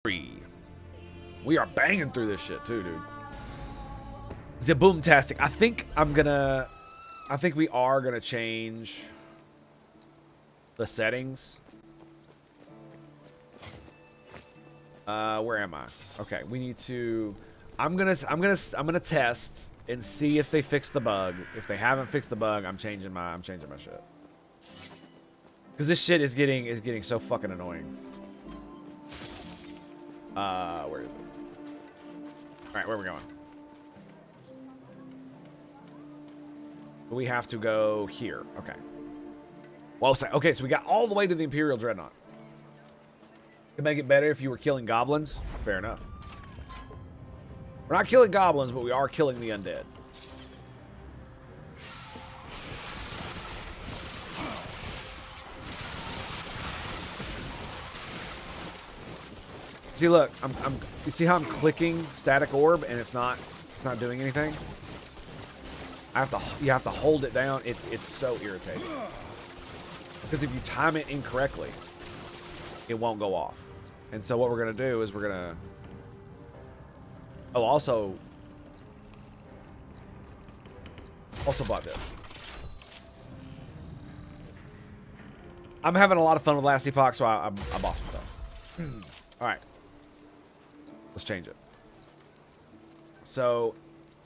We are banging through this shit too, dude. Zaboomtastic. I think we are gonna change the settings. Where am I? Okay, we need to. I'm gonna test and see if they fix the bug. If they haven't fixed the bug, I'm changing my shit. Because this shit is getting so fucking annoying. Where is it? All right, where are we going? We have to go here. Okay. Well, okay, so we got all the way to the Imperial Dreadnought. Could make it better if you were killing goblins. Fair enough. We're not killing goblins, but we are killing the undead. See, look, you see how I'm clicking static orb and it's not doing anything? You have to hold it down. It's so irritating. Because if you time it incorrectly, it won't go off. And so what we're gonna do is we're gonna. Oh, also bought this. I'm having a lot of fun with Last Epcoh, so I bought some stuff. All right, let's change it. So,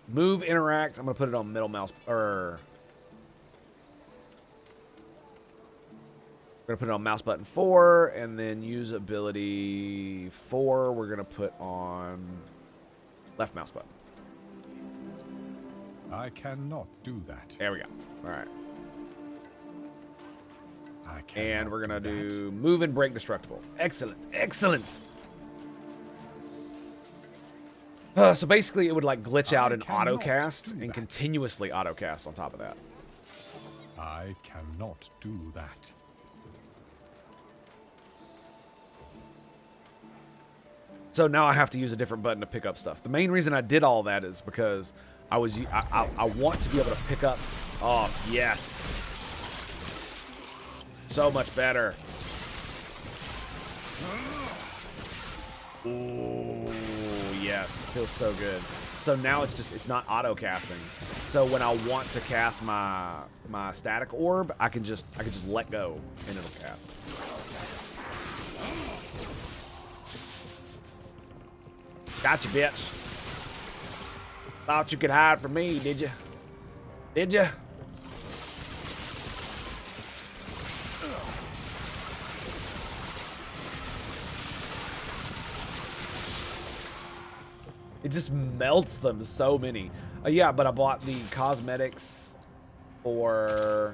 move, interact. I'm gonna put it on middle mouse, or we're gonna put it on mouse button 4, and then use ability 4. We're gonna put on left mouse button. I cannot do that. There we go. All right. And we're gonna do move and break destructible. Excellent, excellent. So basically, it would like glitch out and autocast and continuously autocast on top of that. I cannot do that. So now I have to use a different button to pick up stuff. The main reason I did all that is because I want to be able to pick up. Oh yes, so much better. Ooh, yes, feels so good. So now it's not auto casting. So when I want to cast my static orb, I can just let go and it'll cast. Gotcha, bitch. Thought you could hide from me, did you? Did you? It just melts them, so many. Yeah, but I bought the cosmetics for...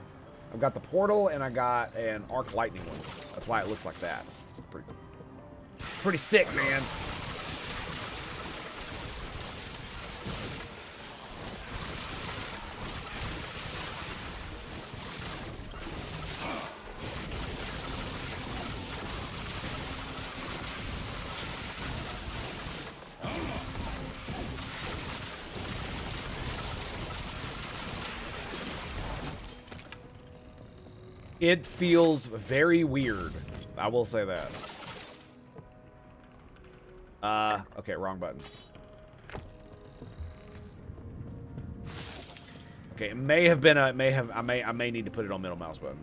I've got the portal and I got an arc lightning one. That's why it looks like that. It's pretty sick, man. It feels very weird. I will say that. Okay, wrong button. Okay, it may have been I may need to put it on middle mouse button.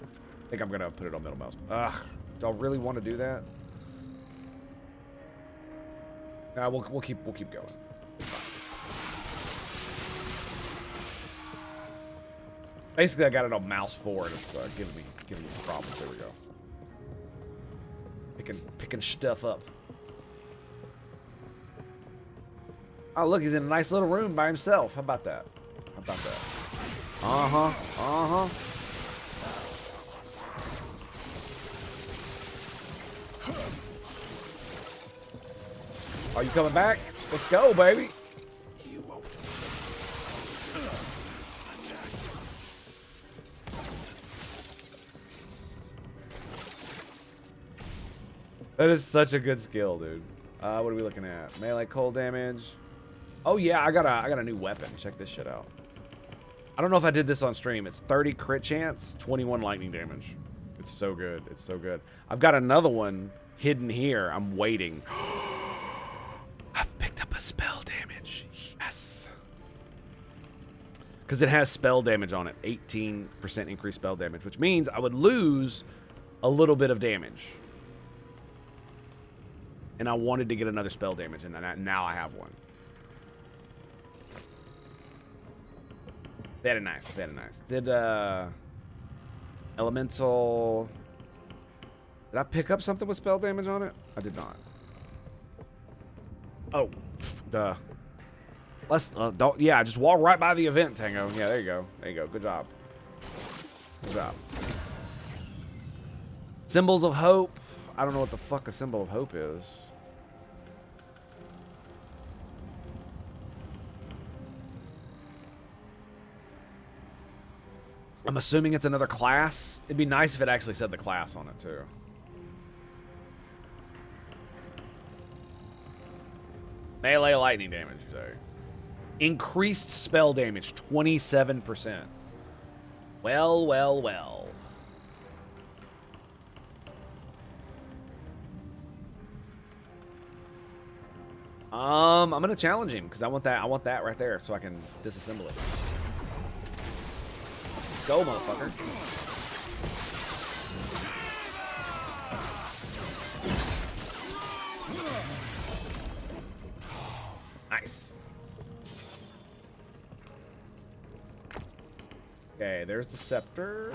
I think I'm gonna put it on middle mouse. Ugh, do I really want to do that? Nah, we'll keep going. Basically, I got it on mouse 4, and it's giving me problems. There we go. Picking stuff up. Oh, look, he's in a nice little room by himself. How about that? How about that? Uh-huh. Are you coming back? Let's go, baby. That is such a good skill, dude. What are we looking at? Melee cold damage. Oh yeah, I got a new weapon. Check this shit out. I don't know if I did this on stream. It's 30 crit chance, 21 lightning damage. It's so good. It's so good. I've got another one hidden here. I'm waiting. I've picked up a spell damage. Yes. Because it has spell damage on it. 18% increased spell damage, which means I would lose a little bit of damage. And I wanted to get another spell damage, and now I have one. Very nice, very nice. Did, Elemental... Did I pick up something with spell damage on it? I did not. Oh, duh. Let's, don't, yeah, just walk right by the event, Tango. Yeah, there you go. There you go. Good job. Good job. Symbols of hope. I don't know what the fuck a symbol of hope is. I'm assuming it's another class. It'd be nice if it actually said the class on it, too. Melee lightning damage, you say. Increased spell damage, 27%. Well, well, well. I'm gonna challenge him because I want that right there so I can disassemble it. Go, motherfucker. Nice. Okay, there's the scepter.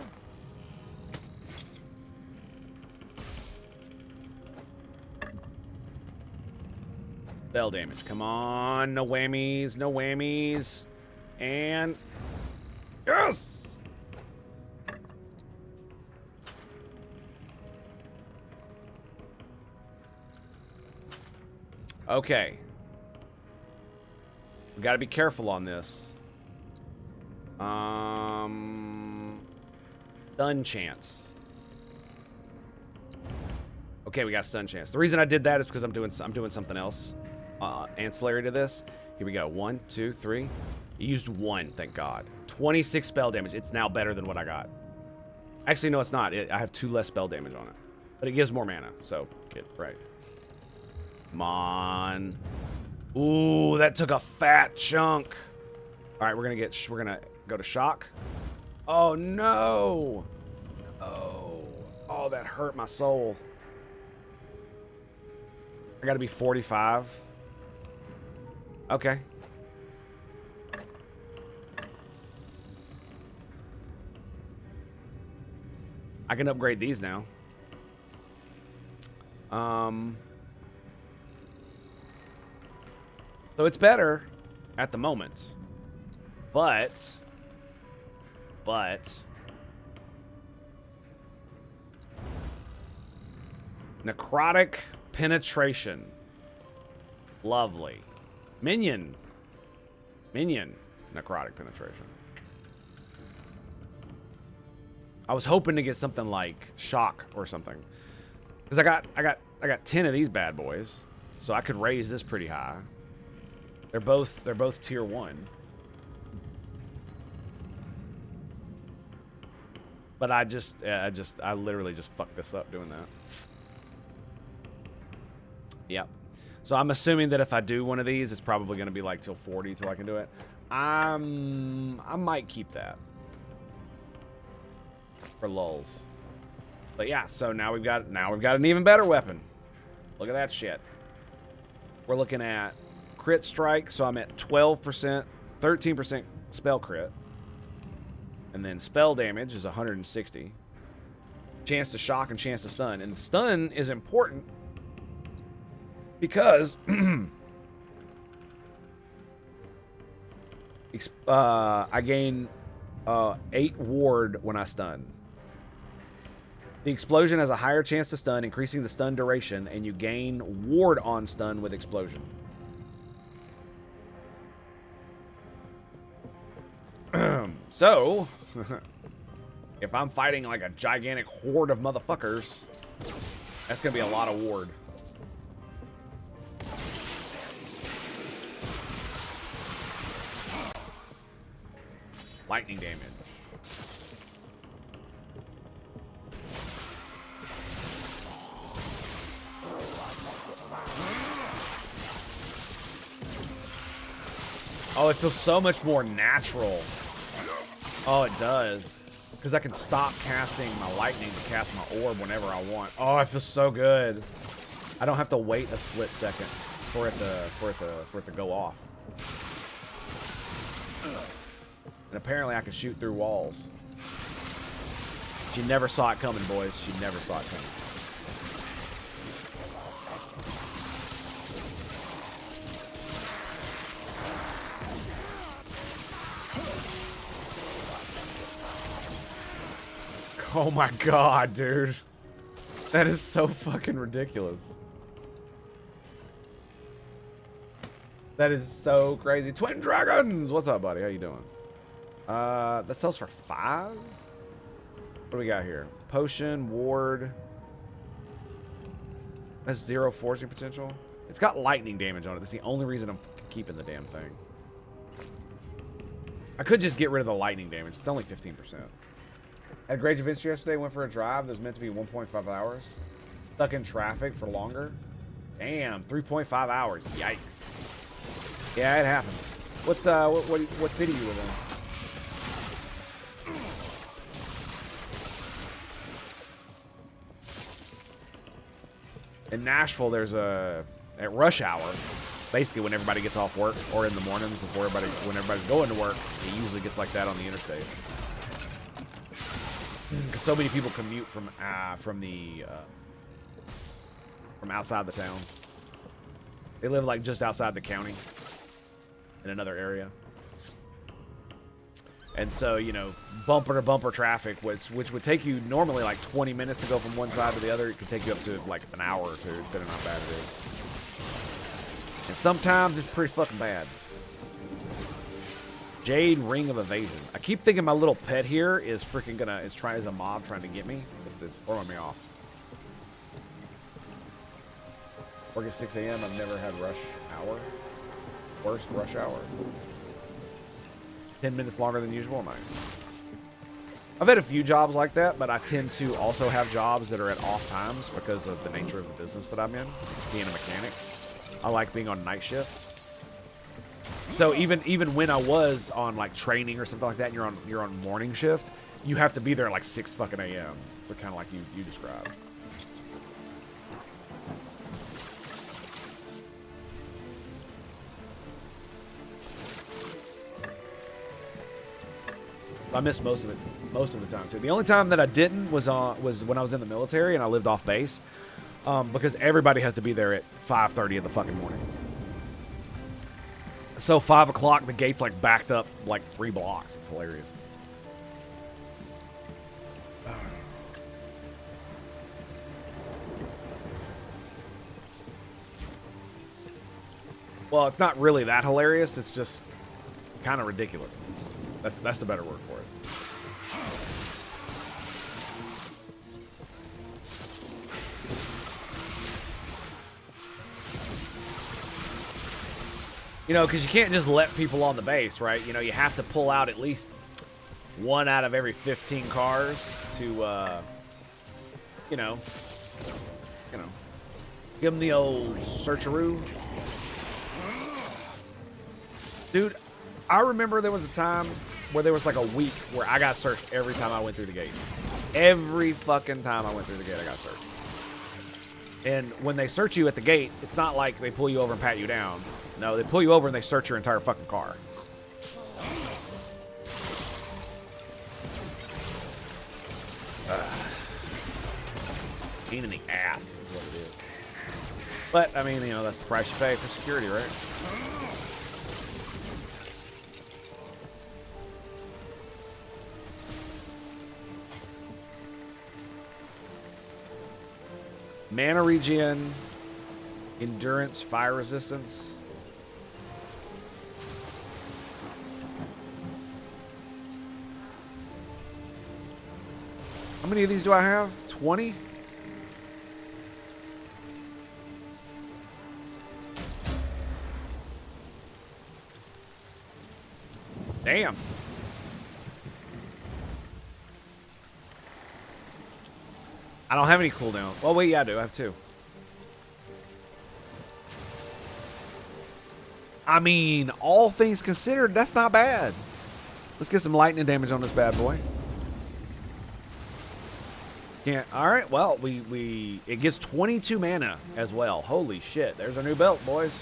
Spell damage. Come on. No whammies. No whammies. And... yes! Okay. We gotta be careful on this. Stun chance. Okay, we got stun chance. The reason I did that is because I'm doing something else ancillary to this. Here we go. 1, 2, 3. You used 1, thank God. 26 spell damage. It's now better than what I got. Actually, no, it's not. I have 2 less spell damage on it, but it gives more mana. So, right. Come on. Ooh, that took a fat chunk. All right, we're gonna go to shock. Oh no. Oh, that hurt my soul. I gotta be 45. Okay. I can upgrade these now. So it's better at the moment. But necrotic penetration. Lovely. Minion necrotic penetration. I was hoping to get something like shock or something. Cuz I got 10 of these bad boys, so I could raise this pretty high. They're both tier 1. But I literally just fucked this up doing that. Yep. So I'm assuming that if I do one of these, it's probably going to be like till 40 till I can do it. I might keep that for lulz. But yeah, so now we've got an even better weapon. Look at that shit. We're looking at crit strike, so I'm at 12%, 13% spell crit. And then spell damage is 160. Chance to shock and chance to stun. And the stun is important because I gain 8 ward when I stun. The explosion has a higher chance to stun, increasing the stun duration, and you gain ward on stun with explosion. So, if I'm fighting like a gigantic horde of motherfuckers, that's gonna be a lot of ward. Lightning damage. Oh, it feels so much more natural. Oh, it does. Because I can stop casting my lightning to cast my orb whenever I want. Oh, it feels so good. I don't have to wait a split second for it to go off. And apparently I can shoot through walls. She never saw it coming, boys. She never saw it coming. Oh my god, dude. That is so fucking ridiculous. That is so crazy. Twin Dragons! What's up, buddy? How you doing? That sells for 5? What do we got here? Potion, ward. That's 0 forcing potential. It's got lightning damage on it. That's the only reason I'm keeping the damn thing. I could just get rid of the lightning damage. It's only 15%. Had Great Adventure yesterday, went for a drive that was meant to be 1.5 hours. Stuck in traffic for longer. Damn, 3.5 hours. Yikes. Yeah, it happens. What city you live in? In Nashville, there's at rush hour, basically when everybody gets off work, or in the mornings when everybody's going to work, it usually gets like that on the interstate. Because so many people commute from outside the town. They live like just outside the county, in another area. And so, you know, bumper to bumper traffic, which would take you normally like 20 minutes to go from one side to the other, it could take you up to like an hour or two, depending on how bad it is. And sometimes it's pretty fucking bad. Jade Ring of Evasion. I keep thinking my little pet here is freaking is a mob trying to get me. It's throwing me off. Work at 6 a.m. I've never had rush hour. Worst rush hour. 10 minutes longer than usual. Nice. I've had a few jobs like that, but I tend to also have jobs that are at off times because of the nature of the business that I'm in, being a mechanic. I like being on night shift. So even when I was on like training or something like that, and you're on morning shift, you have to be there at like 6 fucking a.m. So kind of like you described. I missed most of the time too. The only time that I didn't was when I was in the military and I lived off base, because everybody has to be there at 5:30 in the fucking morning. So 5 o'clock, the gate's like backed up like 3 blocks. It's hilarious. Well, it's not really that hilarious. It's just kind of ridiculous. That's the better word for it. You know, because you can't just let people on the base, right? You know, you have to pull out at least 1 out of every 15 cars to, you know, give them the old searcheroo. Dude, I remember there was a time where there was like a week where I got searched every time I went through the gate. Every fucking time I went through the gate, I got searched. And when they search you at the gate, it's not like they pull you over and pat you down. No, they pull you over and they search your entire fucking car. Pain in the ass is what it is. But, I mean, you know, that's the price you pay for security, right? Mana regen, endurance, fire resistance. How many of these do I have? 20? Damn. I don't have any cooldown. Well, wait, yeah, I do. I have 2. I mean, all things considered, that's not bad. Let's get some lightning damage on this bad boy. Can't. All right. Well, it gives 22 mana as well. Holy shit! There's our new belt, boys.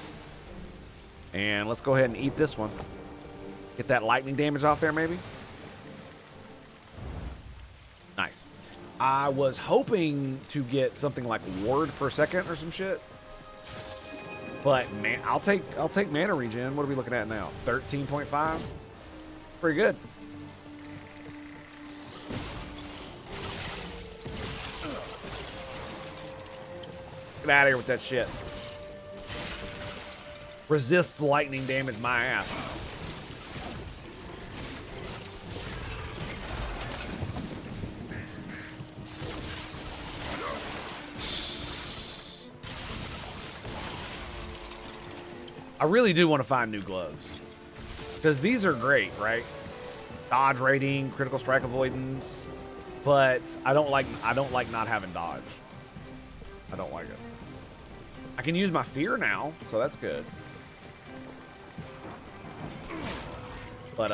And let's go ahead and eat this one. Get that lightning damage off there, maybe. Nice. I was hoping to get something like ward per second or some shit. But man, I'll take mana regen. What are we looking at now? 13.5. Pretty good. Get out of here with that shit. Resists lightning damage my ass. I really do want to find new gloves. Because these are great, right? Dodge rating, critical strike avoidance. But I don't like not having dodge. I don't like it. I can use my fear now, so that's good. But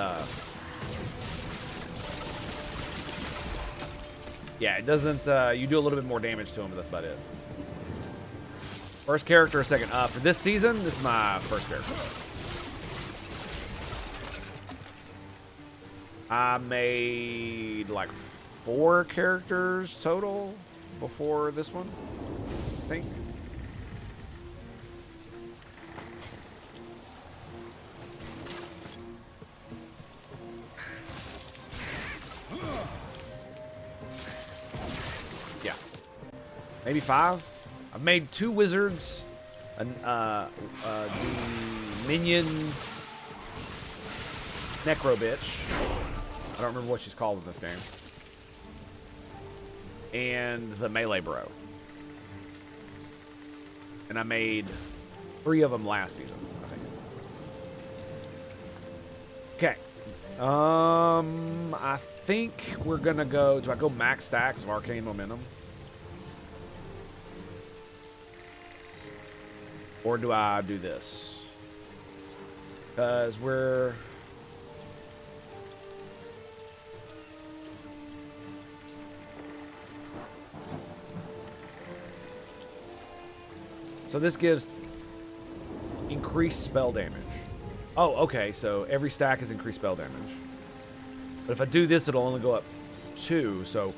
yeah, it doesn't you do a little bit more damage to him, but that's about it. First character or second? For this season, this is my first character. I made like 4 characters total before this one, I think. Yeah. Maybe 5. I've made 2 wizards, the minion necro bitch. I don't remember what she's called in this game. And the melee bro. And I made 3 of them last season, I think. Okay. I think we're gonna go. Do I go max stacks of arcane momentum? Or do I do this? Because we're... So this gives increased spell damage. Oh, okay, so every stack is increased spell damage. But if I do this, it'll only go up 2. So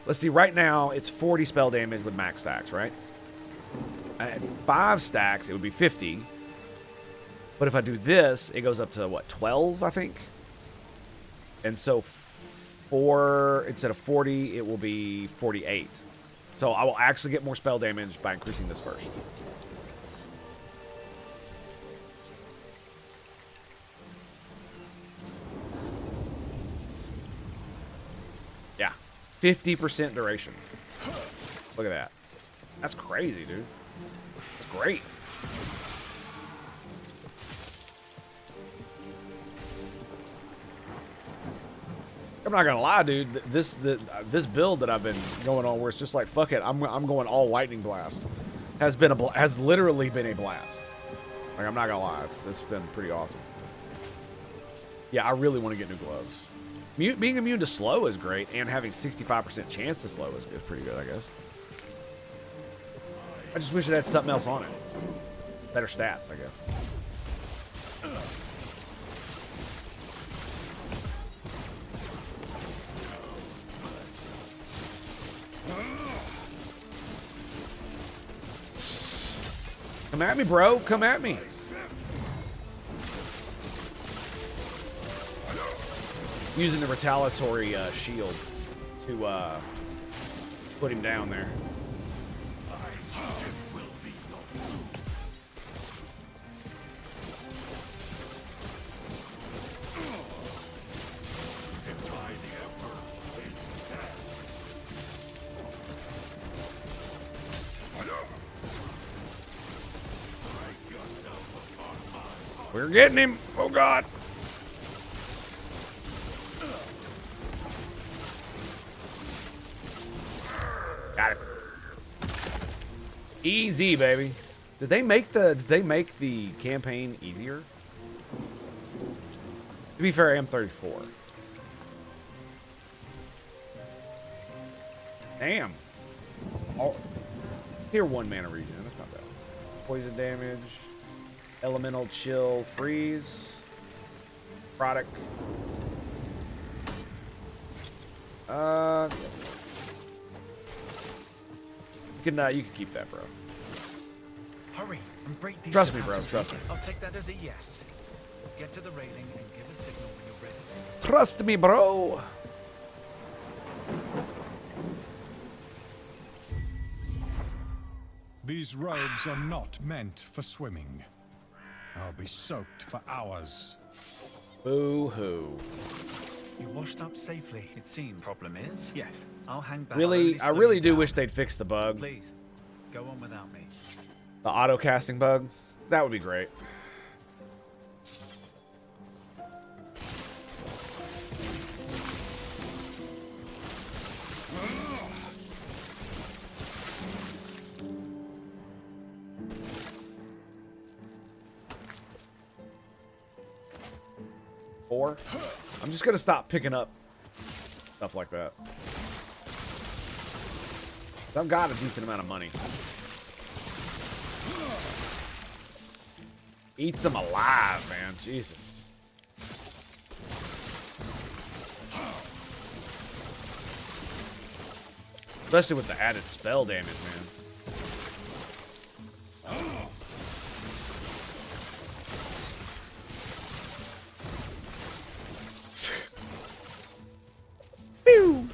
let's see, right now it's 40 spell damage with max stacks, right? At 5 stacks, it would be 50. But if I do this, it goes up to, what, 12, I think? And so instead of 40, it will be 48. So I will actually get more spell damage by increasing this first. Yeah, 50% duration. Look at that. That's crazy, dude. That's great. I'm not gonna lie, dude. This build that I've been going on, where it's just like, fuck it, I'm going all lightning blast, has literally been a blast. Like, I'm not gonna lie, it's been pretty awesome. Yeah, I really want to get new gloves. Being immune to slow is great, and having 65% chance to slow is pretty good, I guess. I just wish it had something else on it. Better stats, I guess. Come at me, bro. Come at me. Using the retaliatory shield to put him down there. We're getting him. Oh, God. Got it. Easy, baby. Did they make the campaign easier? To be fair, I am 34. Damn. Oh, tier 1 mana regen. That's not bad. Poison damage. Elemental chill freeze. Product. You can keep that, bro. Hurry and break these. Trust me, bro. Trust me. I'll take that as a yes. Get to the railing and give a signal when you're ready. Trust me, bro. These robes are not meant for swimming. I'll be soaked for hours. Boo-hoo. You washed up safely, it seems. Problem is, yes, I'll hang back. Really, I really do wish they'd fix the bug. Please, go on without me. The auto casting bug. That would be great. Four. I'm just gonna stop picking up stuff like that. I've got a decent amount of money. Eats them alive, man. Jesus. Especially with the added spell damage, man. Pew!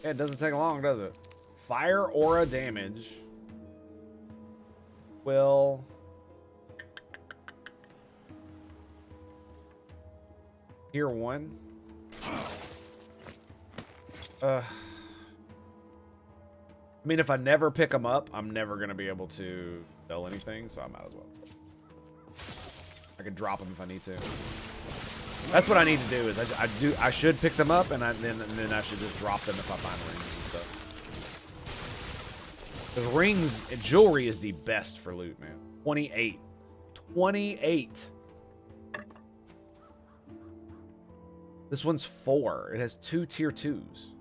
Yeah, it doesn't take long, does it? Fire aura damage will Tier 1. I mean, if I never pick them up, I'm never gonna be able to sell anything, so I might as well. I can drop them if I need to. That's what I need to do. Is I should pick them up, and then I should just drop them if I find rings and stuff. Because rings, jewelry is the best for loot, man. 28. 28. This one's 4. It has 2 tier 2s.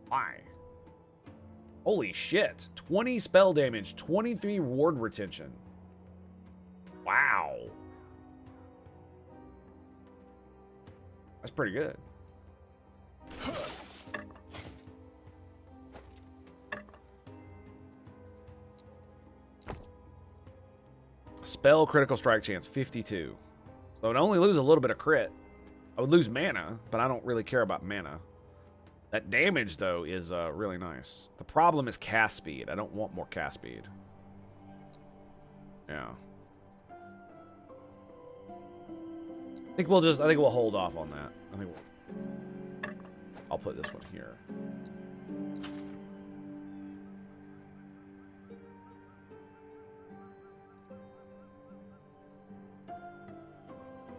Why? Holy shit. 20 spell damage, 23 ward retention. Wow. That's pretty good. Spell critical strike chance, 52. So I'd only lose a little bit of crit. I would lose mana, but I don't really care about mana. That damage, though, is really nice. The problem is cast speed. I don't want more cast speed. Yeah. I think we'll hold off on that. I'll put this one here.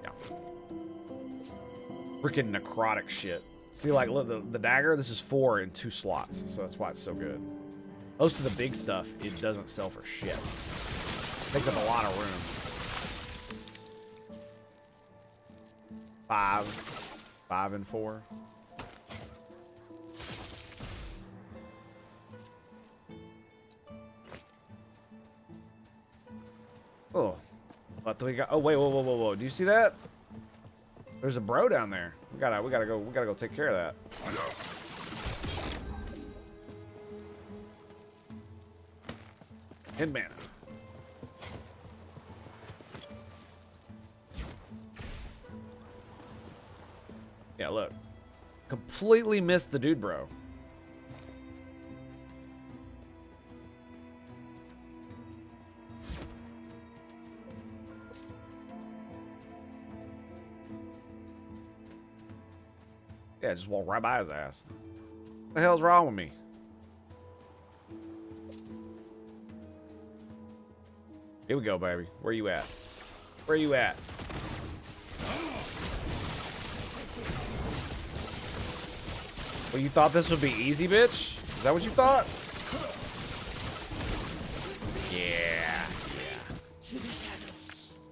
Yeah. Freaking necrotic shit. See, like, look, the dagger, this is 4 in 2 slots, so that's why it's so good. Most of the big stuff, it doesn't sell for shit. It takes up a lot of room. 5 and 4. Oh, what do we got? Oh, wait, whoa! Do you see that? There's a bro down there. We gotta go take care of that. And mana. Yeah, look. Completely missed the dude, bro. Yeah, just walked right by his ass. What the hell's wrong with me? Here we go, baby. Where you at? Where you at? Well, you thought this would be easy, bitch? Is that what you thought? Yeah.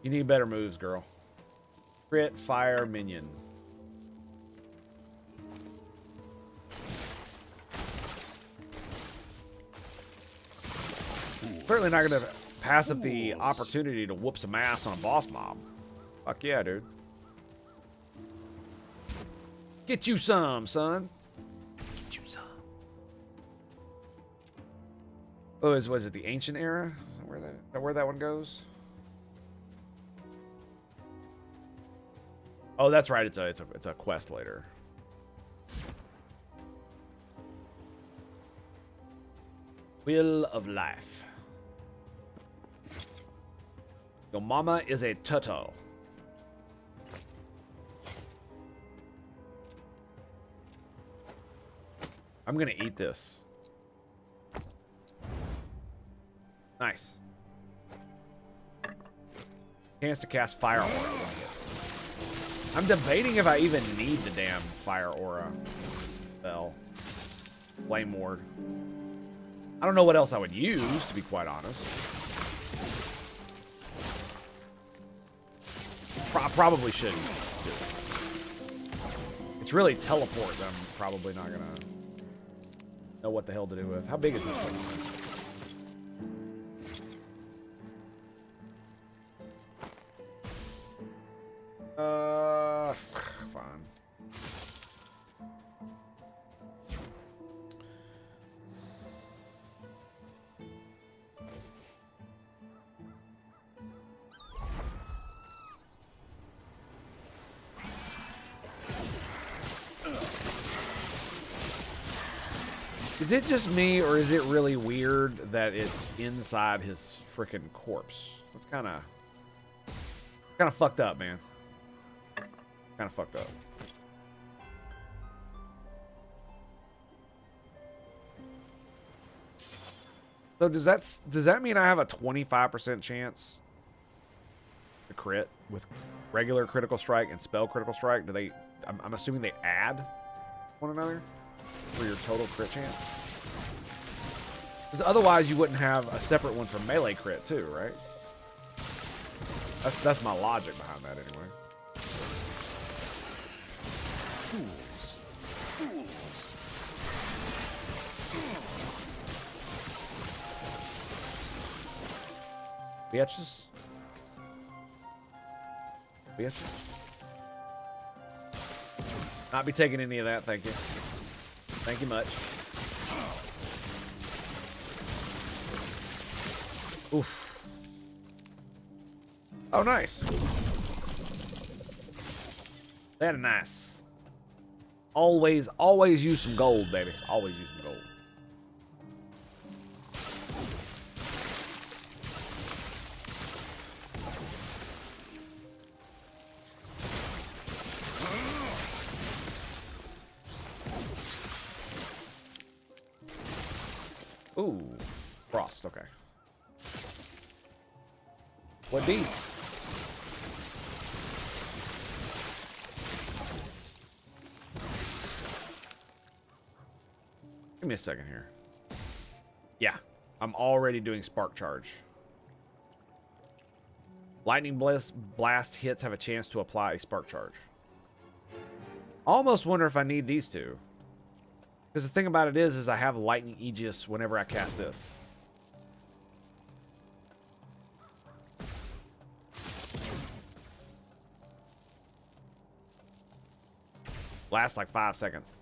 You need better moves, girl. Crit, fire, minion. Certainly not gonna pass up the opportunity to whoop some ass on a boss mob. Fuck yeah, dude. Get you some, son. Get you some. Oh, was it the ancient era? Is that where that one goes? Oh, that's right. It's a quest later. Wheel of Life. Your mama is a turtle. I'm gonna eat this. Nice. Chance to cast Fire Aura. I'm debating if I even need the damn Fire Aura spell. Flame Ward. I don't know what else I would use, to be quite honest. Probably shouldn't. It's really teleport that I'm probably not gonna know what the hell to do with. How big is this thing? Fine. Is it just me, or is it really weird that it's inside his freaking corpse? That's kind of fucked up, man. Kind of fucked up. So does that mean I have a 25% chance to crit with regular critical strike and spell critical strike? Do they? I'm assuming they add one another for your total crit chance. Because otherwise you wouldn't have a separate one for melee crit too, right? That's my logic behind that anyway. Fools. Fools. Bitches. Bitches. Not be taking any of that, thank you. Thank you much. Oof. Oh, nice. That is nice. Always use some gold, baby. Always use some gold. Ooh, frost. Okay. What these? Give me a second here. Yeah, I'm already doing spark charge. Lightning blast hits have a chance to apply a spark charge. Almost wonder if I need these two. Because the thing about it is I have lightning aegis whenever I cast this. Lasts like 5 seconds.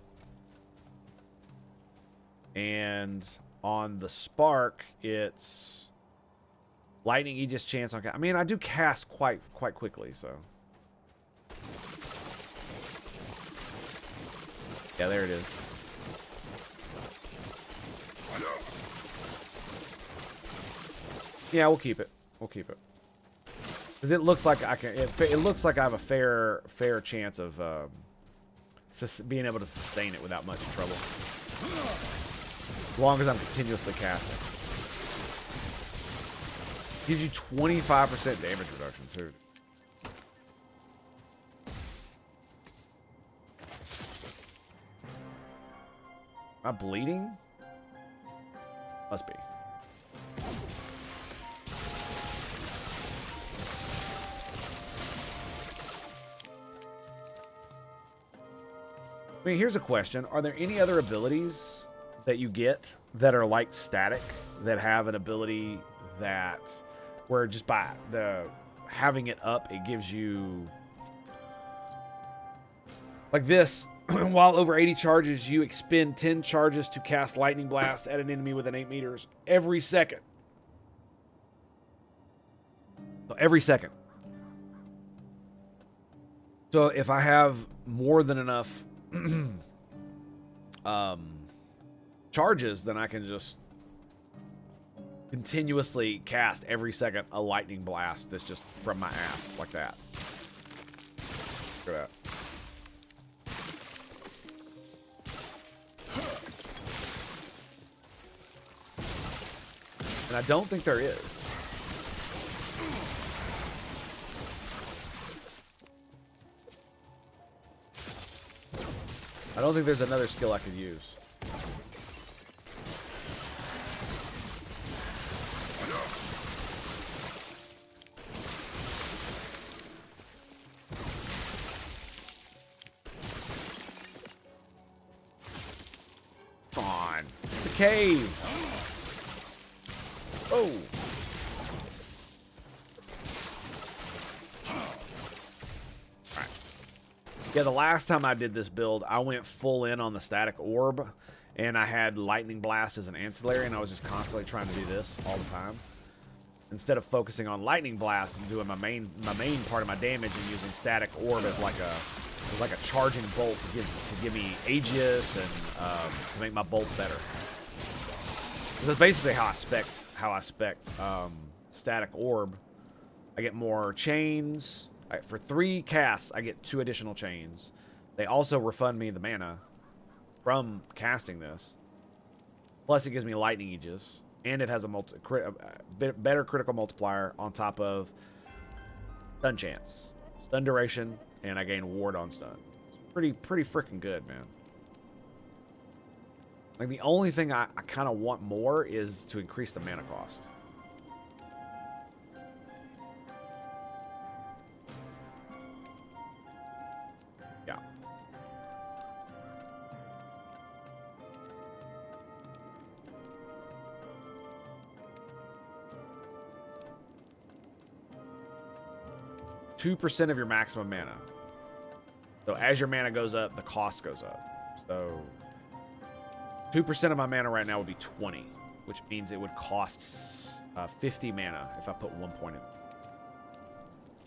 And on the spark, it's lightning aegis chance on. I mean, I do cast quite quickly, so. Yeah, there it is. Yeah, we'll keep it. We'll keep it. Because it looks like I can. It looks like I have a fair chance of being able to sustain it without much trouble. As long as I'm continuously casting. Gives you 25% damage reduction too. Am I bleeding? Must be. I mean, here's a question. Are there any other abilities that you get that are like static, that have an ability that where just by the having it up, it gives you like this? While over 80 charges, you expend 10 charges to cast Lightning Blast at an enemy within 8 meters every second. So every second. So if I have more than enough charges, then I can just continuously cast every second a Lightning Blast that's just from my ass, like that. Look at that. And I don't think there is. I don't think there's another skill I could use. Come on. The cave. Oh. Alright. Yeah, the last time I did this build, I went full in on the static orb, and I had Lightning Blast as an ancillary, and I was just constantly trying to do this all the time. Instead of focusing on Lightning Blast and doing my main part of my damage and using static orb as like a charging bolt to give me Aegis and to make my bolt better. That's basically how I spec static orb. I get more chains. For 3 casts, I get 2 additional chains. They also refund me the mana from casting this. Plus, it gives me lightning aegis, and it has a better critical multiplier on top of stun chance, stun duration, and I gain ward on stun. It's pretty freaking good, man. Like, the only thing I kind of want more is to increase the mana cost. Yeah. % of your maximum mana. So as your mana goes up, the cost goes up. So 2% of my mana right now would be 20, which means it would cost 50 mana if I put 1 point in.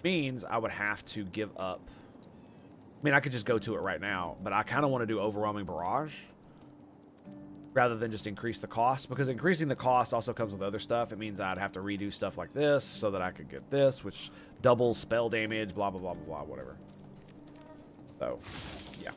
Means I would have to give up. I mean, I could just go to it right now, but I kind of want to do Overwhelming Barrage rather than just increase the cost, because increasing the cost also comes with other stuff. It means I'd have to redo stuff like this so that I could get this, which doubles spell damage, blah, blah, blah, blah, blah, whatever. So, yeah.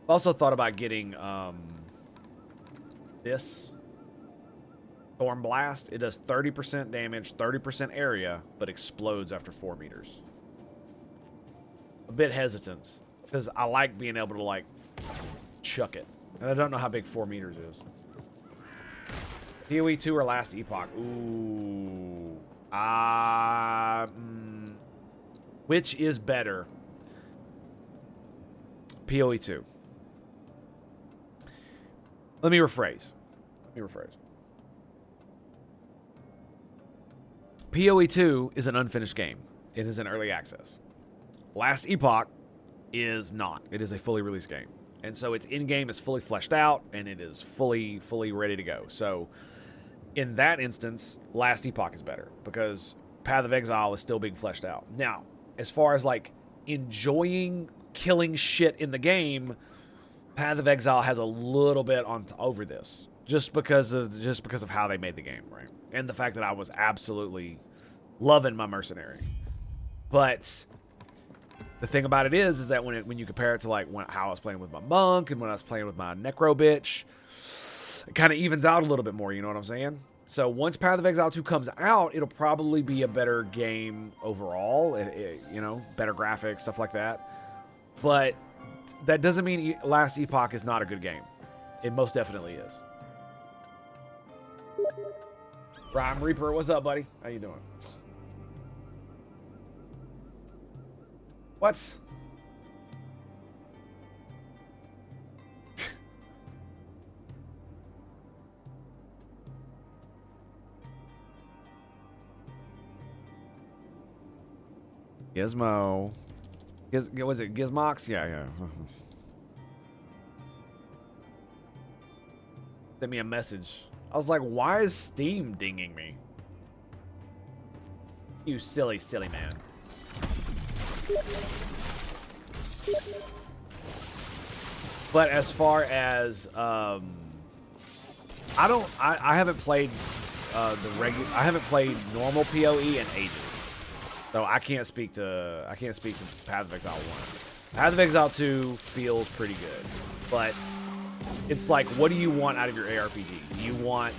Also thought about getting this Storm Blast. It does 30% damage, 30% area, but explodes after 4 meters. A bit hesitant, because I like being able to, like, chuck it. And I don't know how big 4 meters is. PoE 2 or Last Epoch? Ooh. Which is better? PoE 2. Let me rephrase. PoE 2 is an unfinished game. It is in early access. Last Epoch is not. It is a fully released game. And so its in-game is fully fleshed out, and it is fully ready to go. So in that instance, Last Epoch is better, because Path of Exile is still being fleshed out. Now, as far as, like, enjoying killing shit in the game, Path of Exile has a little bit over this, just because of how they made the game, right? And the fact that I was absolutely loving my mercenary. But the thing about it is that when you compare it to like how I was playing with my monk and when I was playing with my necro bitch, it kind of evens out a little bit more. You know what I'm saying? So once Path of Exile 2 comes out, it'll probably be a better game overall. You know, better graphics, stuff like that. But that doesn't mean Last Epoch is not a good game. It most definitely is. Rhyme Reaper, what's up, buddy? How you doing? What? Gizmo. Was it Gizmox? Yeah. Sent me a message. I was like, why is Steam dinging me? You silly, silly man. But as far as I haven't played I haven't played normal PoE in ages. So I can't speak to Path of Exile 1. Path of Exile 2 feels pretty good. But it's like, what do you want out of your ARPG? Do you want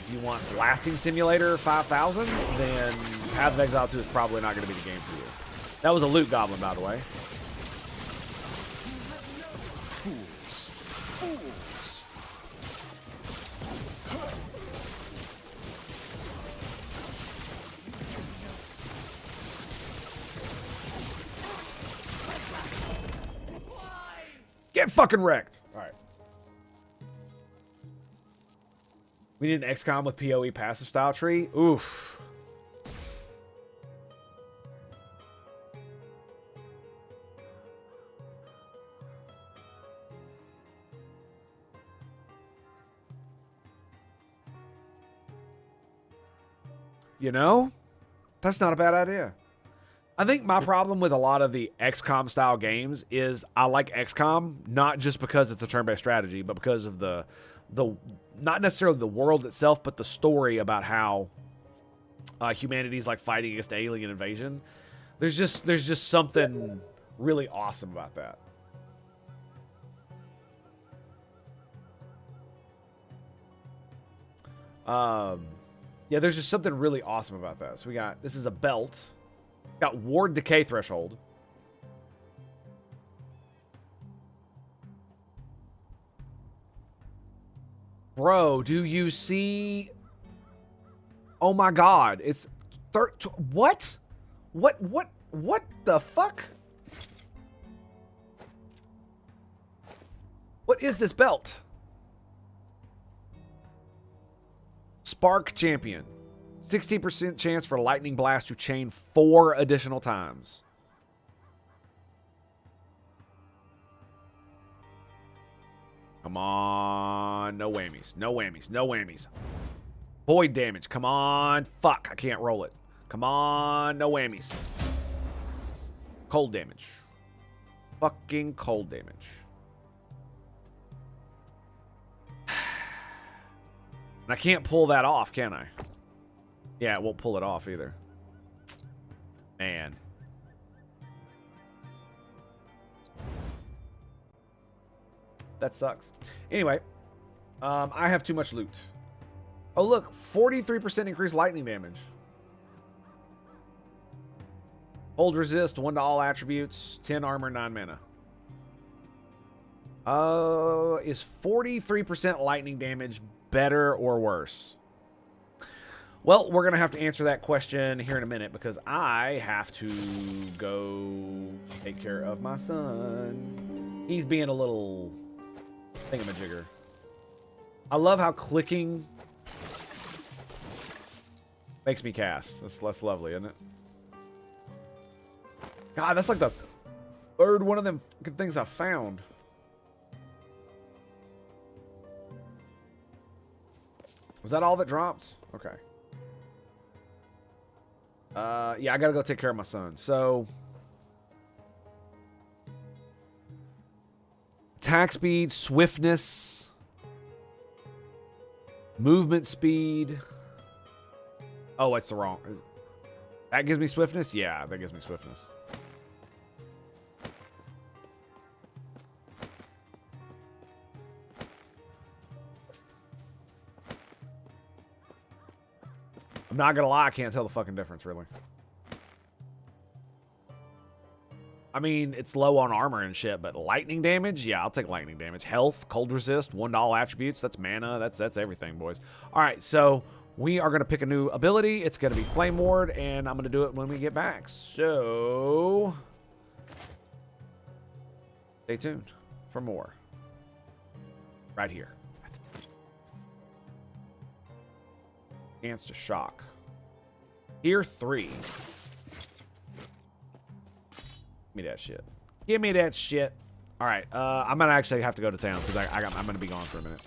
Blasting Simulator 5000? Then Path of Exile 2 is probably not going to be the game for you. That was a loot goblin, by the way. Get fucking wrecked. All right. We need an XCOM with PoE passive style tree. Oof. You know, that's not a bad idea. I think my problem with a lot of the XCOM style games is I like XCOM not just because it's a turn-based strategy, but because of the not necessarily the world itself, but the story about how humanity's like fighting against alien invasion. There's just something really awesome about that. Yeah, there's just something really awesome about that. So this is a belt. Got Ward Decay Threshold. Bro, do you see? Oh my God. It's what? What the fuck? What is this belt? Spark Champion. 16% chance for Lightning Blast to chain 4 additional times. Come on. No whammies. No whammies. No whammies. Void damage. Come on. Fuck. I can't roll it. Come on. No whammies. Cold damage. Fucking cold damage. And I can't pull that off, can I? Yeah, it won't pull it off either. Man. That sucks. Anyway, I have too much loot. Oh, look. 43% increased lightning damage. Hold resist, 1 to all attributes, 10 armor, 9 mana. Is 43% lightning damage better or worse? Well, we're going to have to answer that question here in a minute because I have to go take care of my son. He's being a little thingamajigger. I love how clicking makes me cast. That's lovely, isn't it? God, that's like the third one of them things I found. Was that all that dropped? Okay. Yeah, I gotta go take care of my son. So, attack speed, swiftness, movement speed. Oh, it's the wrong. That gives me swiftness? Yeah, that gives me swiftness. I'm not gonna lie, I can't tell the fucking difference, really. I mean, it's low on armor and shit, but lightning damage? Yeah, I'll take lightning damage. Health, cold resist, $1 attributes. That's mana. That's everything, boys. All right, so we are going to pick a new ability. It's going to be Flame Ward, and I'm going to do it when we get back. So stay tuned for more right here. Chance to shock. Tier 3. Give me that shit. Give me that shit. All right, I'm gonna actually have to go to town because I'm gonna be gone for a minute.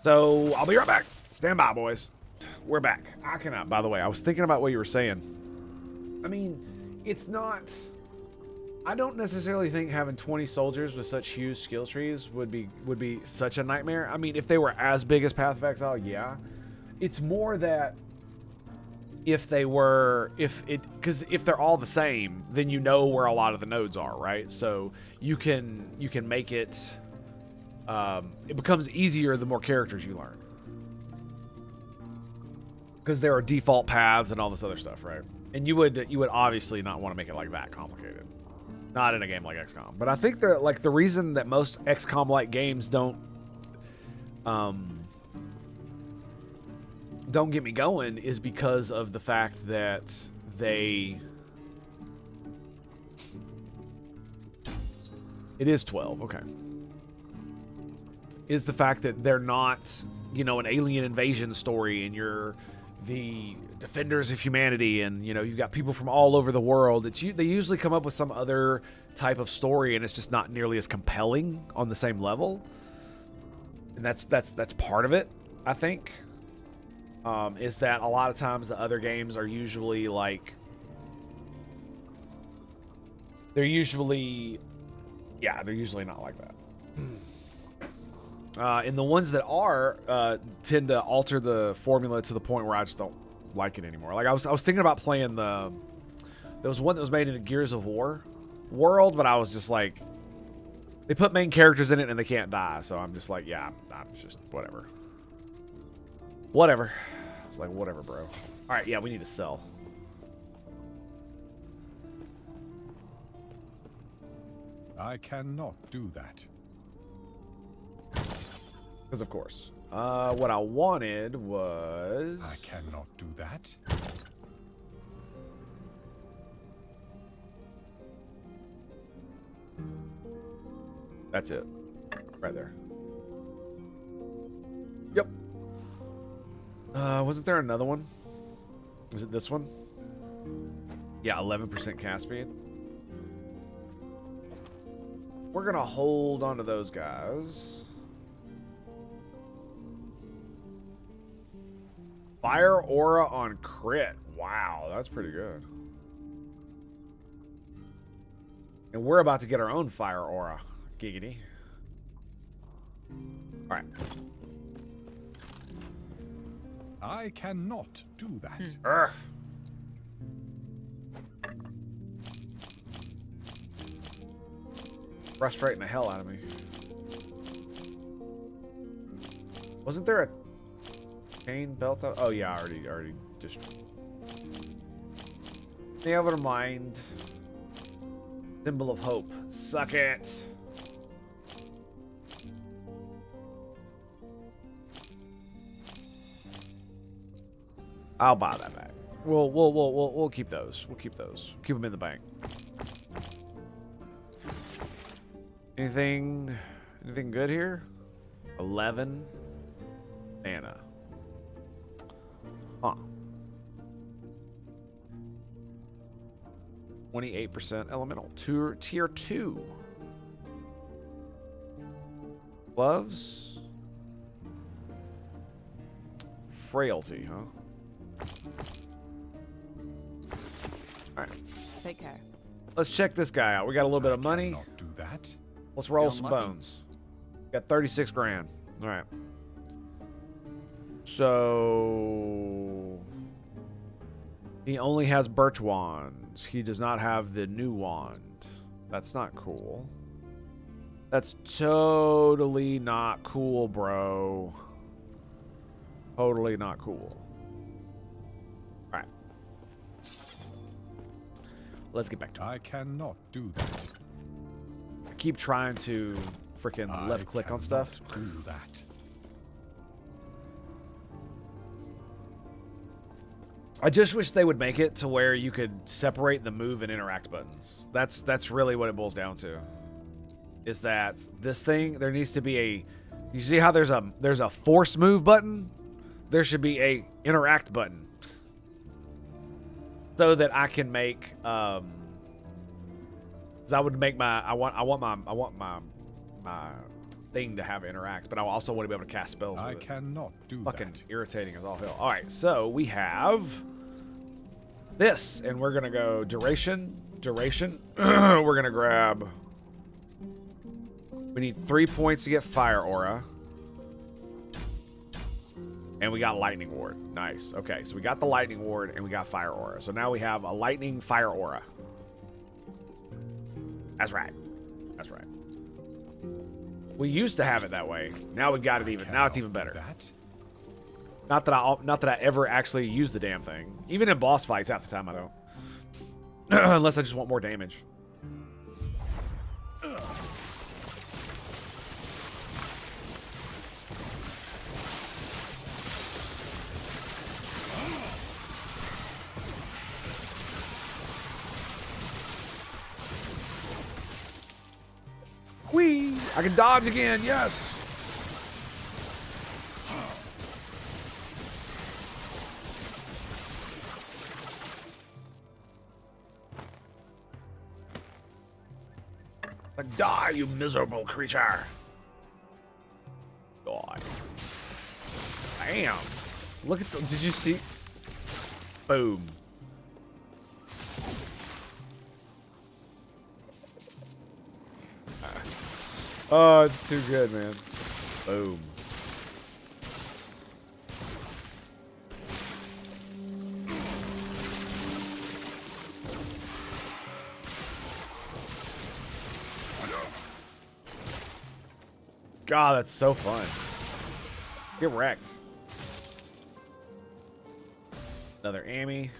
So I'll be right back. Stand by, boys. We're back. I cannot. By the way, I was thinking about what you were saying. I mean, it's not. I don't necessarily think having 20 soldiers with such huge skill trees would be such a nightmare. I mean, if they were as big as Path of Exile, yeah. It's more that if they're all the same, then you know where a lot of the nodes are, right? So you can make it. It becomes easier the more characters you learn, because there are default paths and all this other stuff, right? And you would obviously not want to make it like that complicated, not in a game like XCOM. But I think that like the reason that most XCOM-like games don't get me going is because of the fact that it is 12, okay. Is the fact that they're not, you know, an alien invasion story and you're the defenders of humanity and, you know, you've got people from all over the world. They usually come up with some other type of story and it's just not nearly as compelling on the same level. And that's part of it, I think. Is that a lot of times the other games are usually like they're usually not like that. And the ones that are tend to alter the formula to the point where I just don't like it anymore. Like I was thinking about playing there was one that was made in a Gears of War world, but I was just like, they put main characters in it and they can't die, so I'm just like, yeah, I'm just whatever. Like, whatever, bro. All right, yeah, we need to sell. I cannot do that. Because, of course. What I wanted was... I cannot do that. That's it. Right there. Yep. Wasn't there another one? Was it this one? Yeah, 11% cast speed. We're gonna hold on to those guys. Fire aura on crit. Wow, that's pretty good. And we're about to get our own fire aura. Giggity. All right. I cannot do that. Urgh. Frustrating the hell out of me. Wasn't there a chain belt out? Oh yeah, I already just. Never mind. Symbol of hope. Suck it. I'll buy that back. We'll keep those. We'll keep those. Keep them in the bank. Anything good here? 11 mana. Huh. 28% elemental. Tier 2. Gloves. Frailty, huh? All right. Take care. Let's check this guy out. We got a little bit of money. Cannot do that. Let's roll Feeling some lucky. bones. Got 36 grand. All right. So he only has birch wands. He does not have the new wand. That's not cool. That's totally not cool, bro. Totally not cool. Let's get back to it. I cannot do that. I keep trying to freaking left click on stuff. Do that. I just wish they would make it to where you could separate the move and interact buttons. That's really what it boils down to. Is that this thing, there needs to be a, you see how there's a force move button? There should be a interact button. So that I can make so I would make my I want my thing to have interact, but I also want to be able to cast spells with I it. cannot do Fucking that. irritating as all hell. All right, so we have this, and we're gonna go duration. We're gonna grab. We need 3 points to get fire aura, and we got lightning ward. Nice. Okay, so we got the lightning ward and we got fire aura. So now we have a lightning fire aura. That's right. That's right. We used to have it that way. Now we got it even. Now it's even better. That? Not that I ever actually use the damn thing. Even in boss fights, half the time I don't. Unless I just want more damage. Whee! I can dodge again, yes! Like, die, you miserable creature! Die. Bam! Look at the, did you see? Boom. Oh, it's too good, man. Boom. God, that's so fun. Get wrecked. Another Amy.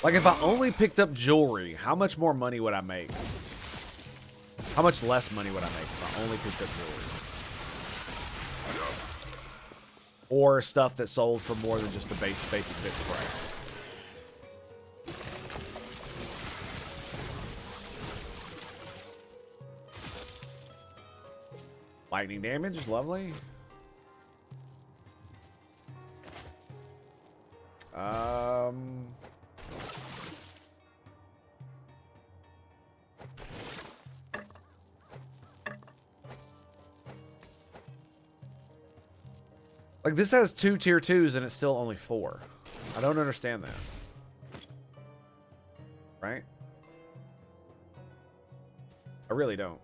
Like, if I only picked up jewelry, how much more money would I make? How much less money would I make if I only picked up jewelry? Or stuff that sold for more than just the basic bit price. Lightning damage, lovely. Like, this has 2 tier 2s and it's still only 4. I don't understand that. Right? I really don't.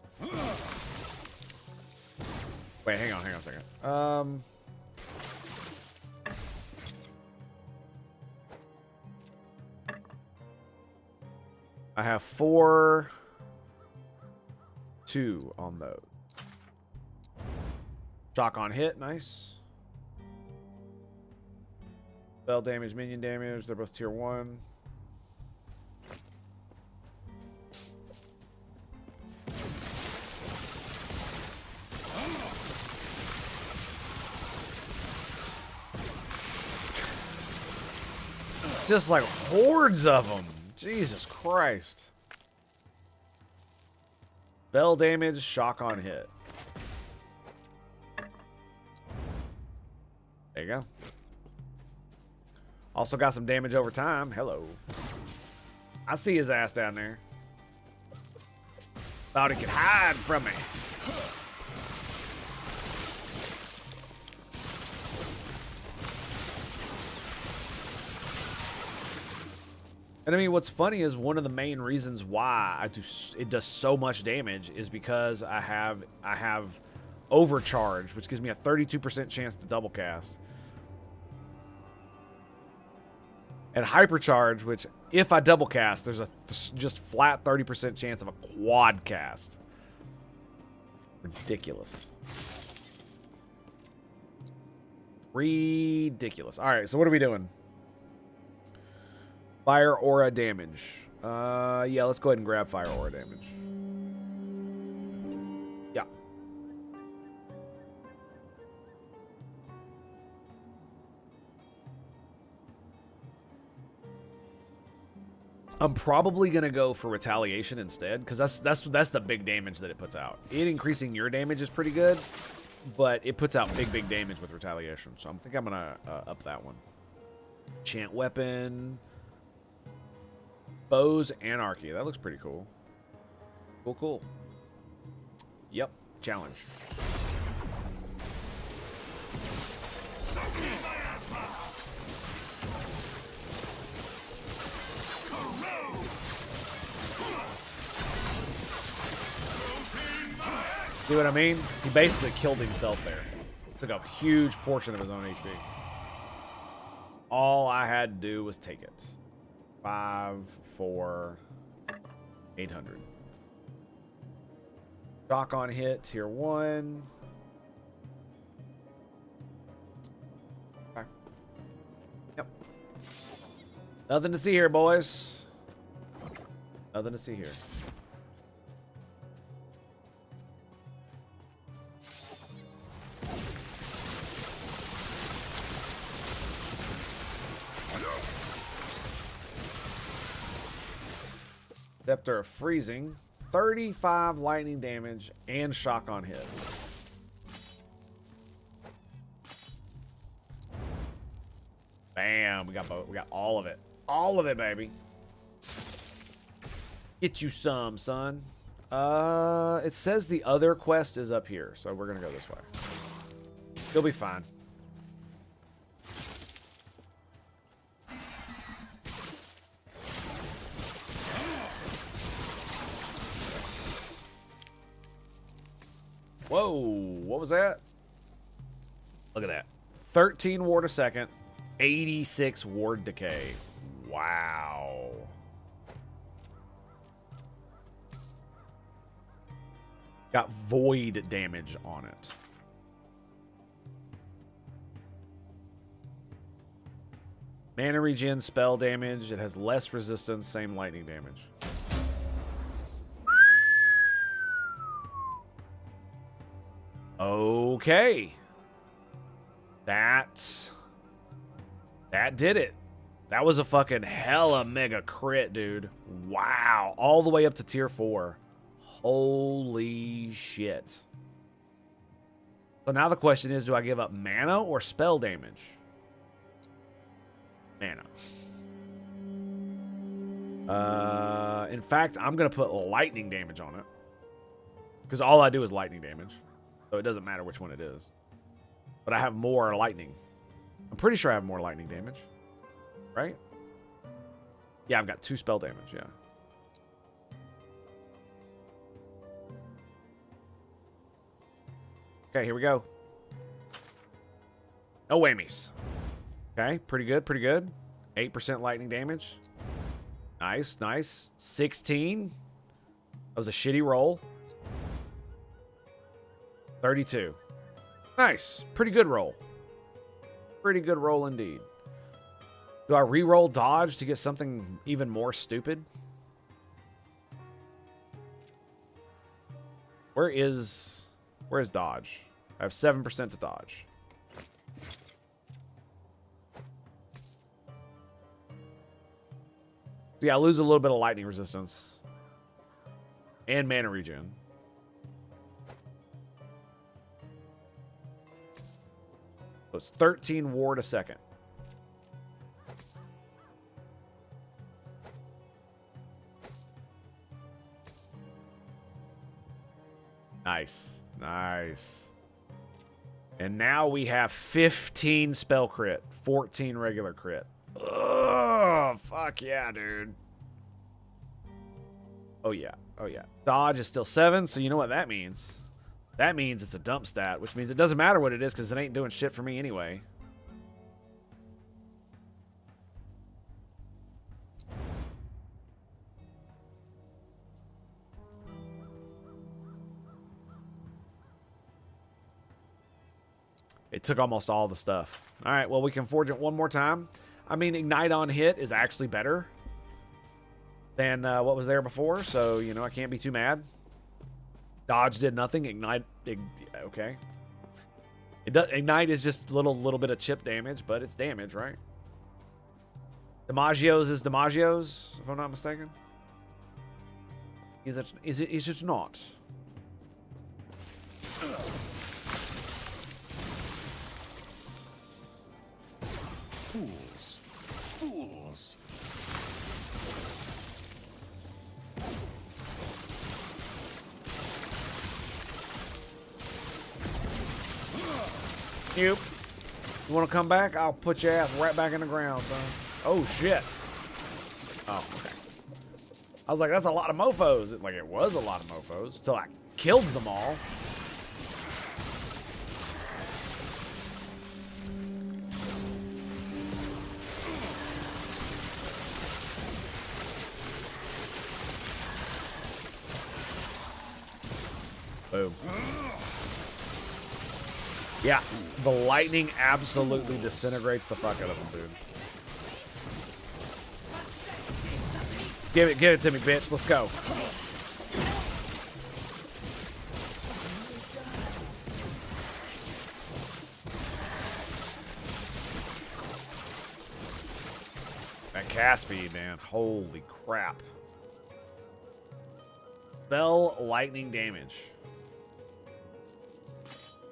Wait, hang on a second. I have 4, 2 on those. Shock on hit, nice. Spell damage, minion damage, they're both tier 1. Just like hordes of them. Jesus Christ. Spell damage, shock on hit. There you go. Also got some damage over time. Hello. I see his ass down there. Thought he could hide from me. And I mean, what's funny is one of the main reasons why it does so much damage is because I have overcharge, which gives me a 32% chance to double cast. And hypercharge, which if I double cast, there's a just flat 30% chance of a quad cast. Ridiculous. Ridiculous. All right, so what are we doing? Fire aura damage. Yeah, let's go ahead and grab fire aura damage. Yeah. I'm probably gonna go for retaliation instead, because that's the big damage that it puts out. It increasing your damage is pretty good, but it puts out big damage with retaliation. So I think I'm gonna up that one. Chant weapon. Bows Anarchy. That looks pretty cool. Cool. Yep. Challenge. See what I mean? He basically killed himself there. Took a huge portion of his own HP. All I had to do was take it. 5, 4, 800. Shock on hit, tier 1. Okay. Yep. Nothing to see here, boys. Nothing to see here. Scepter of Freezing, 35 lightning damage and shock on hit. Bam, we got all of it. All of it, baby. Get you some, son. It says the other quest is up here, so we're gonna go this way. You'll be fine. Whoa, what was that? Look at that. 13 ward a second, 86 ward decay. Wow. Got void damage on it. Mana regen, spell damage. It has less resistance, same lightning damage. Okay. That did it. That was a fucking hella mega crit, dude. Wow. All the way up to tier 4. Holy shit. So now the question is, do I give up mana or spell damage? Mana. In fact, I'm going to put lightning damage on it. Because all I do is lightning damage. So it doesn't matter which one it is. But I have more lightning. I'm pretty sure I have more lightning damage. Right? Yeah, I've got 2 spell damage, yeah. Okay, here we go. No whammies. Okay, pretty good, pretty good. 8% lightning damage. Nice, nice. 16. That was a shitty roll. 32. Nice. Pretty good roll. Pretty good roll indeed. Do I re-roll dodge to get something even more stupid? Where's dodge? I have 7% to dodge. So yeah, I lose a little bit of lightning resistance. And mana regen. So it's 13 ward a second. Nice. Nice. And now we have 15 spell crit, 14 regular crit. Ugh, fuck yeah, dude. Oh yeah. Oh yeah. Dodge is still 7, so you know what that means. That means it's a dump stat, which means it doesn't matter what it is because it ain't doing shit for me anyway. It took almost all the stuff. All right, well, we can forge it one more time. I mean, Ignite on hit is actually better than what was there before, so, you know, I can't be too mad. Dodge did nothing. Ignite, okay. Ignite is just a little bit of chip damage, but it's damage, right? DiMaggio's is DiMaggio's, if I'm not mistaken. Is it not? Fools. Fools. Nope. You want to come back? I'll put your ass right back in the ground, son. Oh, shit. Oh, okay. I was like, that's a lot of mofos. Like, it was a lot of mofos until I killed them all. Boom. Yeah, the lightning absolutely disintegrates the fuck out of them, dude. Give it to me, bitch. Let's go. That cast speed, man. Holy crap. Spell lightning damage.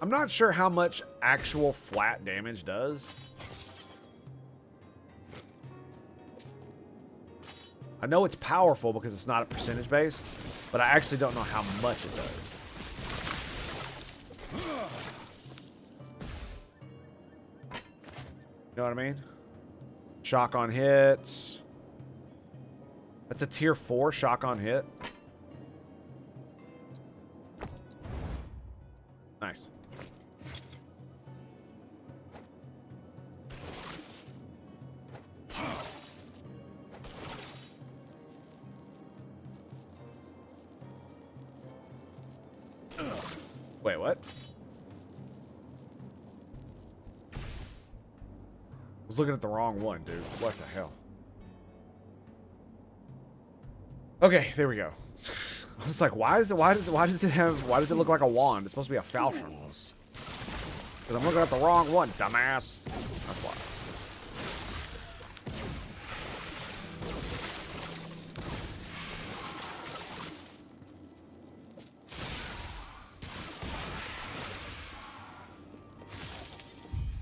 I'm not sure how much actual flat damage does. I know it's powerful because it's not a percentage based, but I actually don't know how much it does. You know what I mean? Shock on hit. That's a tier 4 shock on hit. Nice. Wait, what? I was looking at the wrong one, dude. What the hell? Okay, there we go. I was like, why does it look like a wand? It's supposed to be a falchion. Because I'm looking at the wrong one, dumbass. That's why.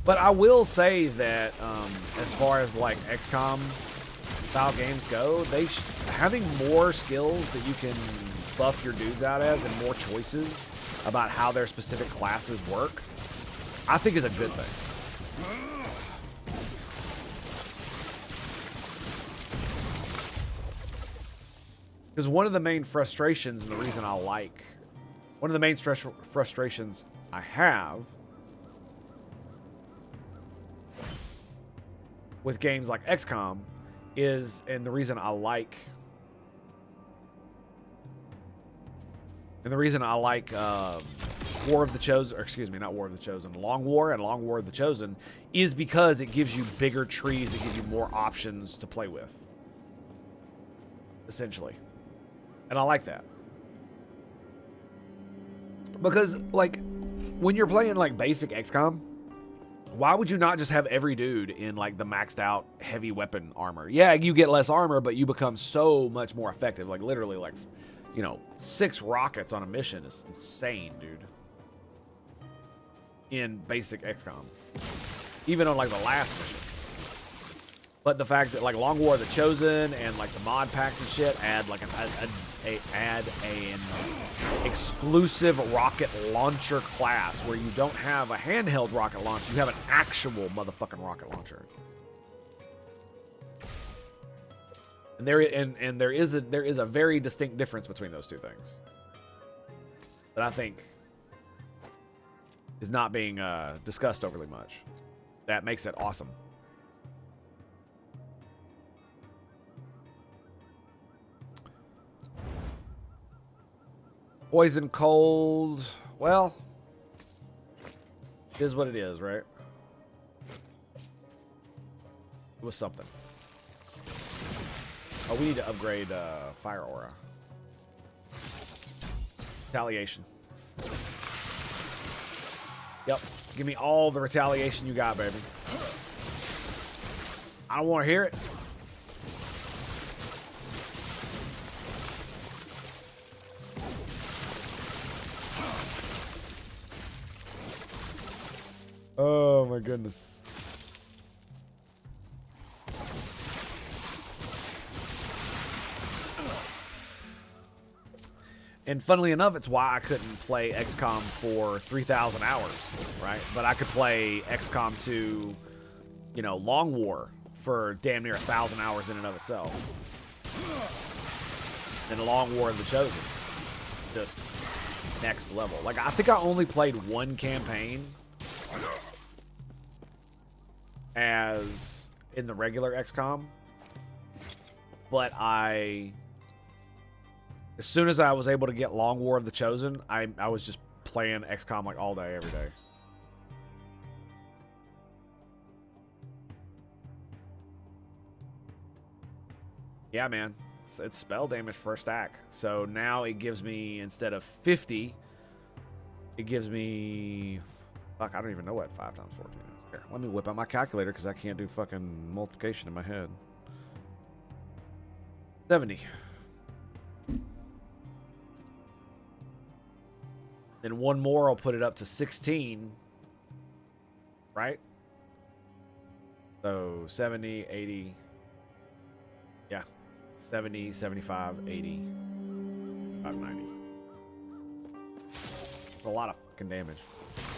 But I will say that as far as like XCOM style games go, having more skills that you can buff your dudes out as and more choices about how their specific classes work, I think is a good thing. Because one of the main frustrations and the reason one of the main frustrations I have with games like XCOM is, and the reason I like War of the Chosen, or excuse me, not War of the Chosen, Long War and Long War of the Chosen, is because it gives you bigger trees that give you more options to play with, essentially. And I like that. Because, like, when you're playing, like, basic XCOM, why would you not just have every dude in, like, the maxed out heavy weapon armor? Yeah, you get less armor, but you become so much more effective. Like, literally, like, you know, 6 rockets on a mission is insane, dude. In basic XCOM. Even on, like, the last mission. But the fact that, like, Long War of the Chosen and, like, the mod packs and shit add, like, an exclusive rocket launcher class where you don't have a handheld rocket launcher, you have an actual motherfucking rocket launcher. And there is a very distinct difference between those two things that I think is not being discussed overly much. That makes it awesome. Poison cold. Well, It is what it is, right? It was something. Oh, we need to upgrade Fire Aura. Retaliation. Yep. Give me all the retaliation you got, baby. I don't want to hear it. Oh my goodness. And funnily enough, it's why I couldn't play XCOM for 3,000 hours, right? But I could play XCOM 2, you know, Long War for damn near 1,000 hours in and of itself. And Long War of the Chosen, just next level. Like, I think I only played one campaign as in the regular XCOM, but as soon as I was able to get Long War of the Chosen, I was just playing XCOM like all day, every day. Yeah, man. It's spell damage per stack. So now it gives me, instead of 50, it gives me... Fuck, I don't even know what 5 times 14 is. Here, let me whip out my calculator because I can't do fucking multiplication in my head. 70. Then one more, I'll put it up to 16. Right? So 70, 80. Yeah. 70, 75, 80, about 90. It's a lot of fucking damage.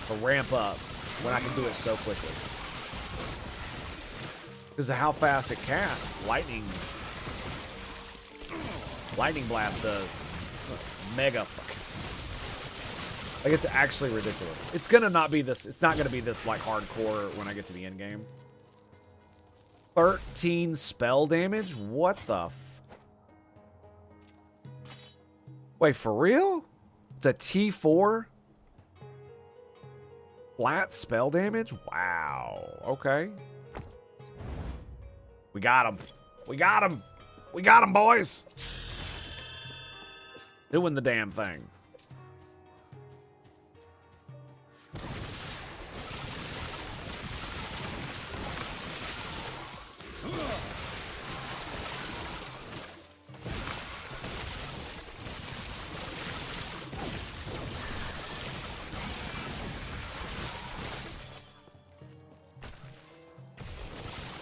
To ramp up when I can do it so quickly. Because of how fast it casts, Lightning Blast does mega fucking. Like, it's actually ridiculous. It's gonna not be this. It's not gonna be this like hardcore when I get to the end game. 13 spell damage? What the? Wait, for real? It's a T4? Flat spell damage? Wow. Okay. We got him. We got him. We got him, boys. Doing the damn thing.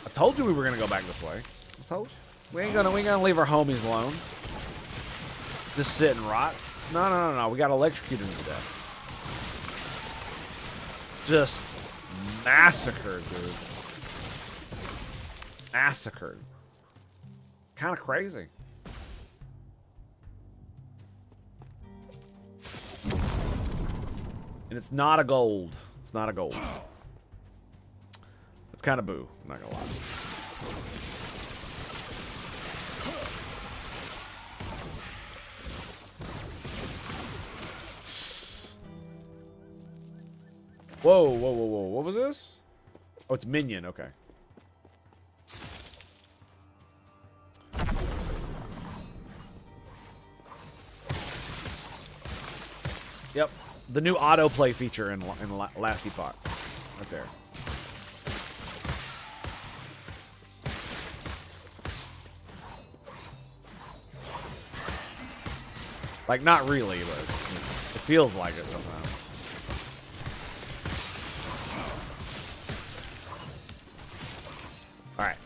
I told you we were gonna go back this way. I told you. We ain't gonna leave our homies alone. Just sit and rot. No. We got electrocuted to death. Just massacred, dude. Massacred. Kind of crazy. And it's not a gold. It's not a gold. It's kind of boo. I'm not gonna lie. Whoa. What was this? Oh, it's minion. Okay. Yep. The new autoplay feature in Last Epcoh. Right there. Like, not really, but it feels like it sometimes. All right.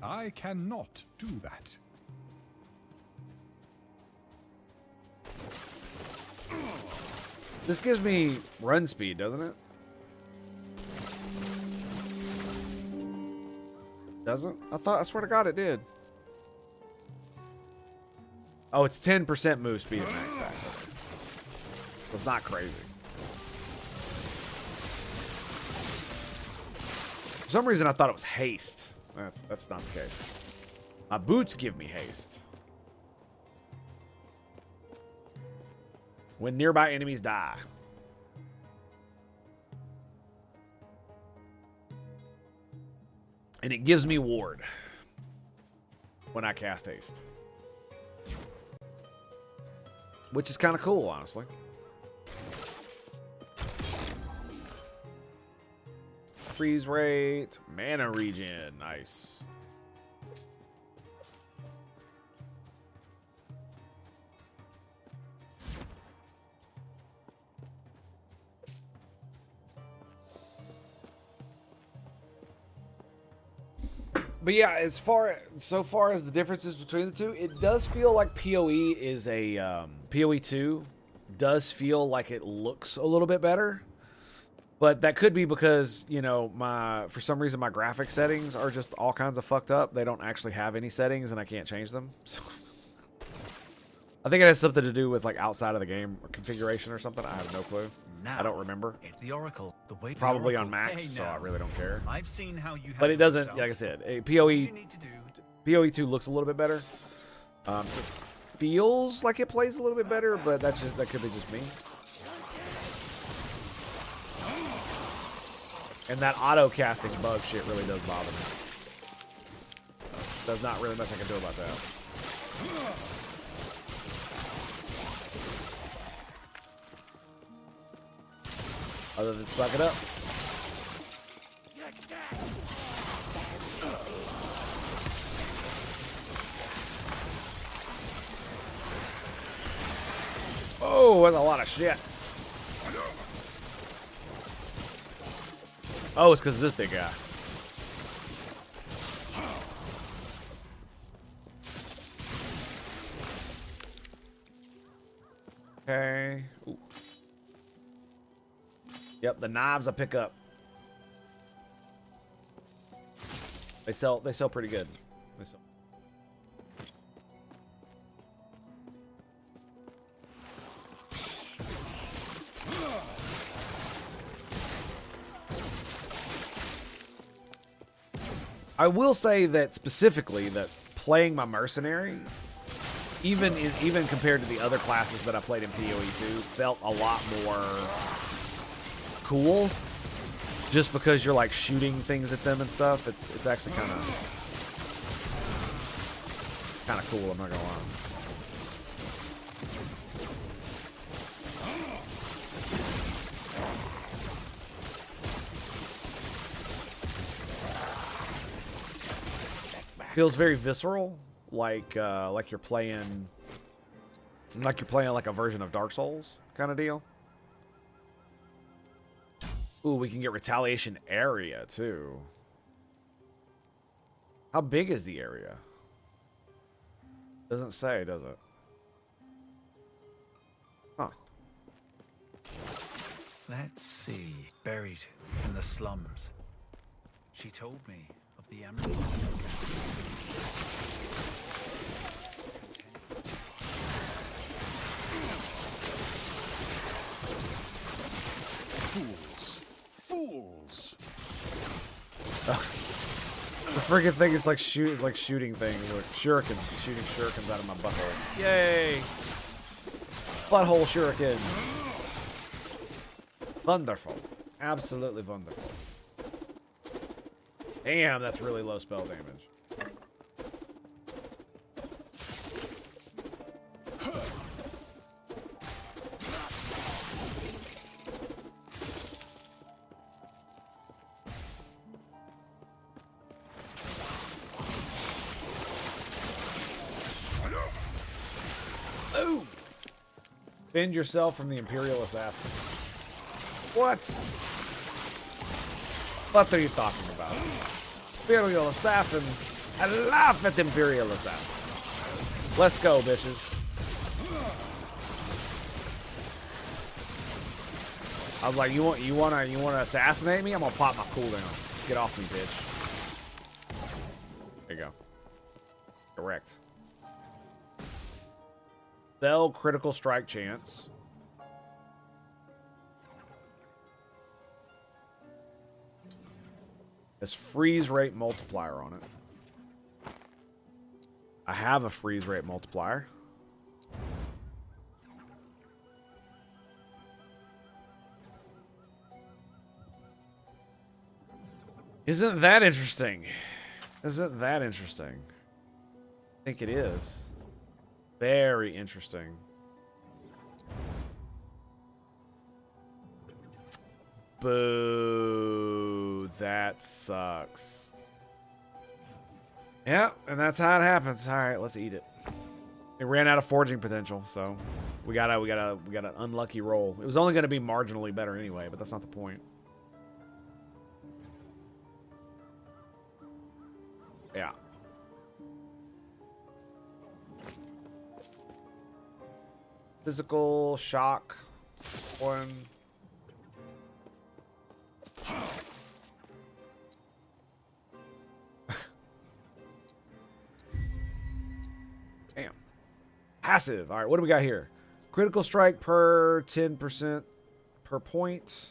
I cannot do that. This gives me run speed, doesn't it? Doesn't? I swear to God it did. Oh, it's 10% move speed at max attack. It's not crazy. For some reason, I thought it was haste. That's not the case. My boots give me haste. When nearby enemies die. And it gives me ward when I cast haste. Which is kind of cool, honestly. Freeze rate, mana regen, nice. But yeah, so far as the differences between the two, it does feel like PoE is a PoE 2 does feel like it looks a little bit better. But that could be because, you know, for some reason my graphic settings are just all kinds of fucked up. They don't actually have any settings and I can't change them. So I think it has something to do with like outside of the game or configuration or something. I have no clue. Now, I don't remember. it's the Oracle. The way Probably the on Oracle. max, Hey, so now. I really don't care. I've seen how you But it doesn't, yourself. like I said, All PoE you need to do PoE 2 looks a little bit better. It feels like it plays a little bit better, but that could be just me. And that auto casting bug shit really does bother me. There's not really much I can do about that. Other than suck it up. Oh, that's a lot of shit. Oh, it's because of this big guy. Okay. Ooh. Yep, the knives I pick up. They sell pretty good. They sell. I will say that specifically that playing my mercenary, even compared to the other classes that I played in PoE 2, felt a lot more cool. Just because you're like shooting things at them and stuff, it's actually kind of cool. I'm not gonna lie. Feels very visceral, like you're playing like a version of Dark Souls kind of deal. Ooh, we can get retaliation area too. How big is the area? Doesn't say, does it? Huh. Let's see. Buried in the slums. She told me of the emerald. Fools! The friggin' thing is like shooting things, like shuriken, shooting shurikens out of my butthole. Yay! Butthole shuriken. Wonderful. Absolutely wonderful. Damn, that's really low spell damage. Ooh! Defend yourself from the Imperial Assassin. What? What are you talking about? Imperial Assassin. I laugh at Imperial Assassin. Let's go, bitches. I was like, you wanna assassinate me? I'm gonna pop my cooldown. Get off me, bitch. There you go. Correct. Spell critical strike chance. Has freeze rate multiplier on it. I have a freeze rate multiplier. Isn't that interesting? Isn't that interesting? I think it is. Very interesting. Boo. That sucks. Yeah, and that's how it happens. All right, let's eat it. It ran out of forging potential, so we got an unlucky roll. It was only going to be marginally better anyway, but that's not the point. Yeah. Physical shock. One. Damn. Passive. All right, what do we got here? Critical strike per 10% per point.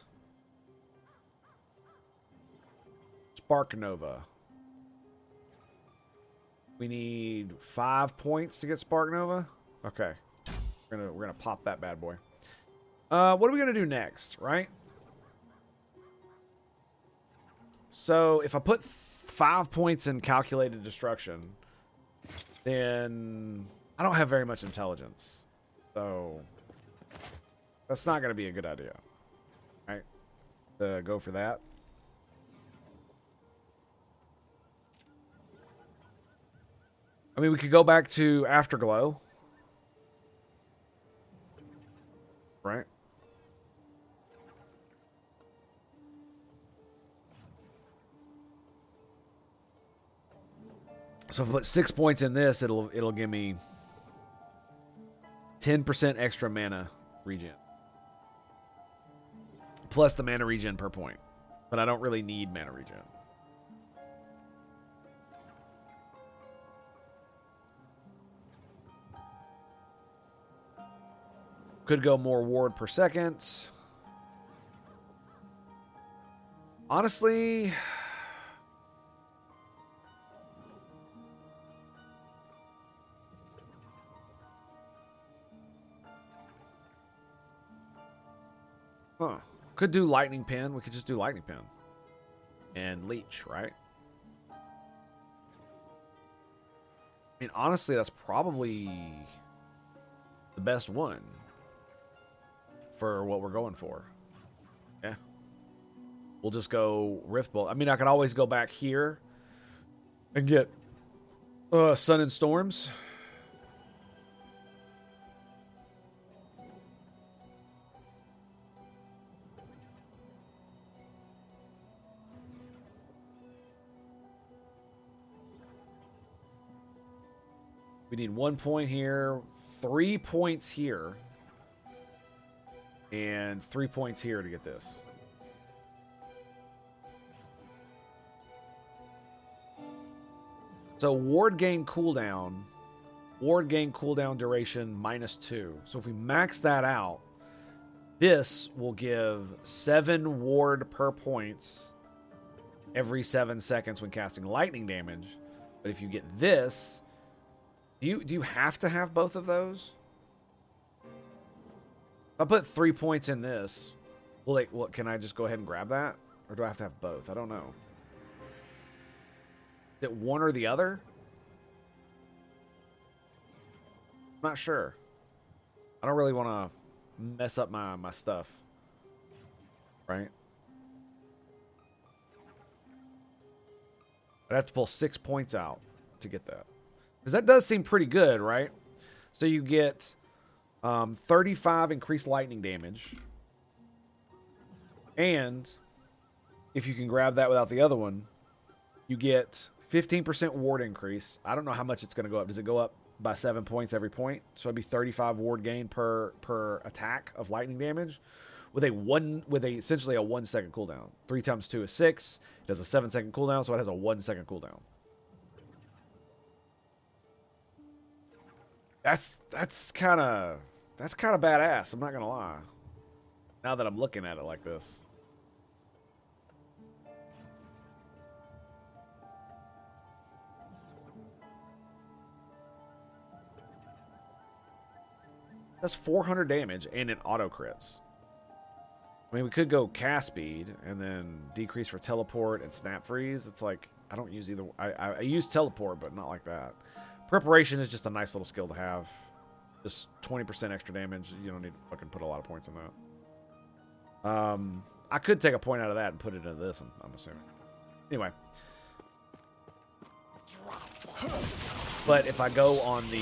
Spark Nova. We need 5 points to get Spark Nova. Okay. We're gonna pop that bad boy. What are we gonna do next, right? So if I put 5 points in calculated destruction, then I don't have very much intelligence. So that's not gonna be a good idea. Right? Go for that. I mean, we could go back to Afterglow. Right? So if I put 6 points in this, it'll give me 10% extra mana regen. Plus the mana regen per point. But I don't really need mana regen. Could go more ward per second. Honestly, could do lightning pin. We could just do lightning pin and leech, right? I mean, honestly, that's probably the best one for what we're going for. Yeah. We'll just go Rift Bolt. I mean, I could always go back here and get Sun and Storms. We need 1 point here, 3 points here, and 3 points here to get this. So ward gain cooldown duration -2. So if we max that out, this will give 7 ward per points every 7 seconds when casting lightning damage. But if you get this, do you have to have both of those? If I put 3 points in this, what, can I just go ahead and grab that? Or do I have to have both? I don't know. Is it one or the other? I'm not sure. I don't really want to mess up my stuff. Right? I'd have to pull 6 points out to get that. Because that does seem pretty good, right? So you get 35 increased lightning damage. And if you can grab that without the other one, you get 15% ward increase. I don't know how much it's going to go up. Does it go up by 7 points every point? So it'd be 35 ward gain per attack of lightning damage with essentially a 1 second cooldown. 3 times 2 is 6. It does a 7 second cooldown, so it has a 1 second cooldown. That's kind of badass. I'm not gonna lie. Now that I'm looking at it like this, That's 400 damage and it auto crits. I mean, we could go cast speed and then decrease for teleport and snap freeze. It's like, I don't use either. I use teleport, but not like that. Preparation is just a nice little skill to have. Just 20% extra damage. You don't need to fucking put a lot of points on that. I could take a point out of that and put it into this, I'm assuming. Anyway. But if I go on the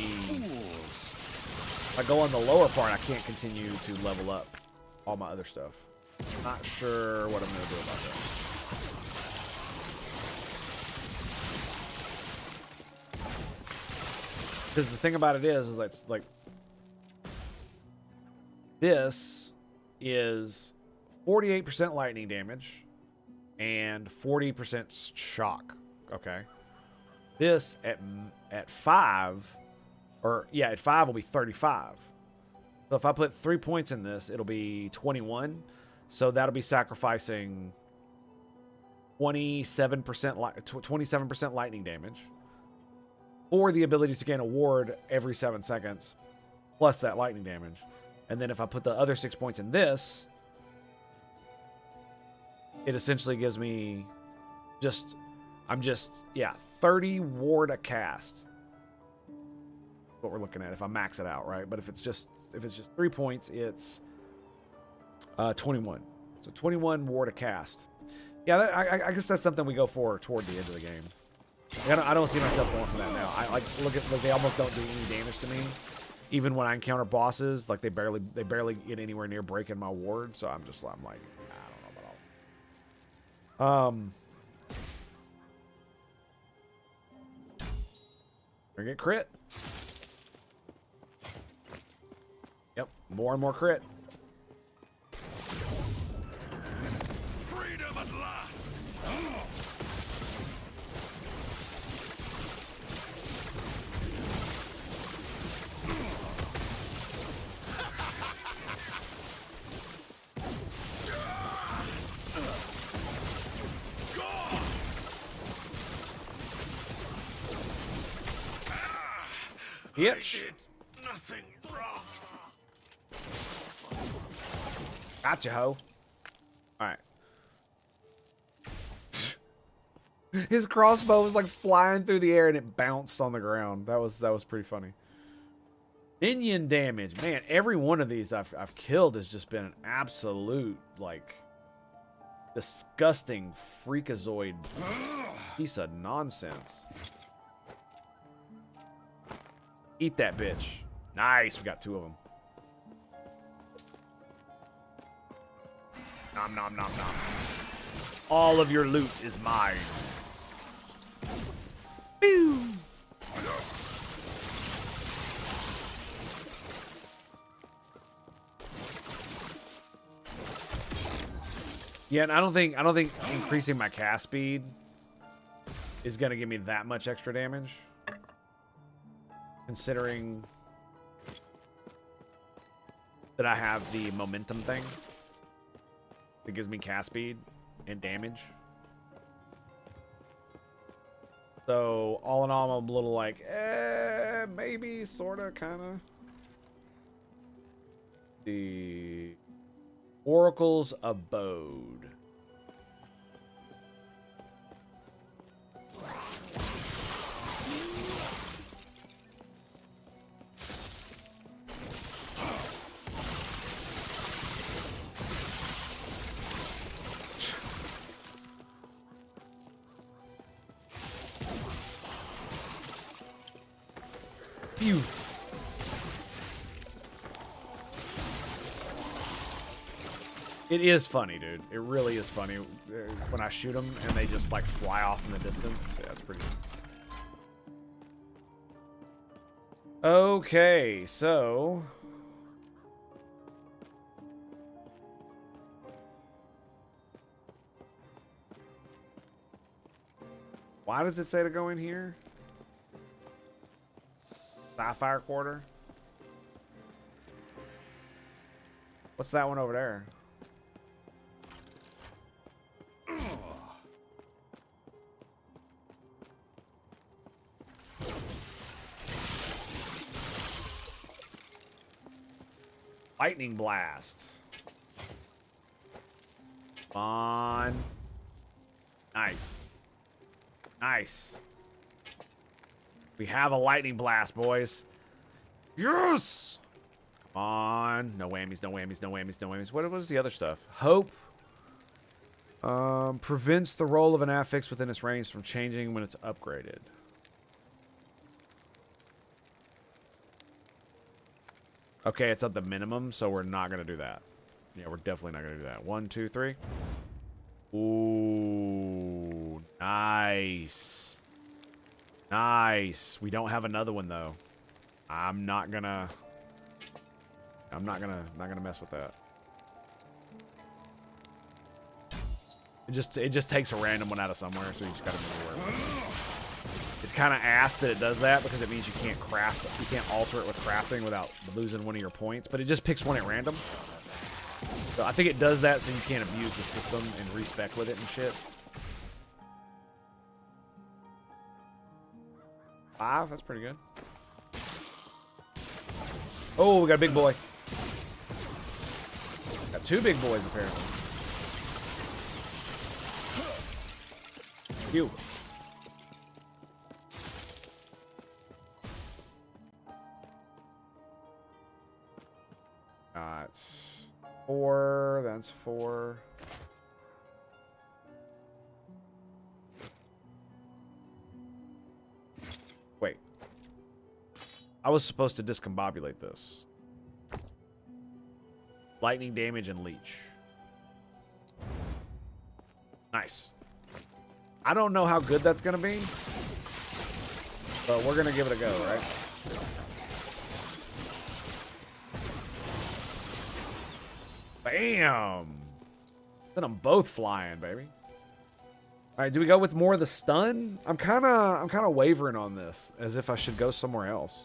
lower part, I can't continue to level up all my other stuff. Not sure what I'm going to do about that. Because the thing about it is that, like, this is 48% lightning damage and 40% shock. Okay. This at 5, or yeah, at 5 will be 35. So if I put 3 points in this, it'll be 21. So that'll be sacrificing 27% lightning damage for the ability to gain a ward every 7 seconds, plus that lightning damage. And then if I put the other 6 points in this, it essentially gives me 30 ward a cast. What we're looking at if I max it out, right? But if it's just 3 points, it's 21. So 21 ward a cast. Yeah, I guess that's something we go for toward the end of the game. I don't see myself going for that now. I like look, they almost don't do any damage to me. Even when I encounter bosses, like they barely get anywhere near breaking my ward. So I'm like, I don't know about all. We're gonna get crit. Yep, more and more crit. Freedom at last. Bitch. Nothing wrong. Gotcha, ho. Alright. His crossbow was like flying through the air and it bounced on the ground. That was pretty funny. Minion damage. Man, every one of these I've killed has just been an absolute, like, disgusting freakazoid piece of nonsense. Eat that bitch. Nice, we got 2 of them. Nom nom nom nom. All of your loot is mine. Pew! Yeah, and I don't think increasing my cast speed is gonna give me that much extra damage. Considering that I have the momentum thing that gives me cast speed and damage. So all in all, I'm a little like, maybe, sorta, kinda. The Oracle's Abode. Phew. It is funny, dude. It really is funny when I shoot them and they just like fly off in the distance. Yeah, it's pretty good. Okay, so why does it say to go in here? Sapphire Quarter. What's that one over there? Lightning blast. Come on. Nice. Nice. We have a lightning blast, boys. Yes! Come on. No whammies, no whammies, no whammies, no whammies. What was the other stuff? Hope. Prevents the roll of an affix within its range from changing when it's upgraded. Okay, it's at the minimum, so we're not going to do that. Yeah, we're definitely not going to do that. 1, 2, 3. Ooh, nice. Nice. We don't have another one, though. I'm not gonna mess with that. It just takes a random one out of somewhere, so you just gotta move it. It's kind of ass that it does that because it means you can't craft, you can't alter it with crafting without losing one of your points. But it just picks one at random. So I think it does that so you can't abuse the system and respec with it and shit. 5, that's pretty good. Oh, we got a big boy. Got 2 big boys apparently. You. Got 4. That's 4. Wait. I was supposed to discombobulate this. Lightning damage and leech. Nice. I don't know how good that's going to be, but we're going to give it a go, right? Bam! Then I'm both flying, baby. All right, do we go with more of the stun? I'm kind of wavering on this, as if I should go somewhere else.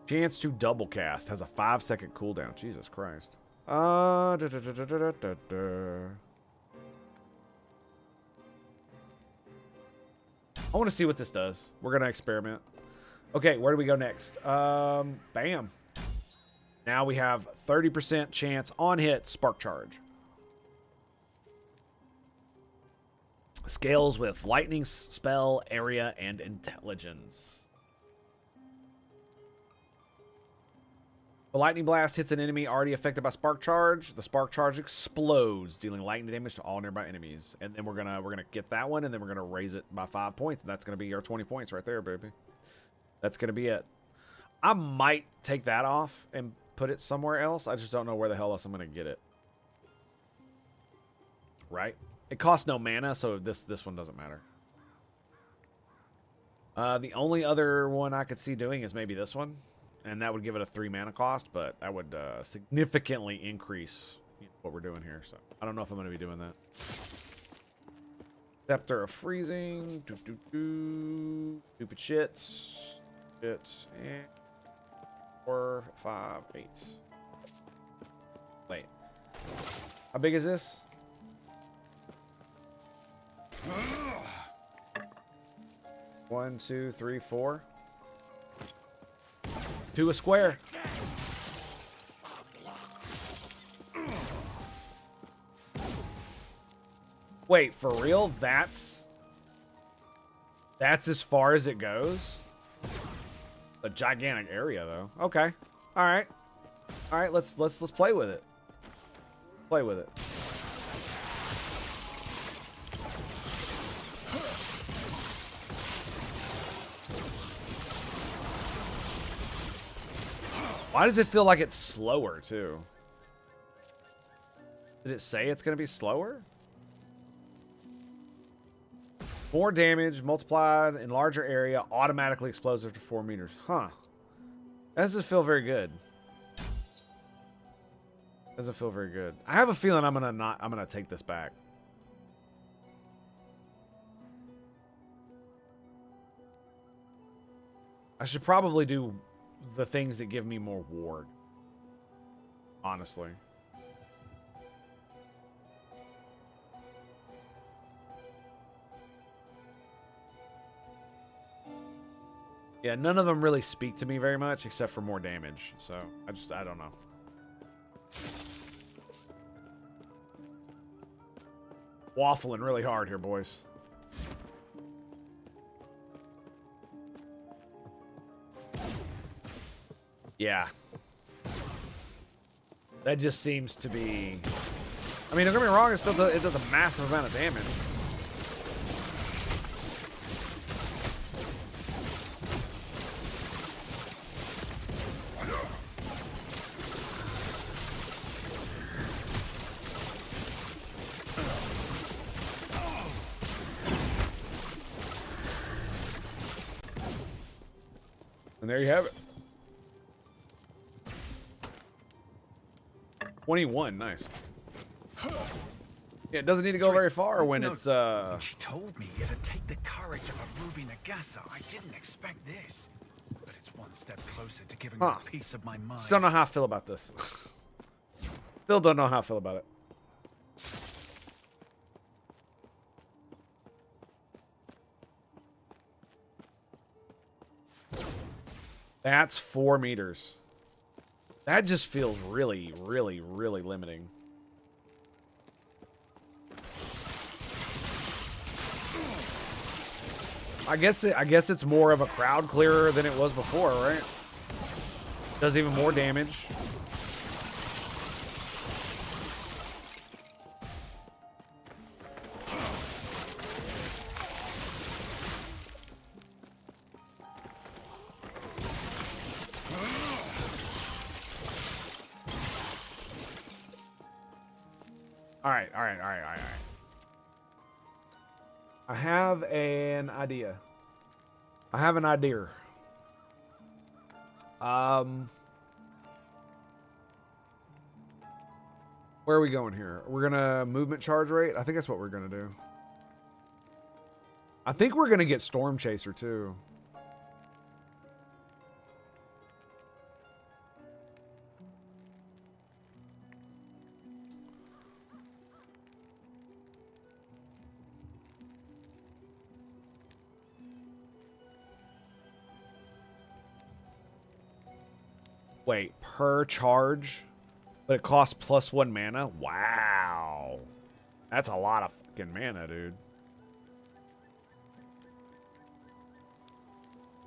Chance to double cast has a 5-second cooldown. Jesus Christ. I want to see what this does. We're gonna experiment. Okay, where do we go next? Bam. Now we have 30% chance on hit spark charge. Scales with lightning spell, area, and intelligence. The lightning blast hits an enemy already affected by spark charge. The spark charge explodes, dealing lightning damage to all nearby enemies. And then we're gonna get that one, and then we're gonna raise it by 5 points. And that's gonna be our 20 points right there, baby. That's gonna be it. I might take that off and put it somewhere else. I just don't know where the hell else I'm gonna get it. Right? It costs no mana, so this one doesn't matter. The only other one I could see doing is maybe this one. And that would give it a 3 mana cost, but that would significantly increase what we're doing here. So I don't know if I'm going to be doing that. Scepter of Freezing. Stupid shits. And 4, 5, 8. Wait. How big is this? One, 2, 3, 4. 2 a square. Wait, for real? That's as far as it goes? A gigantic area, though. Okay. All right. All right. Let's play with it. Play with it. Why does it feel like it's slower, too? Did it say it's going to be slower? More damage, multiplied in larger area, automatically explodes after 4 meters. Huh. That doesn't feel very good. Doesn't feel very good. I have a feeling I'm gonna take this back. I should probably do the things that give me more ward. honestly. Yeah, none of them really speak to me very much except for more damage. So, I don't know. Waffling really hard here, boys. Yeah. That just seems to be... I mean, don't get me wrong, it does a massive amount of damage. And there you have it. 21, nice. Yeah, it doesn't need to go very far when it's When she told me it'd take the courage of a Ruby Nagasa, I didn't expect this. But it's one step closer to giving her a piece of my mind. Still don't know how I feel about this. Still don't know how I feel about it. That's 4 meters. That just feels really, really, really limiting. I guess it's more of a crowd clearer than it was before, right? Does even more damage. All right. I have an idea. Where are we going here? We're gonna movement charge rate. I think that's what we're gonna do. I think we're gonna get Storm Chaser too. Wait, per charge? But it costs +1 mana? Wow. That's a lot of fucking mana, dude.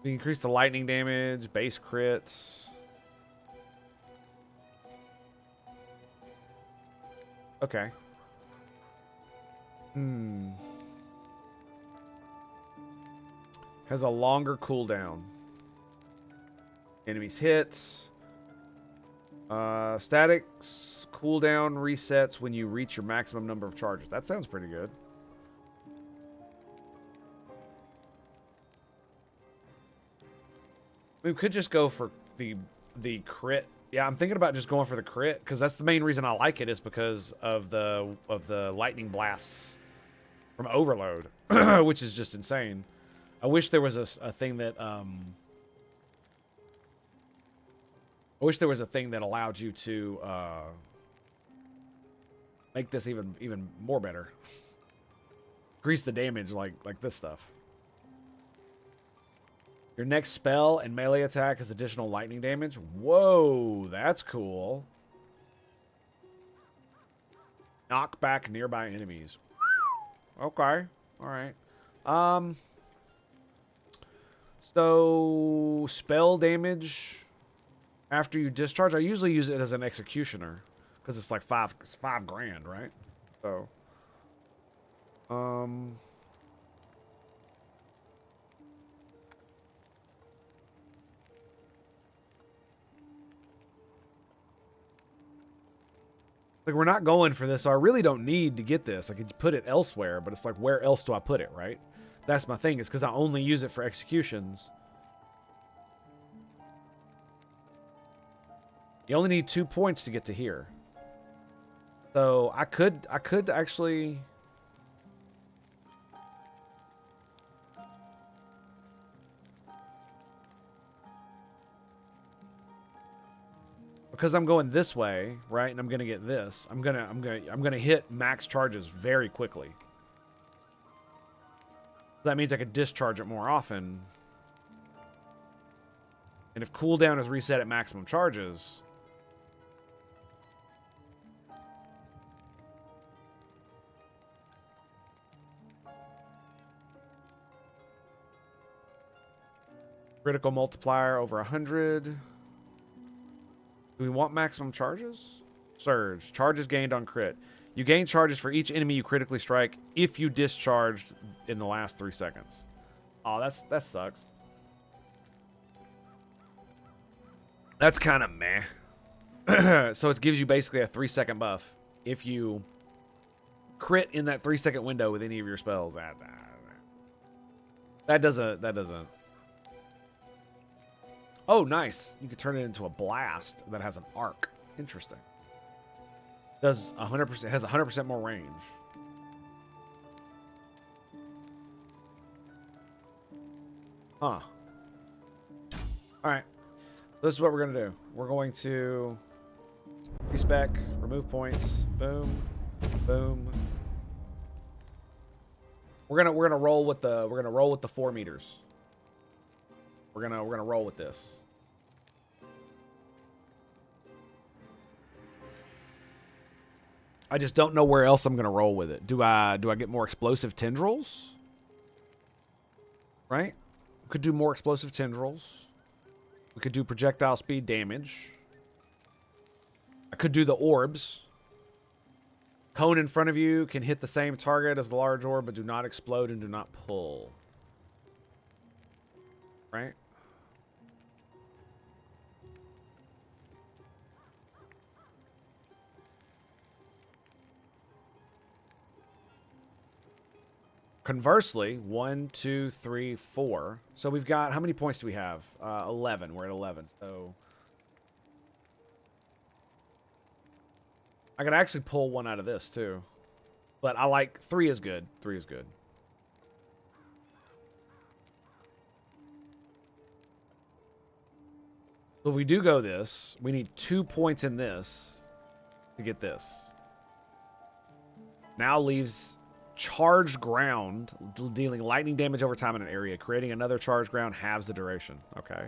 We increase the lightning damage, base crits. Okay. Has a longer cooldown. Enemies hits. Statics cooldown resets when you reach your maximum number of charges. That sounds pretty good. We could just go for the crit. Yeah, I'm thinking about just going for the crit because that's the main reason I like it is because of the lightning blasts from Overload, which is just insane. I wish there was a thing that I wish there was a thing that allowed you to make this even more better. Increase the damage like this stuff. Your next spell and melee attack is additional lightning damage. Whoa, that's cool. Knock back nearby enemies. Okay, all right. So spell damage after you discharge. I usually use it as an executioner because it's like $5 grand, right? So, like we're not going for this, so I really don't need to get this. I could put it elsewhere, but it's like, where else do I put it, right? That's my thing, is because I only use it for executions. You only need 2 points to get to here. So I could actually... because I'm going this way, right? And I'm gonna get this. I'm gonna hit max charges very quickly. That means I could discharge it more often. And if cooldown is reset at maximum charges, critical multiplier over 100. Do we want maximum charges? Surge. Charges gained on crit. You gain charges for each enemy you critically strike if you discharged in the last 3 seconds. Oh, that sucks. That's kind of meh. So it gives you basically a 3-second buff if you crit in that 3-second window with any of your spells. That doesn't. Oh, nice. You could turn it into a blast that has an arc. Interesting. Does 100%, has 100% more range. Huh. Alright. So this is what we're going to do. We're going to respec, remove points. Boom. Boom. We're gonna roll with the 4 meters. We're gonna roll with this. I just don't know where else I'm gonna roll with it. Do I get more explosive tendrils? Right? We could do more explosive tendrils. We could do projectile speed damage. I could do the orbs. Cone in front of you can hit the same target as the large orb, but do not explode and do not pull. Right? Conversely, 1, 2, 3, 4. So we've got, how many points do we have? 11. We're at 11. So I could actually pull one out of this too. But I like 3 is good. 3 is good. So if we do go this, we need 2 points in this to get this. Now leaves charged ground, dealing lightning damage over time in an area. Creating another charged ground halves the duration. Okay.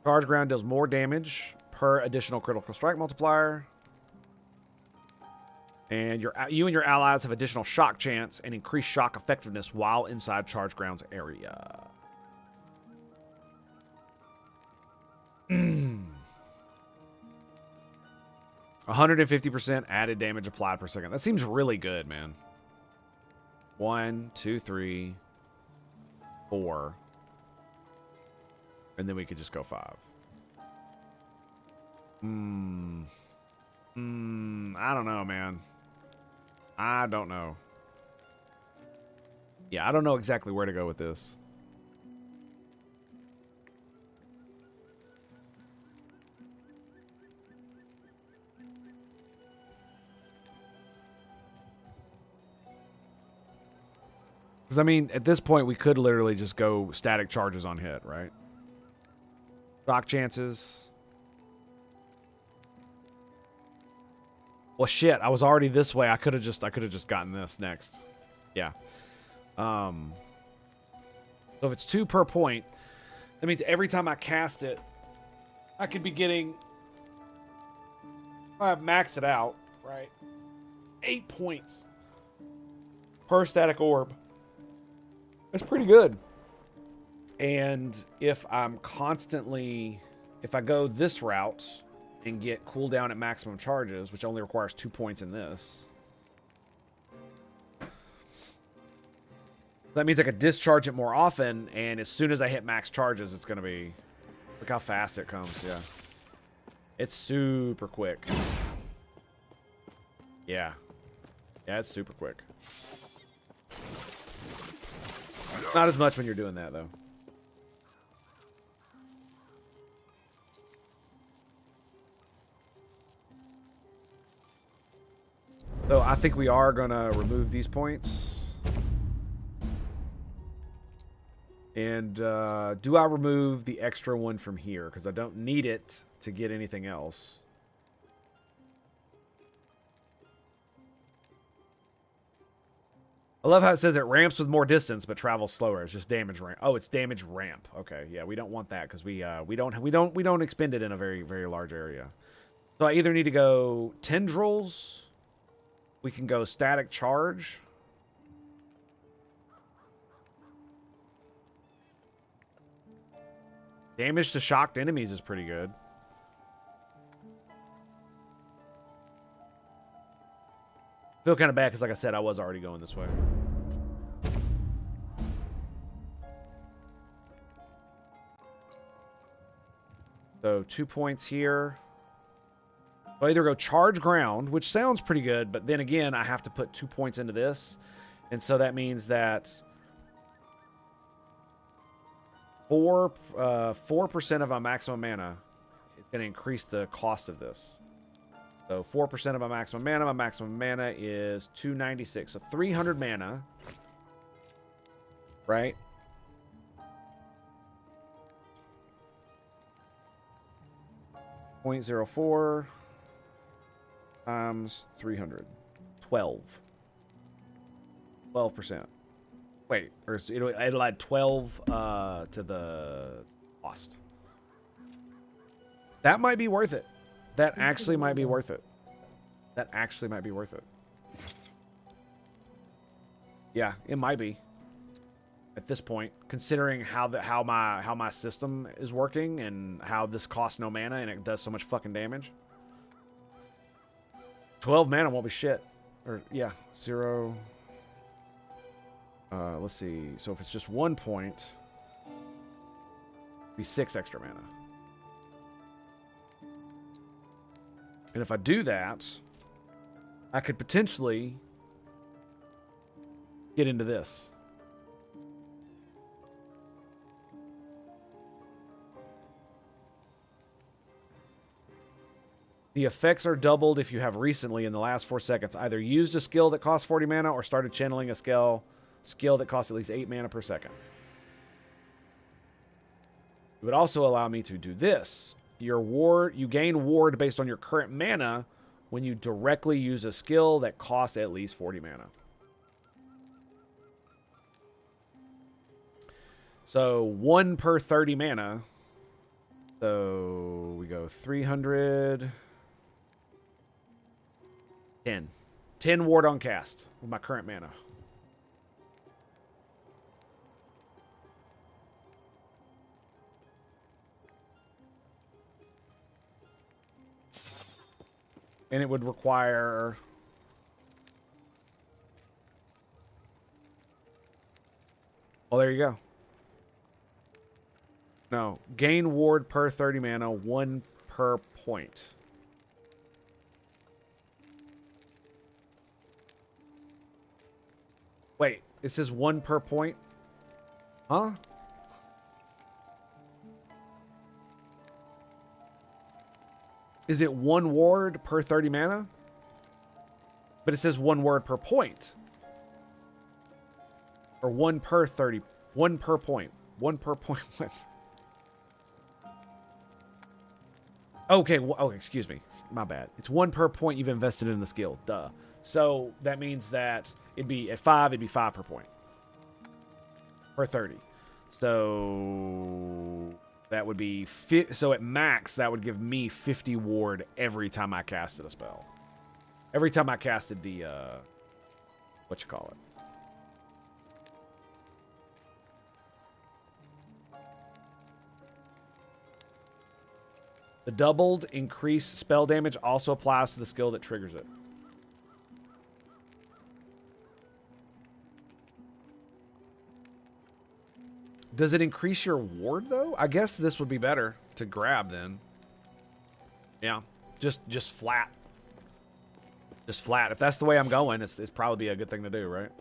Charged ground deals more damage per additional critical strike multiplier. And you and your allies have additional shock chance and increased shock effectiveness while inside charged ground's area. 150% added damage applied per second. That seems really good, man. 1, 2, 3, 4. And then we could just go 5. I don't know, man. I don't know. Yeah, I don't know exactly where to go with this. Because, I mean, at this point, we could literally just go static charges on hit, right? Shock chances. Well, shit, I was already this way. I could have just gotten this next. Yeah. So if it's 2 per point, that means every time I cast it, I could be getting, I max it out, right? 8 points per static orb. That's pretty good. And if I'm constantly, if I go this route and get cooldown at maximum charges, which only requires 2 points in this, that means I could discharge it more often, and as soon as I hit max charges, it's going to be, look how fast it comes, yeah. It's super quick. Yeah. Yeah, it's super quick. Not as much when you're doing that, though. So I think we are going to remove these points. And do I remove the extra one from here? Because I don't need it to get anything else. I love how it says it ramps with more distance but travels slower. It's just damage ramp. Oh, it's damage ramp. Okay, yeah, we don't want that because we don't expend it in a very, very large area. So I either need to go tendrils. We can go static charge. Damage to shocked enemies is pretty good. Feel kind of bad because, like I said, I was already going this way. So 2 points here. I'll either go charge ground, which sounds pretty good, but then again, I have to put 2 points into this. And so that means that 4% of my maximum mana is going to increase the cost of this. So 4% of my maximum mana is 296. So 300 mana, right? .04 times 300. 12%. Wait, or it'll add 12 to the cost. That might be worth it. That actually might be worth it. That actually might be worth it. Yeah, it might be. At this point, considering how my system is working and how this costs no mana and it does so much fucking damage. 12 mana won't be shit. Or yeah, 0. Let's see. So if it's just 1 point, it'd be 6 extra mana. And if I do that, I could potentially get into this. The effects are doubled if you have recently in the last 4 seconds either used a skill that costs 40 mana or started channeling a skill that costs at least 8 mana per second. It would also allow me to do this. You gain ward based on your current mana when you directly use a skill that costs at least 40 mana. So 1 per 30 mana. So we go 300. 10. 10 ward on cast with my current mana. And it would require... Well, there you go. No. Gain ward per 30 mana, 1 per point. Wait, it says 1 per point? Huh? Is it 1 ward per 30 mana? But it says 1 ward per point. Or 1 per 30. 1 per point. 1 per point. Okay, oh, excuse me. My bad. It's 1 per point you've invested in the skill. Duh. So that means that it'd be at 5, it'd be 5 per point. Per 30. So that would be... So at max, that would give me 50 ward every time I casted a spell. Every time I casted the... what you call it? The doubled increased spell damage also applies to the skill that triggers it. Does it increase your ward, though? I guess this would be better to grab, then. Yeah. Just flat. Just flat. If that's the way I'm going, it's probably a good thing to do, right?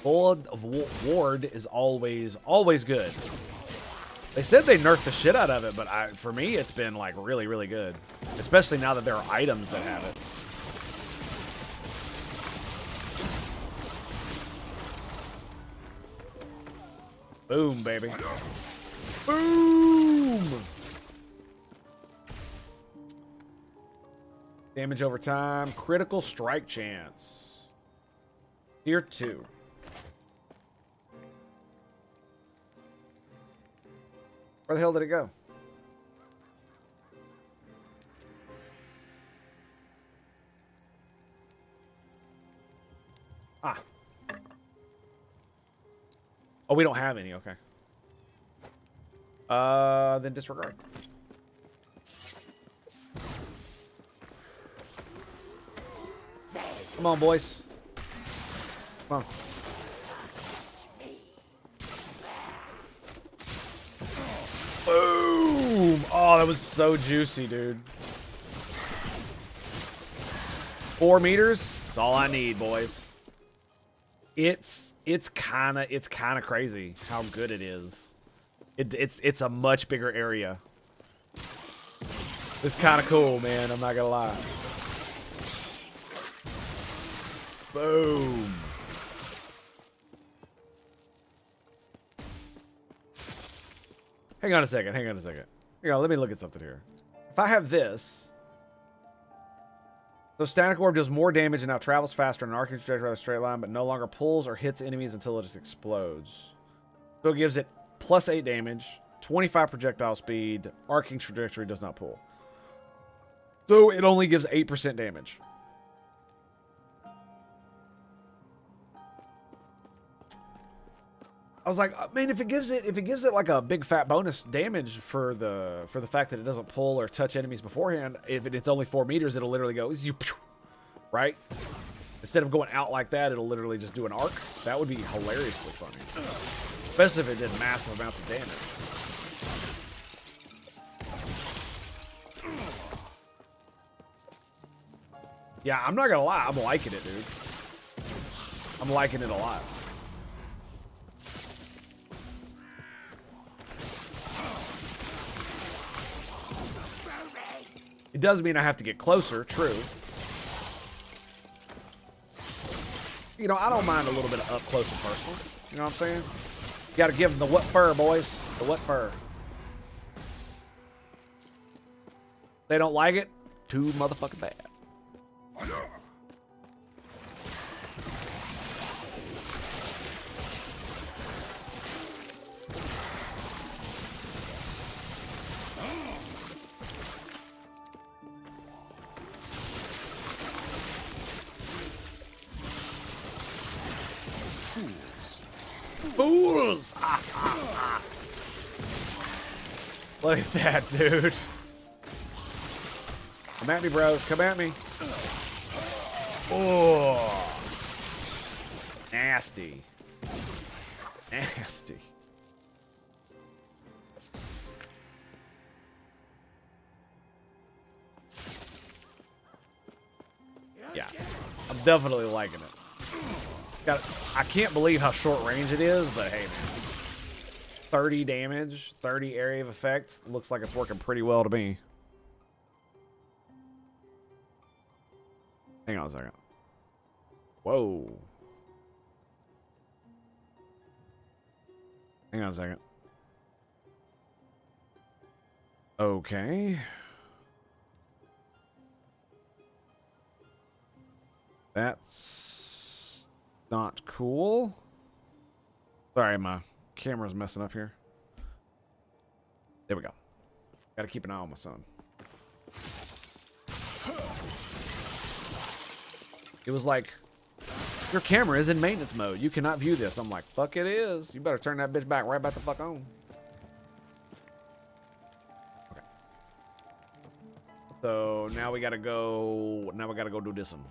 Full of ward is always good. They said they nerfed the shit out of it, but for me, it's been, like, really, really good. Especially now that there are items that have it. Boom, baby. Boom! Damage over time. Critical strike chance. Tier 2. Where the hell did it go? Ah. Oh, we don't have any. Okay. Then disregard. Come on, boys. Come on. Boom! Oh, that was so juicy, dude. 4 meters? That's all I need, boys. It's kind of crazy how good it is. It's a much bigger area. It's kind of cool, man. I'm not gonna lie. Boom. Hang on a second. Hang on a second. Hang on, let me look at something here. If I have this, so static orb does more damage and now travels faster in an arcing trajectory rather than a straight line, but no longer pulls or hits enemies until it just explodes. So it gives it plus 8 damage, 25 projectile speed, arcing trajectory does not pull. So it only gives 8% damage. I was like, man, if it gives it like a big fat bonus damage for the fact that it doesn't pull or touch enemies beforehand, if it's only 4 meters, it'll literally go, right? Instead of going out like that, it'll literally just do an arc. That would be hilariously funny, especially if it did massive amounts of damage. Yeah, I'm not gonna lie, I'm liking it, dude. I'm liking it a lot. It does mean I have to get closer, true. You know, I don't mind a little bit of up close and personal. You know what I'm saying? You gotta give them the what fur, boys. The what fur. They don't like it? Too motherfucking bad. Fools! Look at that, dude. Come at me, bros. Come at me. Oh. Nasty. Nasty. Yeah. I'm definitely liking it. I can't believe how short range it is, but hey, man. 30 damage, 30 area of effect. Looks like it's working pretty well to me. Hang on a second. Whoa. Hang on a second. Okay. That's not cool. Sorry, my camera's messing up here. There we go. Gotta keep an eye on my son. It was like, your camera is in maintenance mode. You cannot view this. I'm like, fuck it is. You better turn that bitch back right back the fuck on. Okay. So now we gotta go. Now we gotta go do this one.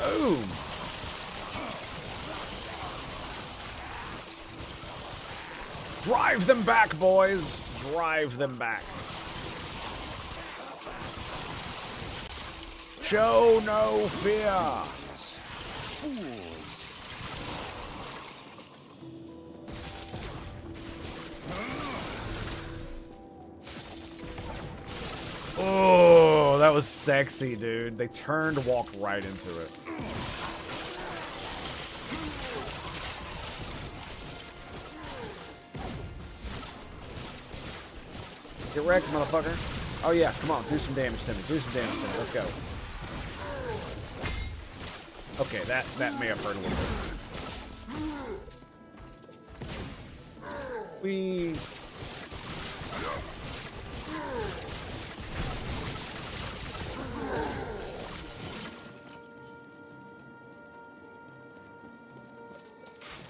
Boom. Drive them back, boys. Drive them back. Show no fear. Fools. Oh, that was sexy, dude. They turned, walked right into it. Get wrecked, motherfucker. Oh yeah, come on, do some damage to me. Do some damage to me. Let's go. Okay, that may have hurt a little bit. We.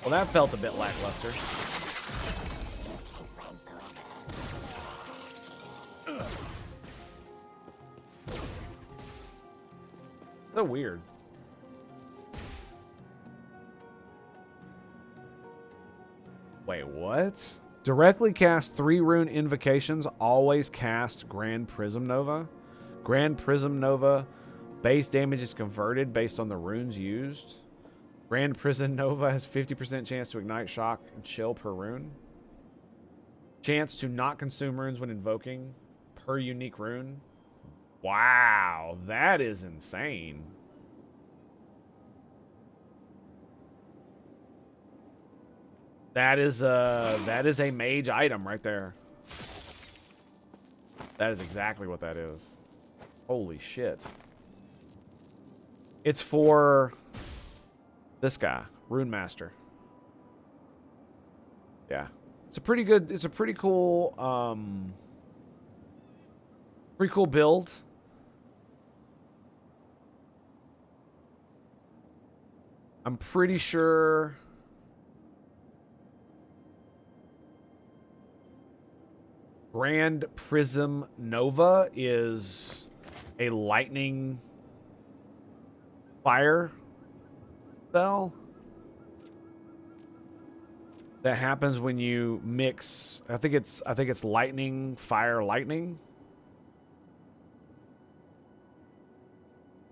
Well, that felt a bit lackluster. So weird. Wait, what? Directly cast 3 rune invocations, always cast Grand Prism Nova. Grand Prism Nova base damage is converted based on the runes used. Grand Prism Nova has 50% chance to ignite shock and chill per rune. Chance to not consume runes when invoking per unique rune. Wow, that is insane. That is a mage item right there. That is exactly what that is. Holy shit. It's for this guy, Rune Master. Yeah. It's a pretty good, it's a pretty cool build. I'm pretty sure Grand Prism Nova is a lightning fire spell that happens when you mix. I think it's lightning, fire, lightning.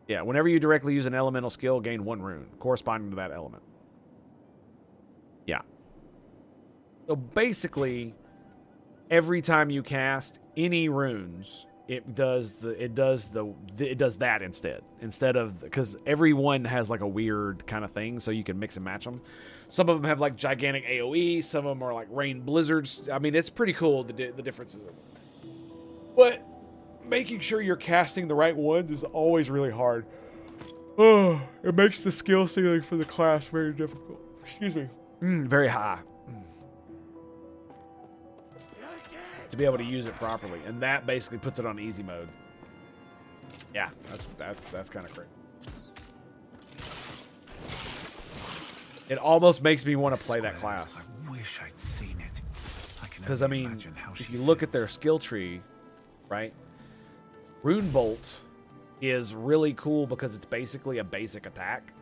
Yeah, whenever you directly use an elemental skill, gain 1 rune corresponding to that element. Yeah. So basically, every time you cast any runes, it does that instead of, because every one has like a weird kind of thing, so you can mix and match them. Some of them have like gigantic AoE, some of them are like rain blizzards. I mean, it's pretty cool, the differences. But making sure you're casting the right ones is always really hard. Oh, it makes the skill ceiling for the class very difficult. Excuse me. Very high. To be able to use it properly, and that basically puts it on easy mode. Yeah, that's kind of crazy. It almost makes me want to play that class. I wish I'd seen it. Because I mean, if you look at their skill tree, right? Rune Bolt is really cool because it's basically a basic attack,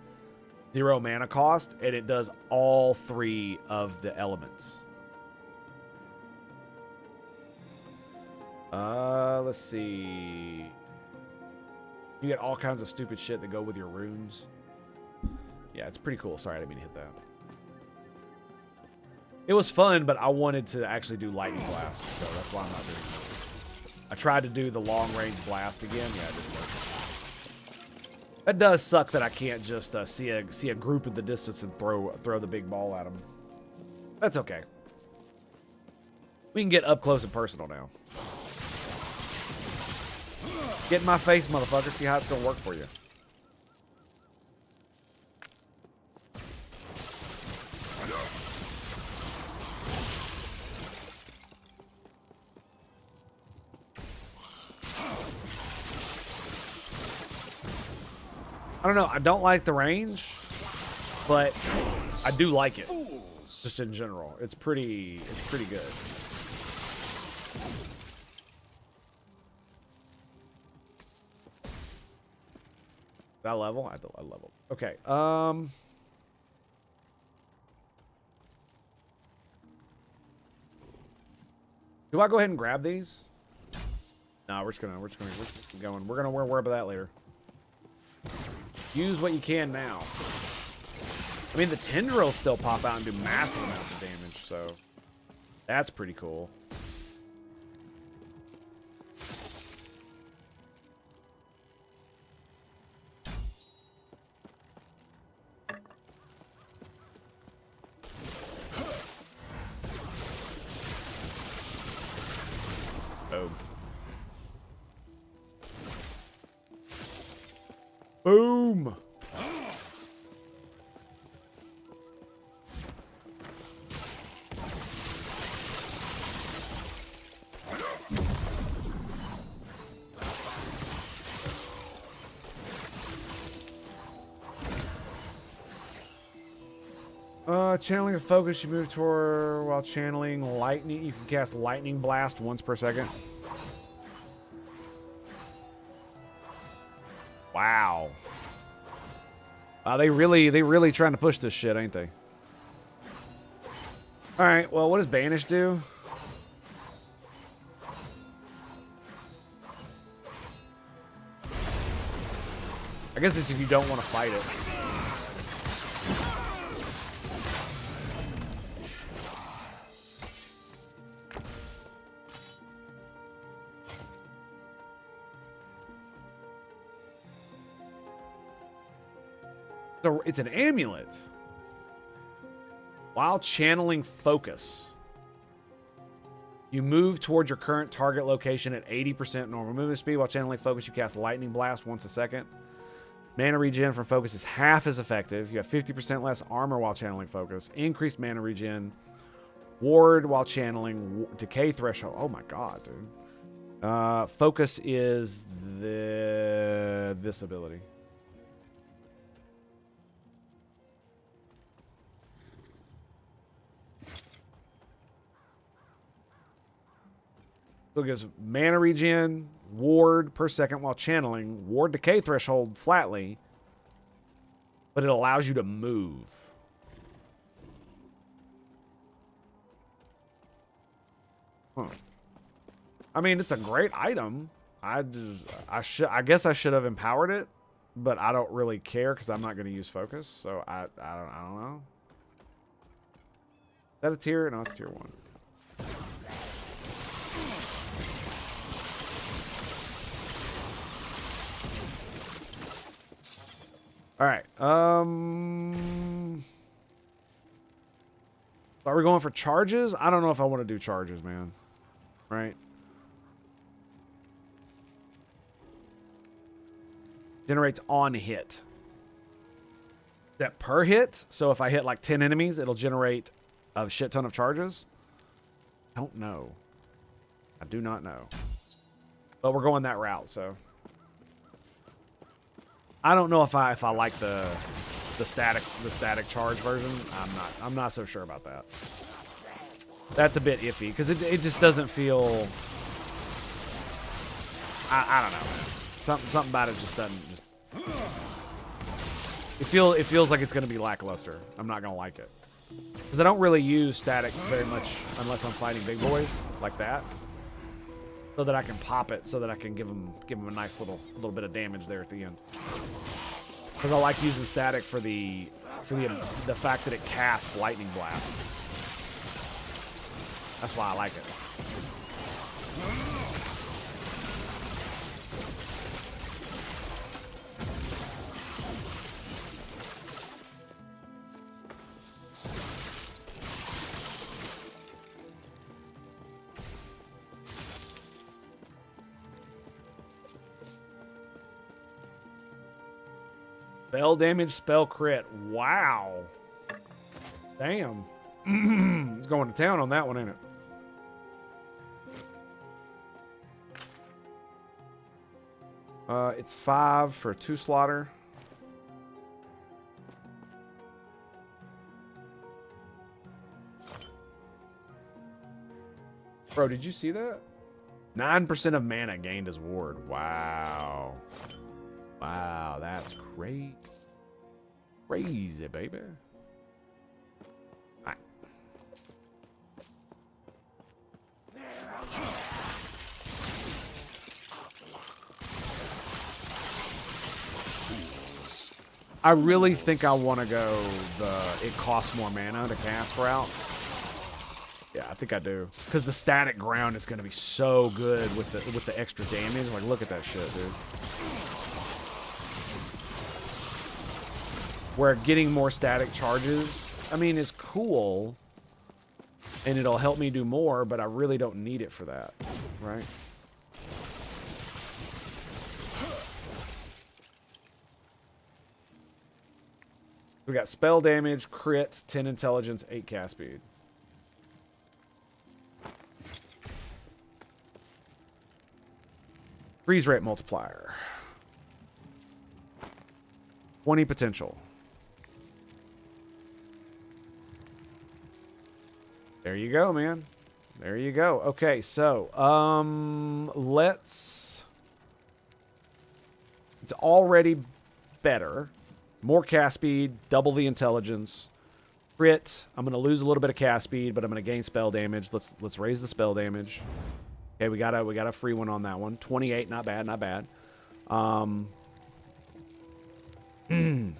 0 mana cost, and it does all 3 of the elements. Let's see. You get all kinds of stupid shit that go with your runes. Yeah, it's pretty cool. Sorry, I didn't mean to hit that. It was fun, but I wanted to actually do lightning blast, so that's why I'm not doing it. I tried to do the long range blast again. Yeah, it didn't work. That does suck that I can't just see a group in the distance and throw the big ball at them. That's okay. We can get up close and personal now. Get in my face, motherfucker. See how it's gonna work for you. I don't know. I don't like the range, but I do like it. Just in general, it's pretty good. Did I level? I leveled. Okay. Do I go ahead and grab these? No, we're just gonna keep going. We're gonna worry about that later. Use what you can now. I mean, the tendrils still pop out and do massive amounts of damage, so that's pretty cool. Boom. Channeling a focus, you move toward while channeling lightning. You can cast lightning blast once per second. Wow. They really trying to push this shit, ain't they? All right. Well, what does banish do? I guess it's if you don't want to fight it. So it's an amulet. While channeling focus, you move towards your current target location at 80% normal movement speed. While channeling focus, you cast lightning blast once a second. Mana regen from focus is half as effective. You have 50% less armor while channeling focus. Increased mana regen. Ward while channeling. Decay threshold. Oh my god, dude. Focus is this ability. So it gives mana regen, ward per second while channeling, ward decay threshold flatly, but it allows you to move. Huh. I mean, it's a great item. I guess I should have empowered it, but I don't really care because I'm not going to use focus. So I don't know. Is that a tier? No, it's tier 1. All right. Are we going for charges? I don't know if I want to do charges, man. Right? Generates on hit. Is that per hit? So if I hit like 10 enemies, it'll generate a shit ton of charges? I don't know. I do not know. But we're going that route, so. I don't know if I like the static charge version. I'm not so sure about that. That's a bit iffy because it just doesn't feel. I don't know, man. Something about it just doesn't just. It feels like it's gonna be lackluster. I'm not gonna like it because I don't really use static very much unless I'm fighting big boys like that. So that I can pop it, so that I can give him a nice little bit of damage there at the end. Because I like using static for the fact that it casts lightning blast. That's why I like it. Spell damage, spell crit. Wow. Damn. It's going to town on that one, ain't it? It's 5 for 2 slaughter. Bro, did you see that? 9% of mana gained as ward. Wow. Wow, that's great. Crazy, baby. All right. I really think I want to go the it costs more mana to cast route. Yeah, I think I do. Because the static ground is going to be so good with the extra damage. Like, look at that shit, dude. Where getting more static charges, I mean, is cool. And it'll help me do more, but I really don't need it for that. Right? We got spell damage, crit, 10 intelligence, 8 cast speed. Freeze rate multiplier. 20 potential. There you go, man. There you go. Okay, so let's. It's already better. More cast speed, double the intelligence. Crit. I'm gonna lose a little bit of cast speed, but I'm gonna gain spell damage. Let's raise the spell damage. Okay, we got a free one on that one. 28, not bad, not bad. We're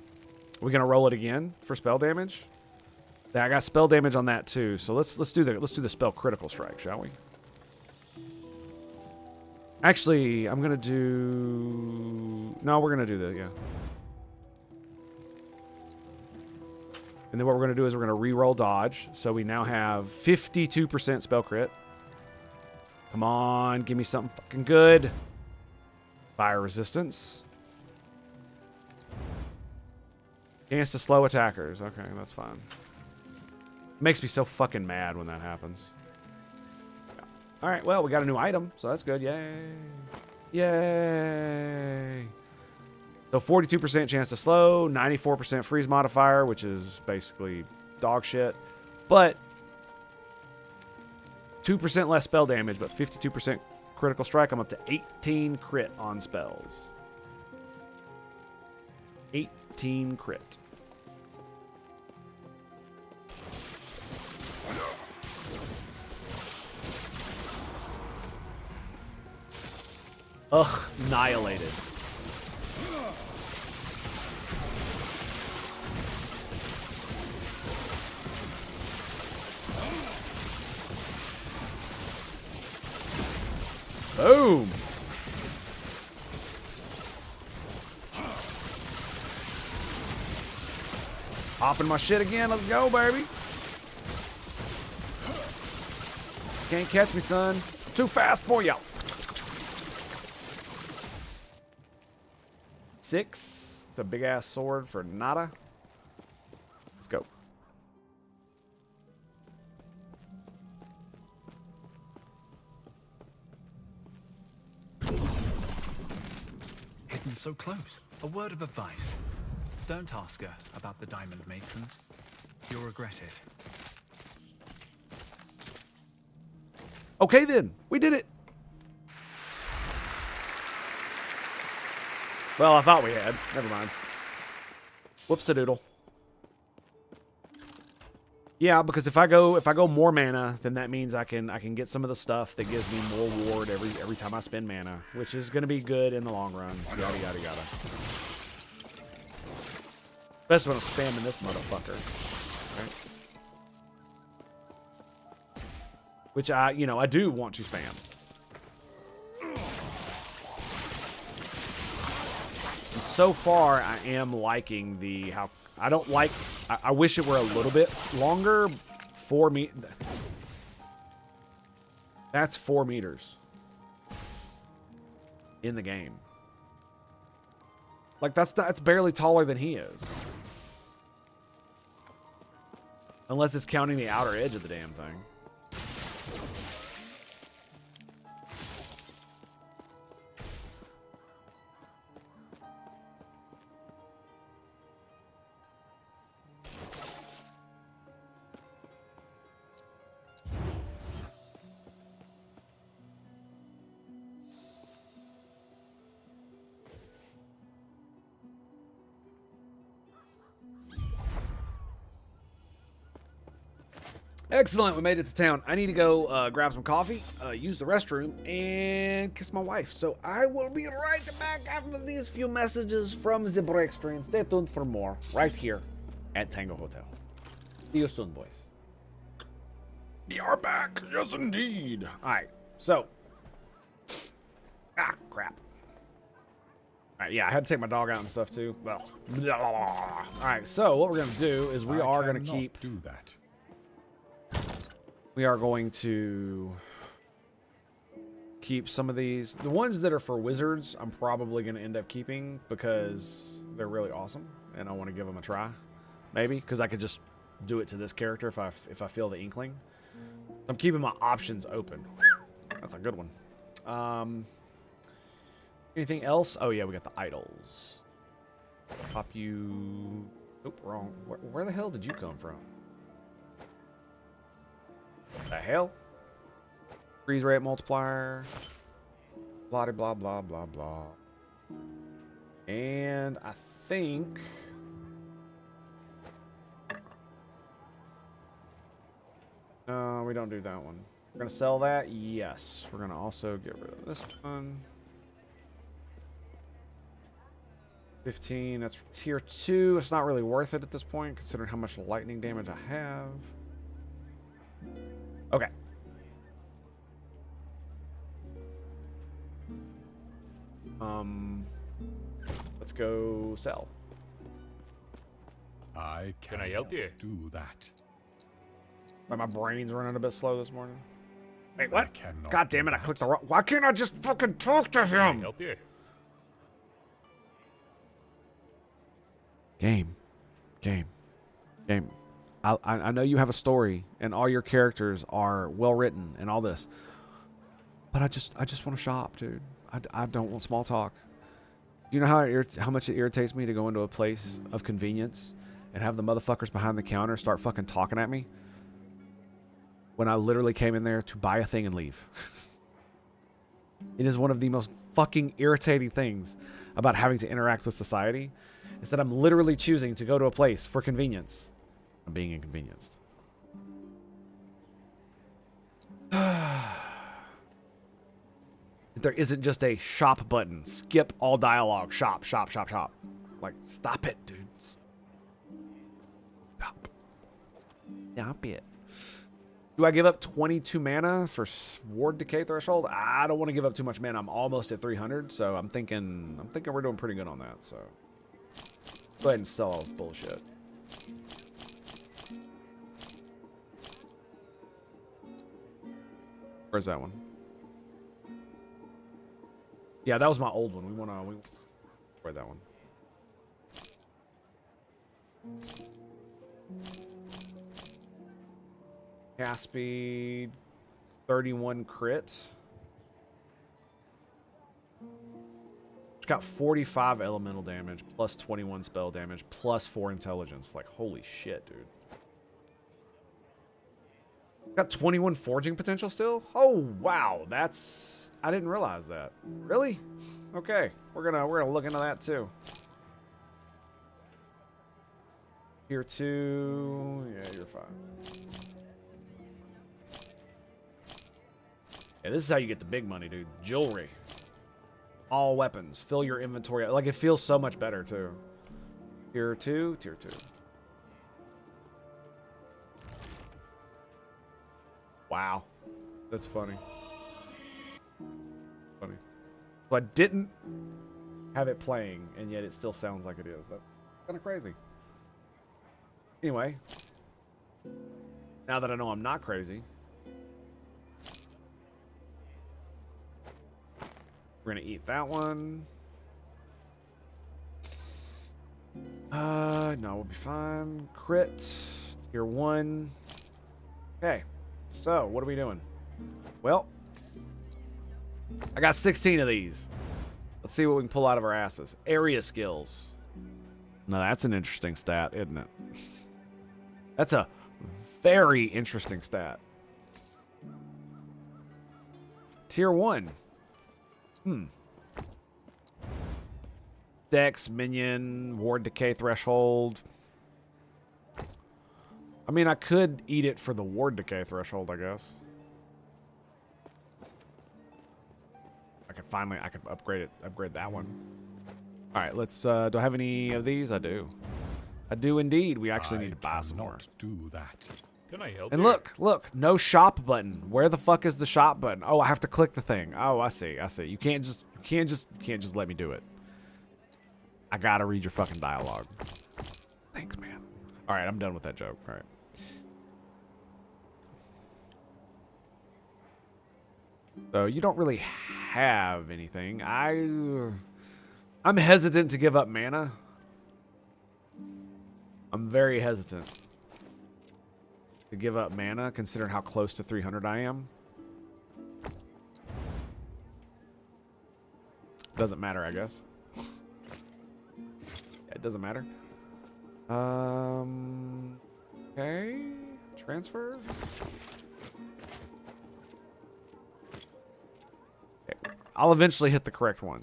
gonna roll it again for spell damage. Yeah, I got spell damage on that too. So let's do the spell critical strike, shall we? Actually, I'm gonna do. No, we're gonna do the yeah. And then what we're gonna do is we're gonna re-roll dodge. So we now have 52% spell crit. Come on, give me something fucking good. Fire resistance. Chance to slow attackers. Okay, that's fine. Makes me so fucking mad when that happens. Yeah. All right, well, we got a new item, so that's good. Yay. Yay. So 42% chance to slow, 94% freeze modifier, which is basically dog shit. But 2% less spell damage, but 52% critical strike. I'm up to 18 crit on spells. 18 crit. Ugh, annihilated. Boom. Popping my shit again. Let's go, baby. Can't catch me, son. Too fast for you. 6. It's a big ass sword for nada. Let's go. Hidden so close. A word of advice. Don't ask her about the diamond matrons. You'll regret it. Okay, then. We did it. Well, I thought we had. Never mind. Whoops-a-doodle. Yeah, because if I go more mana, then that means I can get some of the stuff that gives me more ward every time I spend mana, which is going to be good in the long run. Yada yada yada. Especially when I'm spamming this motherfucker. Right? Which I do want to spam. And so far, I am liking I wish it were a little bit longer. 4 meters. That's 4 meters in the game. Like that's barely taller than he is. Unless it's counting the outer edge of the damn thing. Excellent. We made it to town. I need to go grab some coffee, use the restroom, and kiss my wife. So I will be right back after these few messages from the break stream. Stay tuned for more right here at Tango Hotel. See you soon, boys. We are back. Yes, indeed. All right. So. Ah, crap. All right, yeah, I had to take my dog out and stuff too. Well. All right. So what we're gonna do is we are gonna do that. We are going to keep some of these. The ones that are for wizards, I'm probably going to end up keeping because they're really awesome, and I want to give them a try. Maybe because I could just do it to this character if I feel the inkling. I'm keeping my options open. That's a good one. Anything else? Oh yeah, we got the idols. Pop you. Oop, wrong. Where the hell did you come from? The hell? Freeze rate multiplier. Blah blah blah blah blah. And I think no, we don't do that one. We're gonna sell that. Yes, we're gonna also get rid of this one. 15. That's tier 2. It's not really worth it at this point, considering how much lightning damage I have. Okay. Let's go sell. Can I help you? Do that. My brain's running a bit slow this morning. Wait, what? Cannot God damn it! I clicked the wrong. Why can't I just fucking talk to him? Help you? Game. I know you have a story and all your characters are well written and all this, but I just want to shop, dude. I don't want small talk. Do you know how much it irritates me to go into a place of convenience and have the motherfuckers behind the counter start fucking talking at me when I literally came in there to buy a thing and leave? It is one of the most fucking irritating things about having to interact with society is that I'm literally choosing to go to a place for convenience. I'm being inconvenienced. There isn't just a shop button. Skip all dialogue. Shop. Like, stop it, dude. Stop. Stop it. Do I give up 22 mana for Ward Decay Threshold? I don't want to give up too much mana. I'm almost at 300, so I'm thinking we're doing pretty good on that. So go ahead and sell all this bullshit. Where's that one? Yeah, that was my old one. Where'd that one? Cast speed, 31 crit. It's got 45 elemental damage, plus 21 spell damage, plus 4 intelligence. Like, holy shit, dude. Got 21 forging potential still? Oh, wow. That's... I didn't realize that. Really? Okay. We're gonna look into that too. Tier 2. Yeah, you're fine. Yeah, this is how you get the big money, dude. Jewelry. All weapons. Fill your inventory. Like, it feels so much better too. Tier 2. Tier 2. Wow. That's funny. Funny. So I didn't have it playing, and yet it still sounds like it is. That's kind of crazy. Anyway. Now that I know I'm not crazy, we're going to eat that one. No, we'll be fine. Crit. Tier 1. Okay. So, what are we doing? Well, I got 16 of these. Let's see what we can pull out of our asses. Area skills. Now, that's an interesting stat, isn't it? That's a very interesting stat. Tier 1. Dex, minion, ward decay threshold. I mean, I could eat it for the ward decay threshold, I guess. I could upgrade that one. All right, let's, do I have any of these? I do. I do indeed. We actually need to buy some more. Do that. Can I help And you? look, no shop button. Where the fuck is the shop button? Oh, I have to click the thing. Oh, I see. You can't just let me do it. I gotta read your fucking dialogue. Thanks, man. All right, I'm done with that joke. All right. So you don't really have anything. I'm hesitant to give up mana. I'm very hesitant to give up mana, considering how close to 300 I am. Doesn't matter, I guess. Yeah, it doesn't matter. Okay. Transfer. Okay. I'll eventually hit the correct one.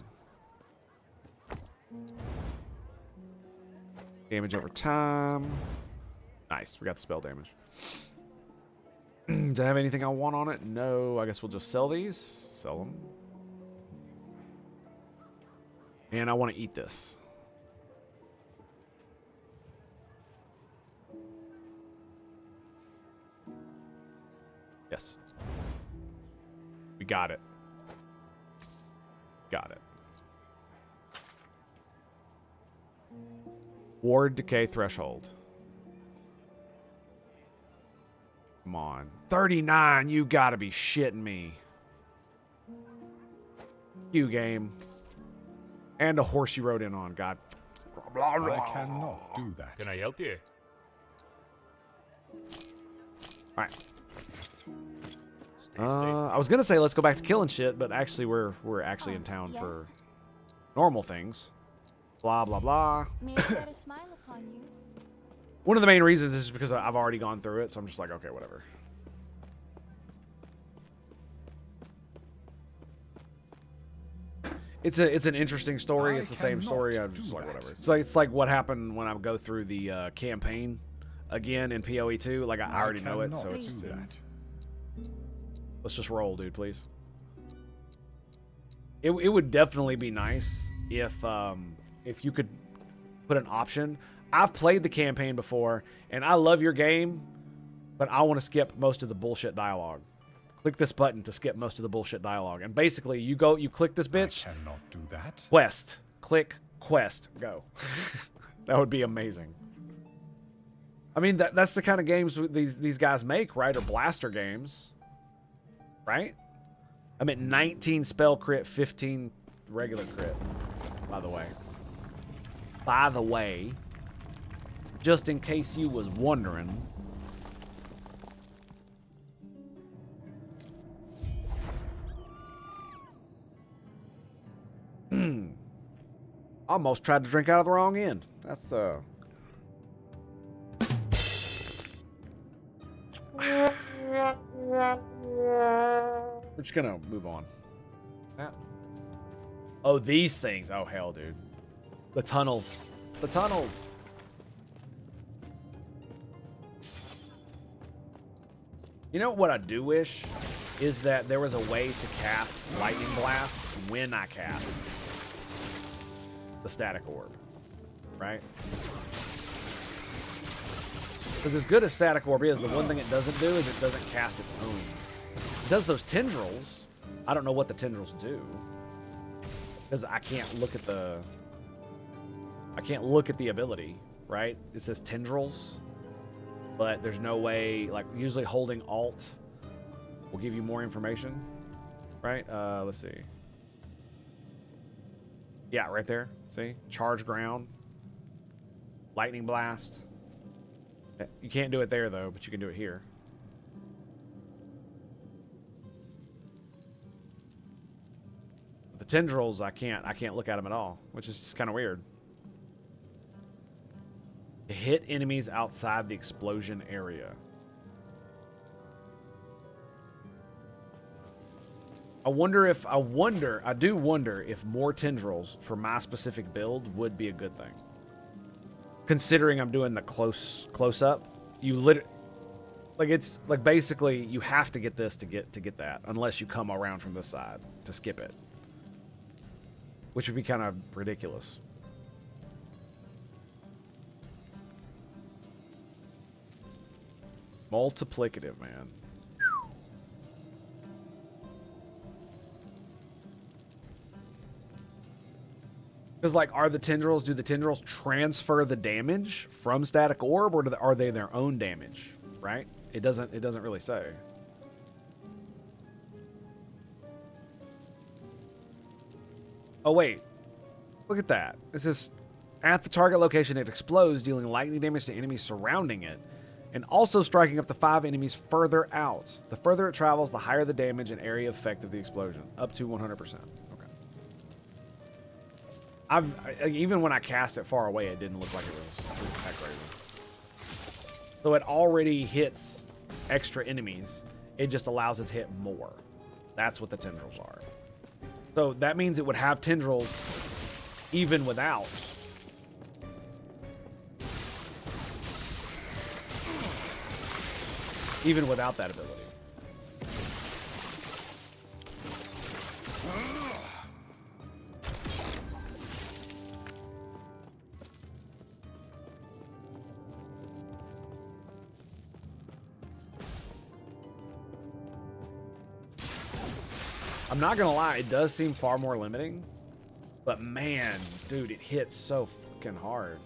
Damage over time. Nice. We got the spell damage. Do I have anything I want on it? No. I guess we'll just sell these. Sell them. And I want to eat this. Yes. We got it. Got it. Ward decay threshold. Come on. 39, you gotta be shitting me. You game. And a horse you rode in on, God. I cannot do that. Can I help you? Alright. Stay safe. I was gonna say let's go back to killing shit, but actually we're actually in town for normal things. Blah blah blah. May I shed a smile upon you? One of the main reasons is because I've already gone through it, so I'm just like, okay, whatever. It's an interesting story. It's the same story. I'm just like, whatever. It's like what happened when I go through the campaign again in PoE 2. Like I already know it, so it's let's just roll, dude, please. It would definitely be nice if you could put an option. I've played the campaign before, and I love your game, but I want to skip most of the bullshit dialogue. Click this button to skip most of the bullshit dialogue. And basically, you click this bitch. I cannot do that. Quest. Click quest. Go. That would be amazing. I mean, that's the kind of games these guys make, right? Or blaster games. Right? I'm at 19 spell crit, 15 regular crit, by the way. By the way, just in case you was wondering. Almost tried to drink out of the wrong end. That's We're just gonna move on. Oh, these things. Oh, hell, dude. The tunnels. The tunnels. You know what I do wish? Is that there was a way to cast Lightning Blast when I cast the static orb. Right? Because as good as static orb is, the one thing it doesn't do is it doesn't cast its own. It does those tendrils. I don't know what the tendrils do. Because I can't look at the ability, right? It says tendrils, but there's no way, like usually holding Alt will give you more information, right? Let's see. Yeah, right there. See? Charge ground. Lightning blast. You can't do it there though, but you can do it here. The tendrils, I can't look at them at all, which is kind of weird. Hit enemies outside the explosion area. I do wonder if more tendrils for my specific build would be a good thing. Considering I'm doing the close up, Like it's like basically you have to get this to get that, unless you come around from this side to skip it, which would be kind of ridiculous. Multiplicative, man. Because, like, do the tendrils transfer the damage from static orb, or are they their own damage? Right? It doesn't really say. Oh wait, look at that. This is at the target location. It explodes, dealing lightning damage to enemies surrounding it, and also striking up to 5 enemies further out. The further it travels, the higher the damage and area effect of the explosion, up to 100%. Even when I cast it far away, it didn't look like it was that crazy. So it already hits extra enemies. It just allows it to hit more. That's what the tendrils are. So that means it would have tendrils even without. Even without that ability. I'm not gonna lie, it does seem far more limiting, but man, dude, it hits so fucking hard.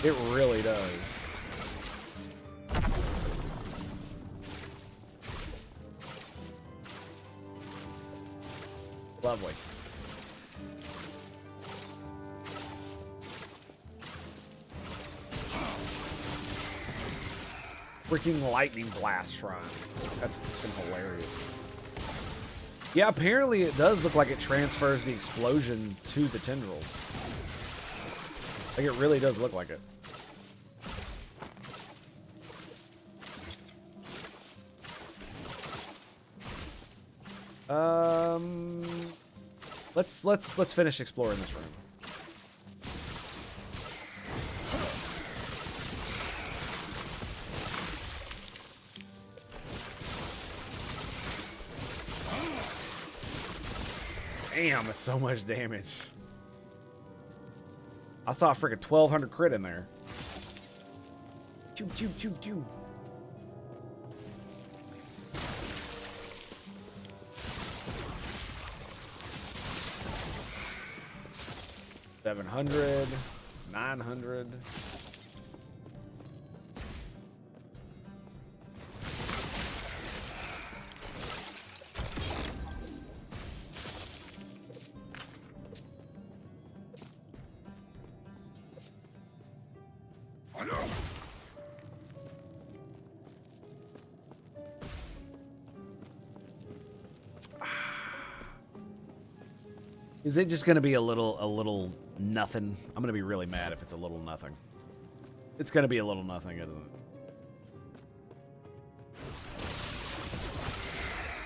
It really does. Lovely. Freaking lightning blast shrine. That's fucking hilarious. Yeah, apparently it does look like it transfers the explosion to the tendrils. Like it really does look like it. Let's finish exploring this room. Damn, that's so much damage. I saw a freaking 1200 crit in there. Choo, choo, choo, choo. $700, $900. Is it just going to be a little nothing? I'm going to be really mad if it's a little nothing. It's going to be a little nothing, isn't it?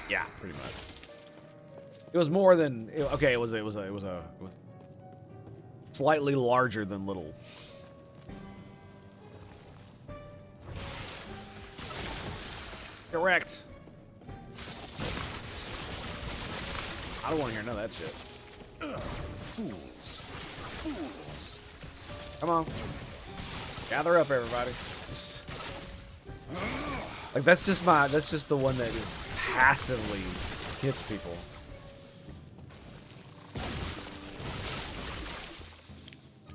Yeah, pretty much. It was more than okay. It was slightly larger than little. Correct. I don't want to hear none of that shit. Fools. Come on. Gather up, everybody. Like that's just the one that just passively hits people.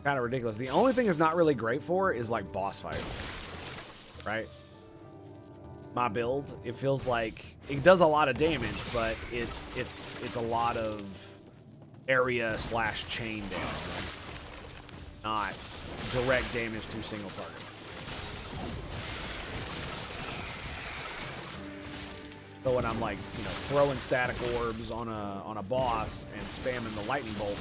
Kind of ridiculous. The only thing it's not really great for is like boss fights. Right? My build, it feels like it does a lot of damage, but it's a lot of area / chain damage, not direct damage to single targets. So when I'm like, throwing static orbs on a boss and spamming the lightning blast,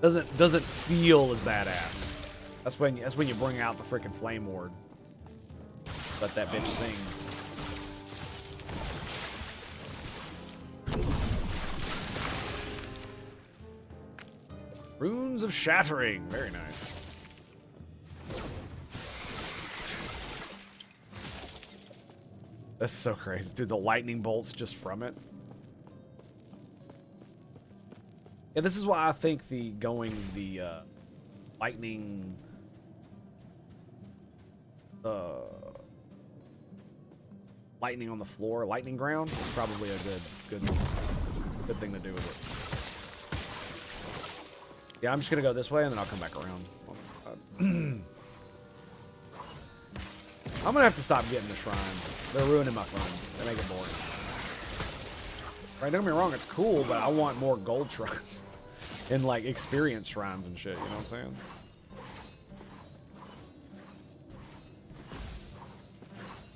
doesn't feel as badass. That's when you bring out the freaking flame ward. Let that bitch sing. Runes of Shattering. Very nice. That's so crazy. Dude, the lightning bolts just from it. Yeah, this is why I think the lightning lightning on the floor, lightning ground is probably a good thing to do with it. Yeah, I'm just gonna go this way and then I'll come back around. I'm gonna have to stop getting the shrines. They're ruining my fun. They make it boring. Right, don't get me wrong, it's cool, but I want more gold shrines and like experience shrines and shit, you know what I'm saying?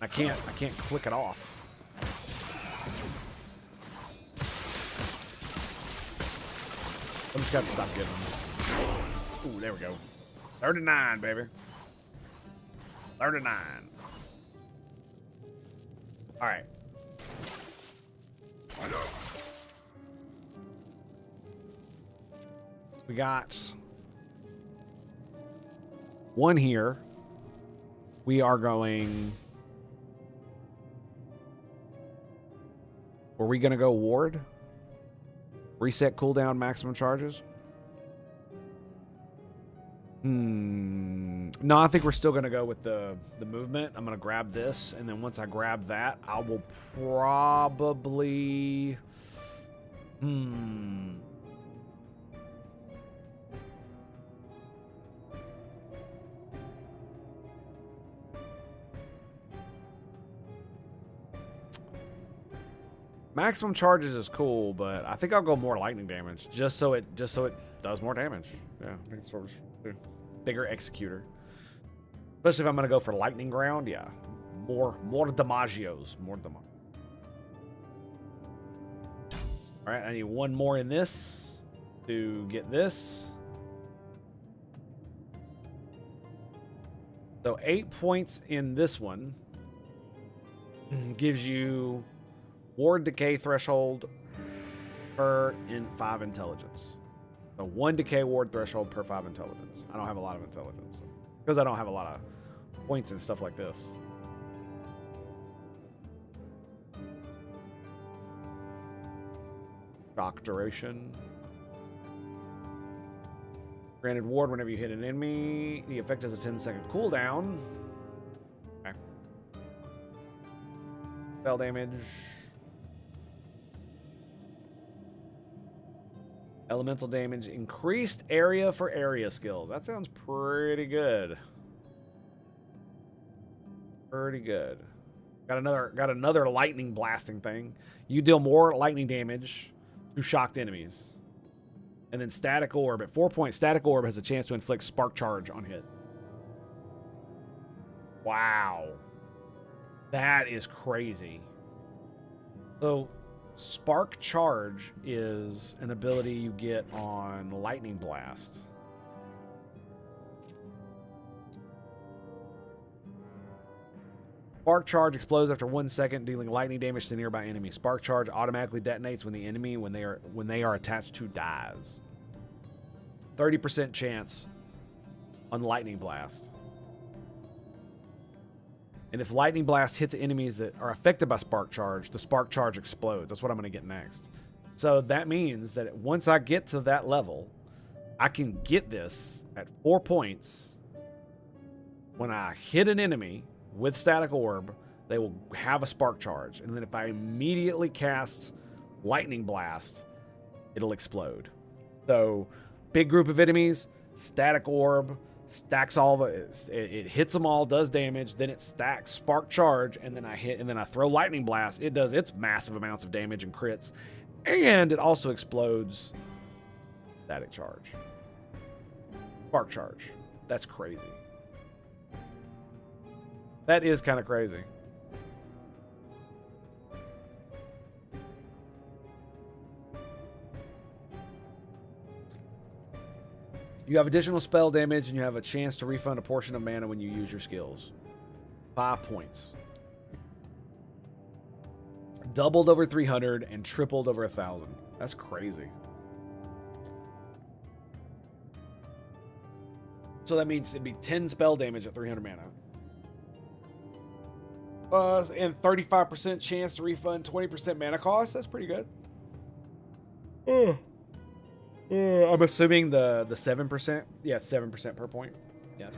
I can't click it off. I'm just gonna stop getting them. Ooh, there we go. 39, baby. 39. All right. We got one here. We are going... Were we going to go ward? Reset cooldown maximum charges? No, I think we're still going to go with the movement. I'm going to grab this, and then once I grab that, I will probably... Maximum charges is cool, but I think I'll go more lightning damage just so it does more damage. Yeah, I think it's what we should do. Bigger executor. Especially if I'm gonna go for lightning ground, yeah. More damagios. More damage. Alright, I need one more in this to get this. So 8 points in this one gives you ward decay threshold per 5 intelligence. So 1 decay ward threshold per 5 intelligence. I don't have a lot of intelligence because I don't have a lot of points and stuff like this. Shock duration. Granted ward whenever you hit an enemy. The effect has a 10-second cooldown. Okay. Spell damage. Elemental damage, increased area for area skills. That sounds pretty good. Pretty good. Got another lightning blasting thing. You deal more lightning damage to shocked enemies. And then static orb. At 4 points, static orb has a chance to inflict spark charge on hit. Wow. That is crazy. So Spark Charge is an ability you get on Lightning Blast. Spark Charge explodes after 1 second, dealing lightning damage to nearby enemy. Spark Charge automatically detonates when the enemy, when they are attached to, dies. 30% chance on Lightning Blast. And if Lightning Blast hits enemies that are affected by Spark Charge, the Spark Charge explodes. That's what I'm going to get next. So that means that once I get to that level, I can get this at 4 points. When I hit an enemy with Static Orb, they will have a Spark Charge. And then if I immediately cast Lightning Blast, it'll explode. So, big group of enemies, Static Orb, stacks all it hits them all, does damage, then it stacks Spark Charge, and then I throw Lightning Blast. It does its massive amounts of damage and crits, and it also explodes Static Charge. Spark Charge. That's crazy. That is kind of crazy. You have additional spell damage, and you have a chance to refund a portion of mana when you use your skills. 5 points. Doubled over 300 and tripled over 1,000. That's crazy. So that means it'd be 10 spell damage at 300 mana. And 35% chance to refund 20% mana cost. That's pretty good. I'm assuming the 7%. Yeah, 7% per point. Yes.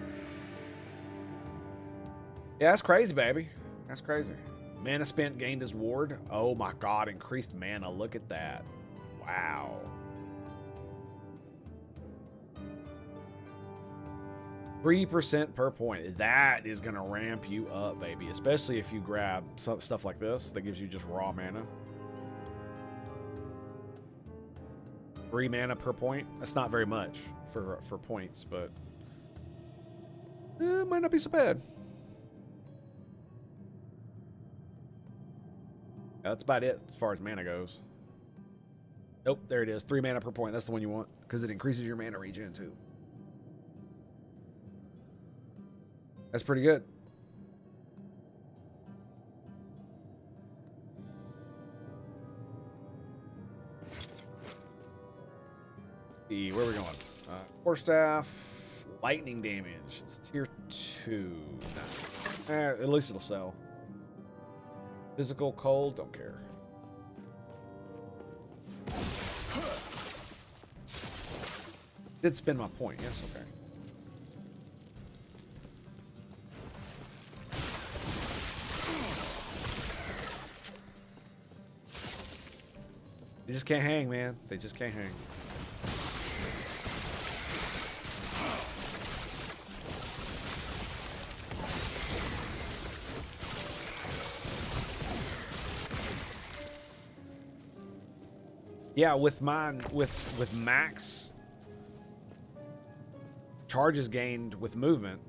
Yeah, that's crazy, baby. That's crazy. Mana spent gained as ward. Oh my god, increased mana. Look at that. Wow. %3 per point. That is going to ramp you up, baby. Especially if you grab some stuff like this that gives you just raw mana. 3 mana per point. That's not very much for points, but it might not be so bad. That's about it as far as mana goes. Nope, there it is. 3 mana per point. That's the one you want because it increases your mana regen too. That's pretty good. See, where are we going? Quarterstaff, lightning damage. It's tier 2. Nah. At least it'll sell. Physical cold, don't care. Did spend my point, yes, okay. They just can't hang, man. They just can't hang. Yeah, with mine, with max charges gained with movement,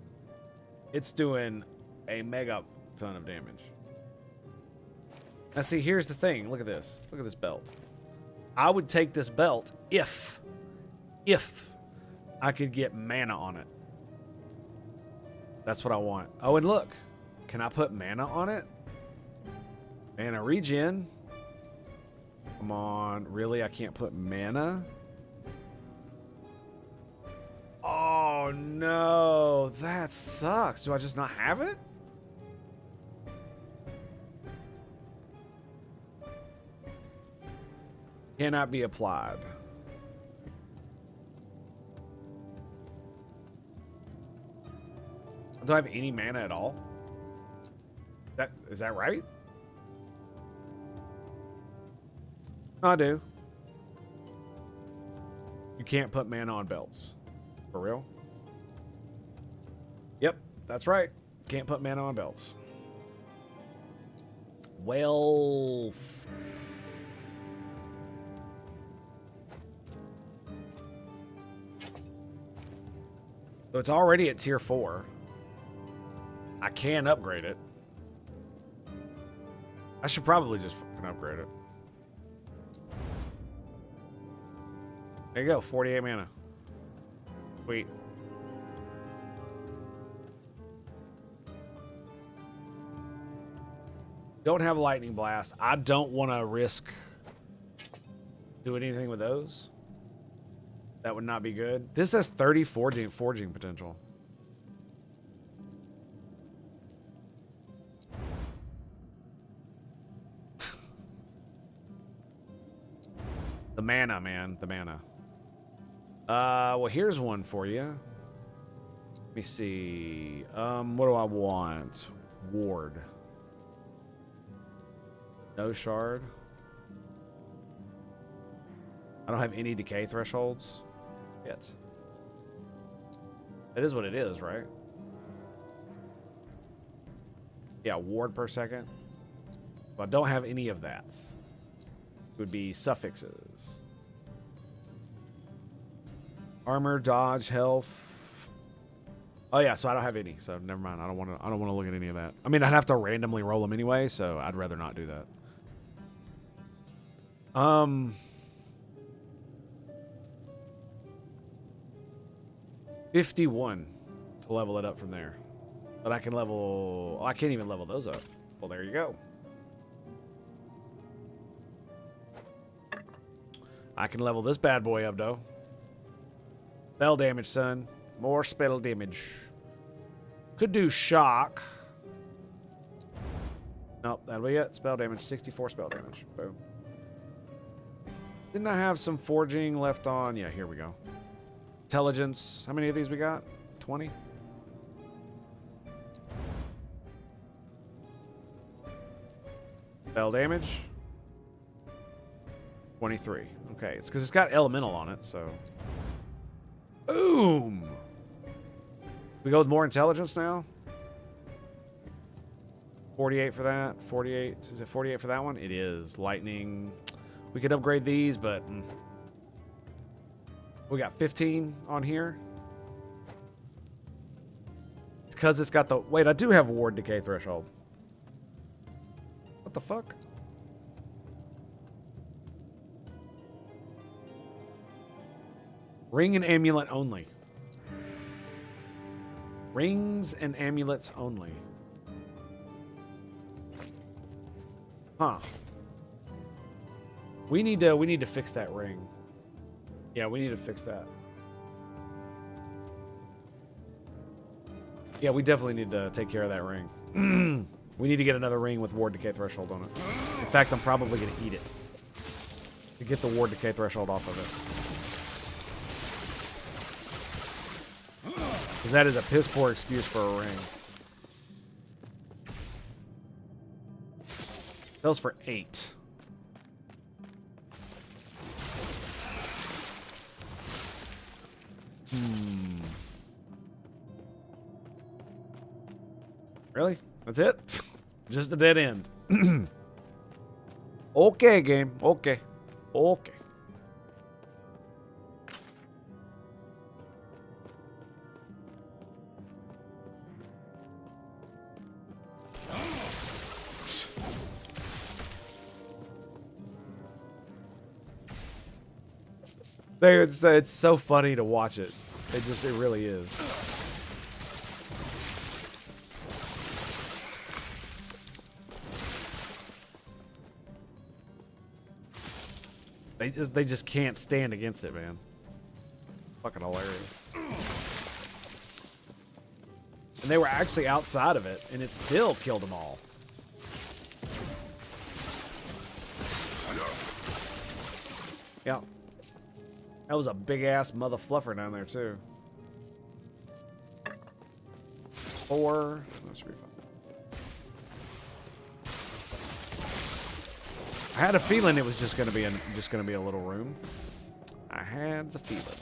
it's doing a mega ton of damage. Now see, here's the thing. Look at this. Look at this belt. I would take this belt if I could get mana on it. That's what I want. Oh, and look. Can I put mana on it? Mana regen. Come on. Really? I can't put mana? Oh, no. That sucks. Do I just not have it? Cannot be applied. Do I have any mana at all? Is that right? I do. You can't put mana on belts. For real? Yep, that's right. Can't put mana on belts. Well... So it's already at tier 4. I can upgrade it. I should probably just fucking upgrade it. There you go, 48 mana. Sweet. Don't have a lightning blast. I don't want to risk doing anything with those. That would not be good. This has 30 forging potential. The mana, man. The mana. Well, here's one for you. Let me see. What do I want? Ward. No shard. I don't have any decay thresholds yet. It is what it is, right? Yeah, ward per second. But I don't have any of that. It would be suffixes. Armor, dodge, health. Oh yeah, so I don't have any. So never mind. I don't want to look at any of that. I mean, I'd have to randomly roll them anyway, so I'd rather not do that. 51 to level it up from there. But I can level... Oh, I can't even level those up. Well, there you go. I can level this bad boy up, though. Spell damage, son. More spell damage. Could do shock. Nope, that'll be it. Spell damage. 64 spell damage. Boom. Didn't I have some forging left on? Yeah, here we go. Intelligence. How many of these we got? 20? Spell damage. 23. Okay, it's because it's got elemental on it, so. Boom! We go with more intelligence now? 48 for that. 48. Is it 48 for that one? It is. Lightning. We could upgrade these, but we got 15 on here. It's because it's got the... Wait, I do have ward decay threshold. What the fuck? Ring and amulet only. Rings and amulets only. Huh. We need to fix that ring. Yeah, we need to fix that. Yeah, we definitely need to take care of that ring. We need to get another ring with ward decay threshold on it. In fact, I'm probably going to eat it to get the ward decay threshold off of it. Because that is a piss poor excuse for a ring. Sells for 8. Really? That's it? Just a dead end. Okay, game. Okay. Okay. It's so funny to watch it. It really is. They just can't stand against it, man. Fucking hilarious. And they were actually outside of it, and it still killed them all. Yeah. That was a big-ass mother fluffer down there, too. 4. That should be fine. I had a feeling it was just gonna be a little room. I had the feeling.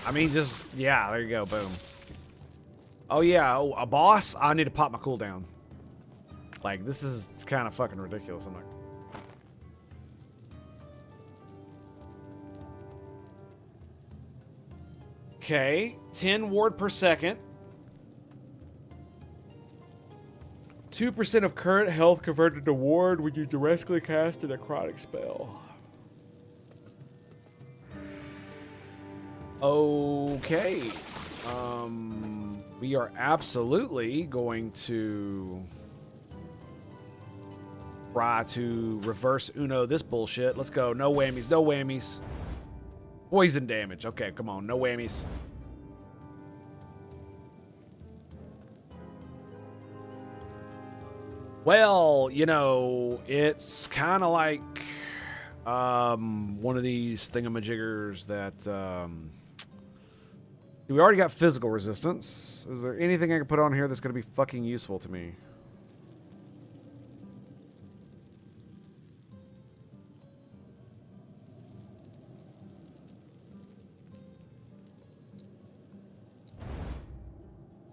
I mean, just, yeah, there you go, boom. Oh, yeah, a boss? I need to pop my cooldown. Like, it's kind of fucking ridiculous. I'm like... Okay, 10 ward per second. 2% of current health converted to ward when you directly cast a necrotic spell. Okay. We are absolutely going to try to reverse Uno this bullshit. Let's go. No whammies. No whammies. Poison damage. Okay, come on. No whammies. Well, you know, it's kind of like one of these thingamajiggers that... we already got physical resistance. Is there anything I can put on here that's going to be fucking useful to me?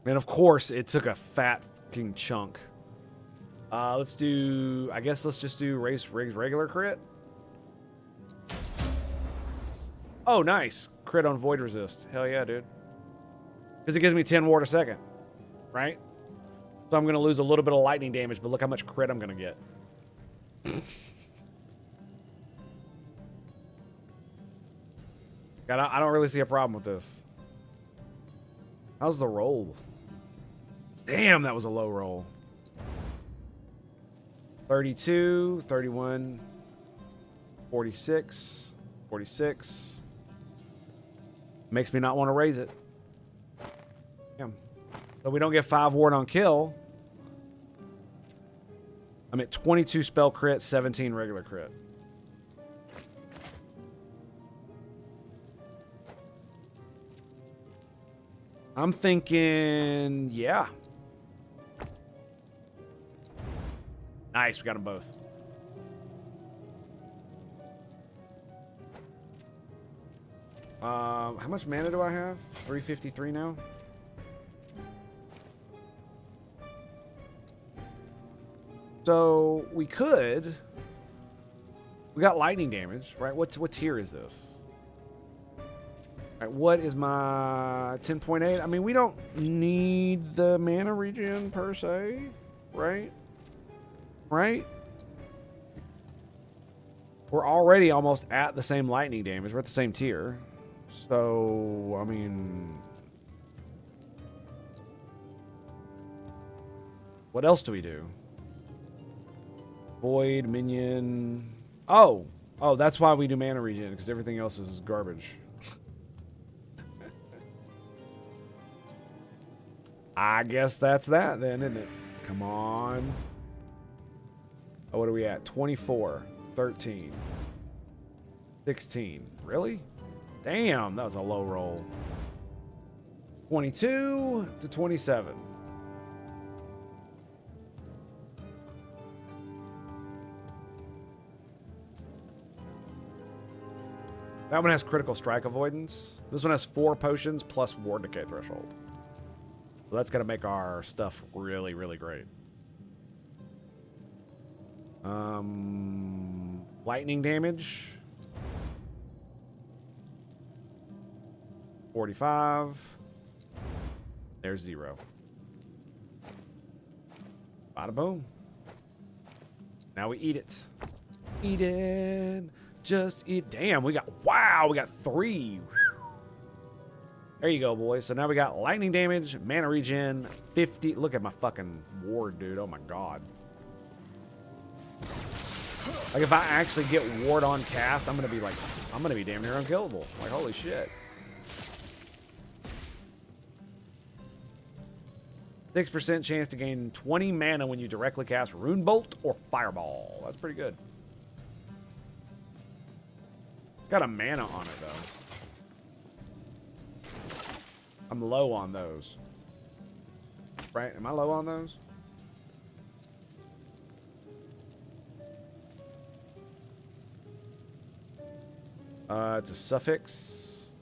And of course, it took a fat fucking chunk. Let's do... I guess let's just do race rigs regular crit. Oh, nice. Crit on void resist. Hell yeah, dude. Because it gives me 10 ward a second. Right? So I'm going to lose a little bit of lightning damage, but look how much crit I'm going to get. I don't really see a problem with this. How's the roll? Damn, that was a low roll. 32, 31, 46, 46. Makes me not want to raise it. Damn. So we don't get 5 ward on kill. I'm at 22 spell crit, 17 regular crit. I'm thinking, yeah. Nice, we got them both. How much mana do I have? 353 now? So, we could... We got lightning damage, right? What tier is this? All right, what is my 10.8? I mean, we don't need the mana regen per se, right? Right? We're already almost at the same lightning damage. We're at the same tier. So, I mean... What else do we do? Void, minion... Oh! Oh, that's why we do mana regen, because everything else is garbage. I guess that's that then, isn't it? Come on. Oh, what are we at? 24, 13, 16. Really? Damn, that was a low roll. 22 to 27. That one has critical strike avoidance. This one has 4 potions plus ward decay threshold. So that's going to make our stuff really, really great. Lightning damage. 45. There's 0. Bada boom. Now we eat it. Eat it. Just eat. Damn, we got... Wow, we got 3. There you go, boys. So now we got lightning damage, mana regen, 50. Look at my fucking ward, dude. Oh my god. Like, if I actually get ward on cast, I'm gonna be like... I'm gonna be damn near unkillable. Like, holy shit. 6% chance to gain 20 mana when you directly cast Rune Bolt or Fireball. That's pretty good. It's got a mana on it, though. I'm low on those. Right? Am I low on those? It's a suffix.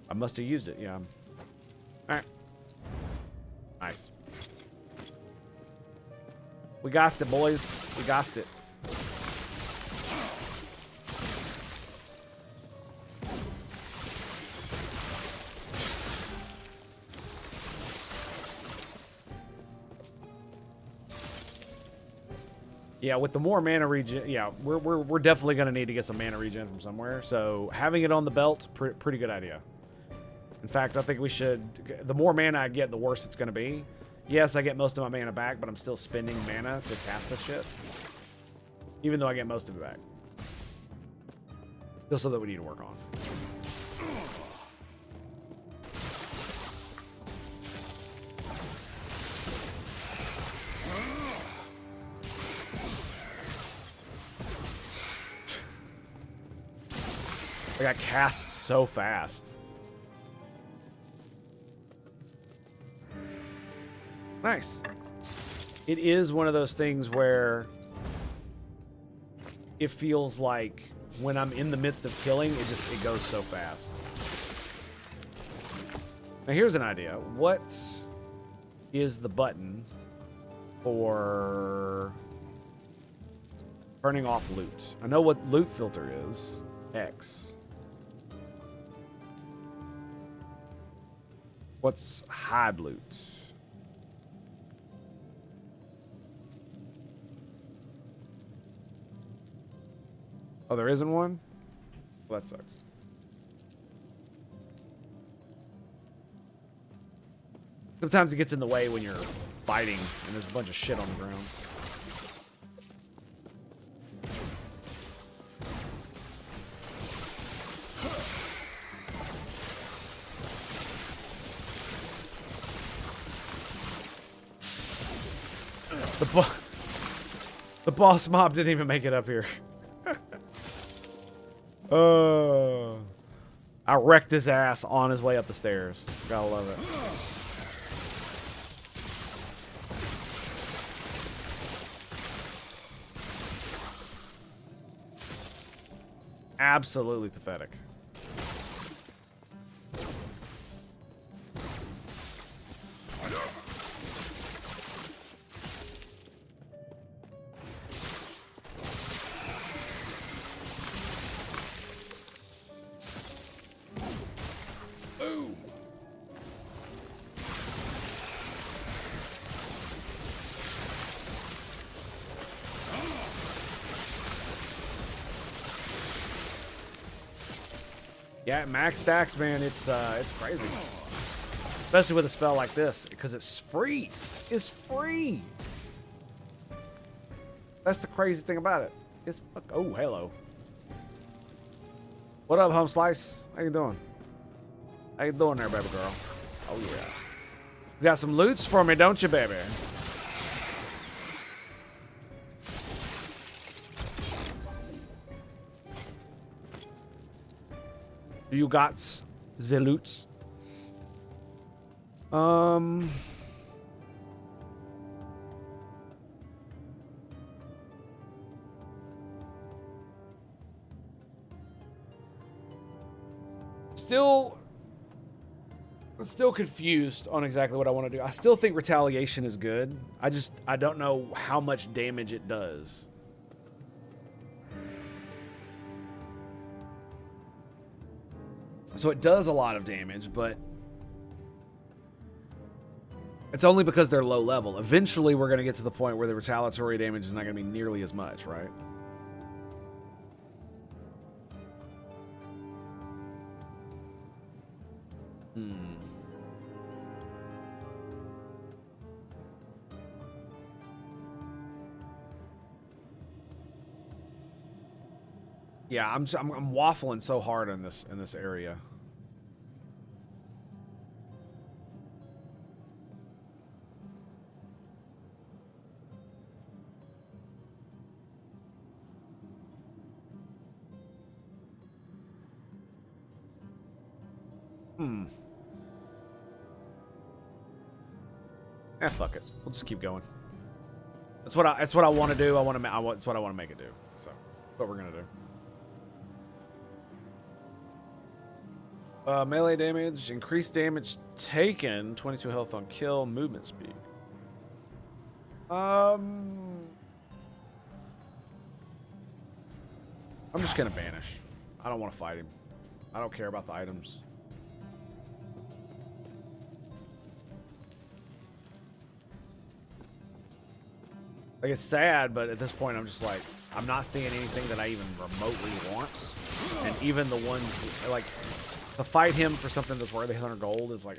I must have used it, yeah. Alright. Nice. We got it, boys. We got it. Yeah, with the more mana regen, yeah, we're definitely gonna need to get some mana regen from somewhere. So having it on the belt, pretty good idea. In fact, I think we should. The more mana I get, the worse it's gonna be. Yes, I get most of my mana back, but I'm still spending mana to cast this shit. Even though I get most of it back. Still something we need to work on. I got cast so fast. Nice. It is one of those things where it feels like when I'm in the midst of killing, it goes so fast. Now here's an idea. What is the button for turning off loot? I know what loot filter is. X. What's hide loot? Oh, there isn't one? Well, that sucks. Sometimes it gets in the way when you're fighting and there's a bunch of shit on the ground. The boss mob didn't even make it up here. I wrecked his ass on his way up the stairs. Gotta love it. Absolutely pathetic. Yeah, max stacks, man. It's crazy, especially with a spell like this because it's free. It's free. That's the crazy thing about it. It's oh, hello. What up, Home Slice? How you doing? How you doing there, baby girl? Oh yeah. You got some loots for me, don't you, baby? You got the loots. Still confused on exactly what I want to do. I still think retaliation is good. I don't know how much damage it does. So it does a lot of damage, but it's only because they're low level. Eventually, we're going to get to the point where the retaliatory damage is not going to be nearly as much, right? Yeah, I'm waffling so hard in this area. Fuck it. We'll just keep going. That's what I want to do. That's what I want to make it do. So, that's what we're gonna do. Melee damage, increased damage taken, 22 health on kill, movement speed. I'm just gonna banish. I don't want to fight him. I don't care about the items. Like, it's sad, but at this point, I'm just like, I'm not seeing anything that I even remotely want. And even the ones, like, to fight him for something that's worth 100 gold is like,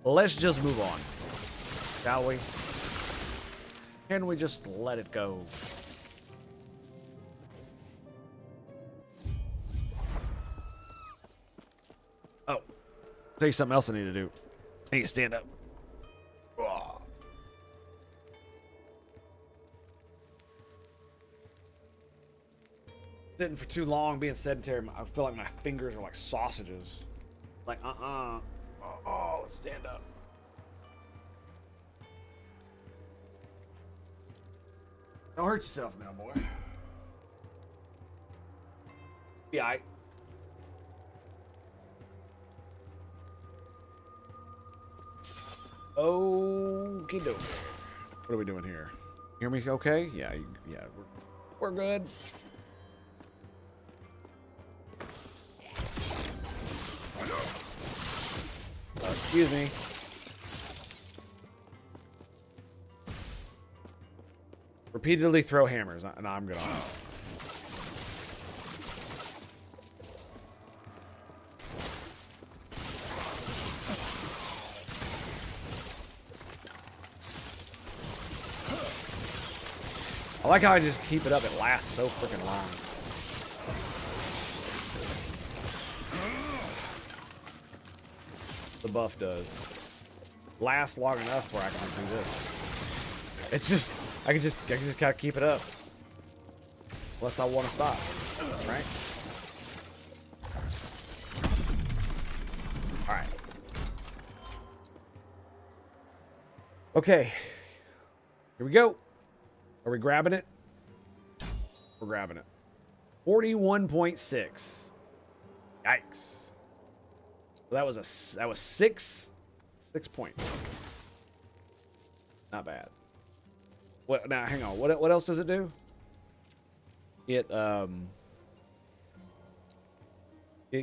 let's just move on. Shall we? Can we just let it go? Oh. I'll tell you something else I need to do. I need to stand up. Sitting for too long, being sedentary, I feel like my fingers are like sausages. Like, oh, let's stand up. Don't hurt yourself now, boy. Yeah, Okie dokie. What are we doing here? Hear me okay? Yeah, We're good. Excuse me. Repeatedly throw hammers, and I'm good on it. I like how I just keep it up. It lasts so freaking long. The buff does. Lasts long enough where I can do this. It's just, I can just gotta keep it up. Unless I want to stop, right? All right. Okay. Here we go. Are we grabbing it? We're grabbing it. 41.6. Yikes. So that was 6 points. Not bad. What now? Hang on. What else does it do? It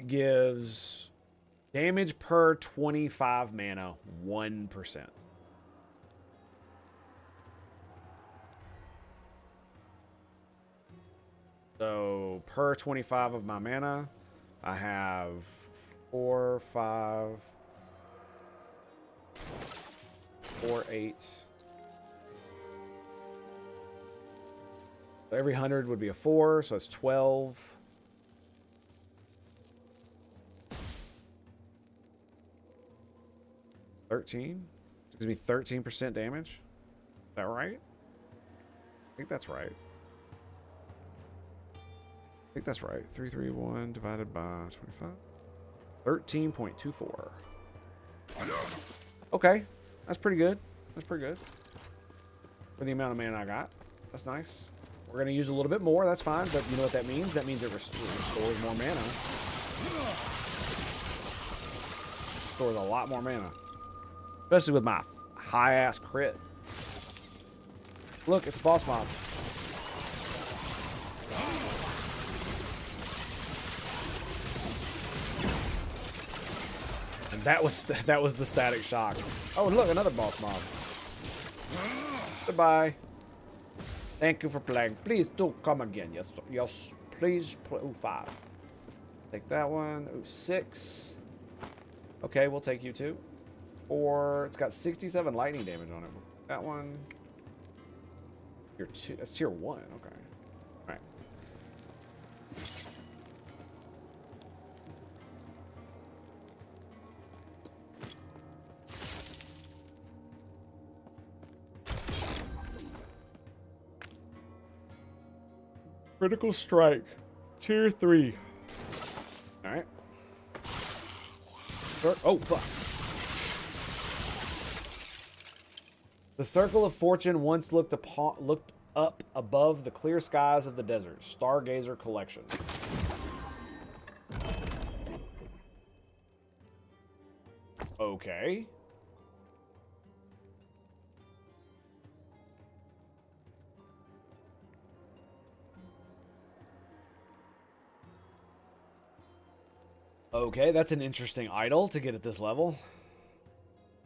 gives damage per 25 mana 1%. So per 25 of my mana, I have 4, 5, 4, 8. So every 100 would be a 4, so it's 12. $13. Gives me 13% damage. Is that right? I think that's right. I think that's right. 331 divided by 25. 13.24. Okay. That's pretty good. That's pretty good. For the amount of mana I got. That's nice. We're going to use a little bit more. That's fine. But you know what that means? That means it restores more mana. Restores a lot more mana. Especially with my high-ass crit. Look, it's a boss mob. And that was the static shock. Oh, and look, another boss mob. Goodbye. Thank you for playing. Please do come again. Yes, yes. Please play. Ooh, 5. Take that one. Ooh, 6. Okay, we'll take you too. 4. It's got 67 lightning damage on it. That one. Tier 2. That's tier 1. Okay. All right. Critical strike. Tier 3. All right. Oh, fuck. The Circle of Fortune once looked up above the clear skies of the desert. Stargazer Collection. Okay. Okay, that's an interesting idol to get at this level.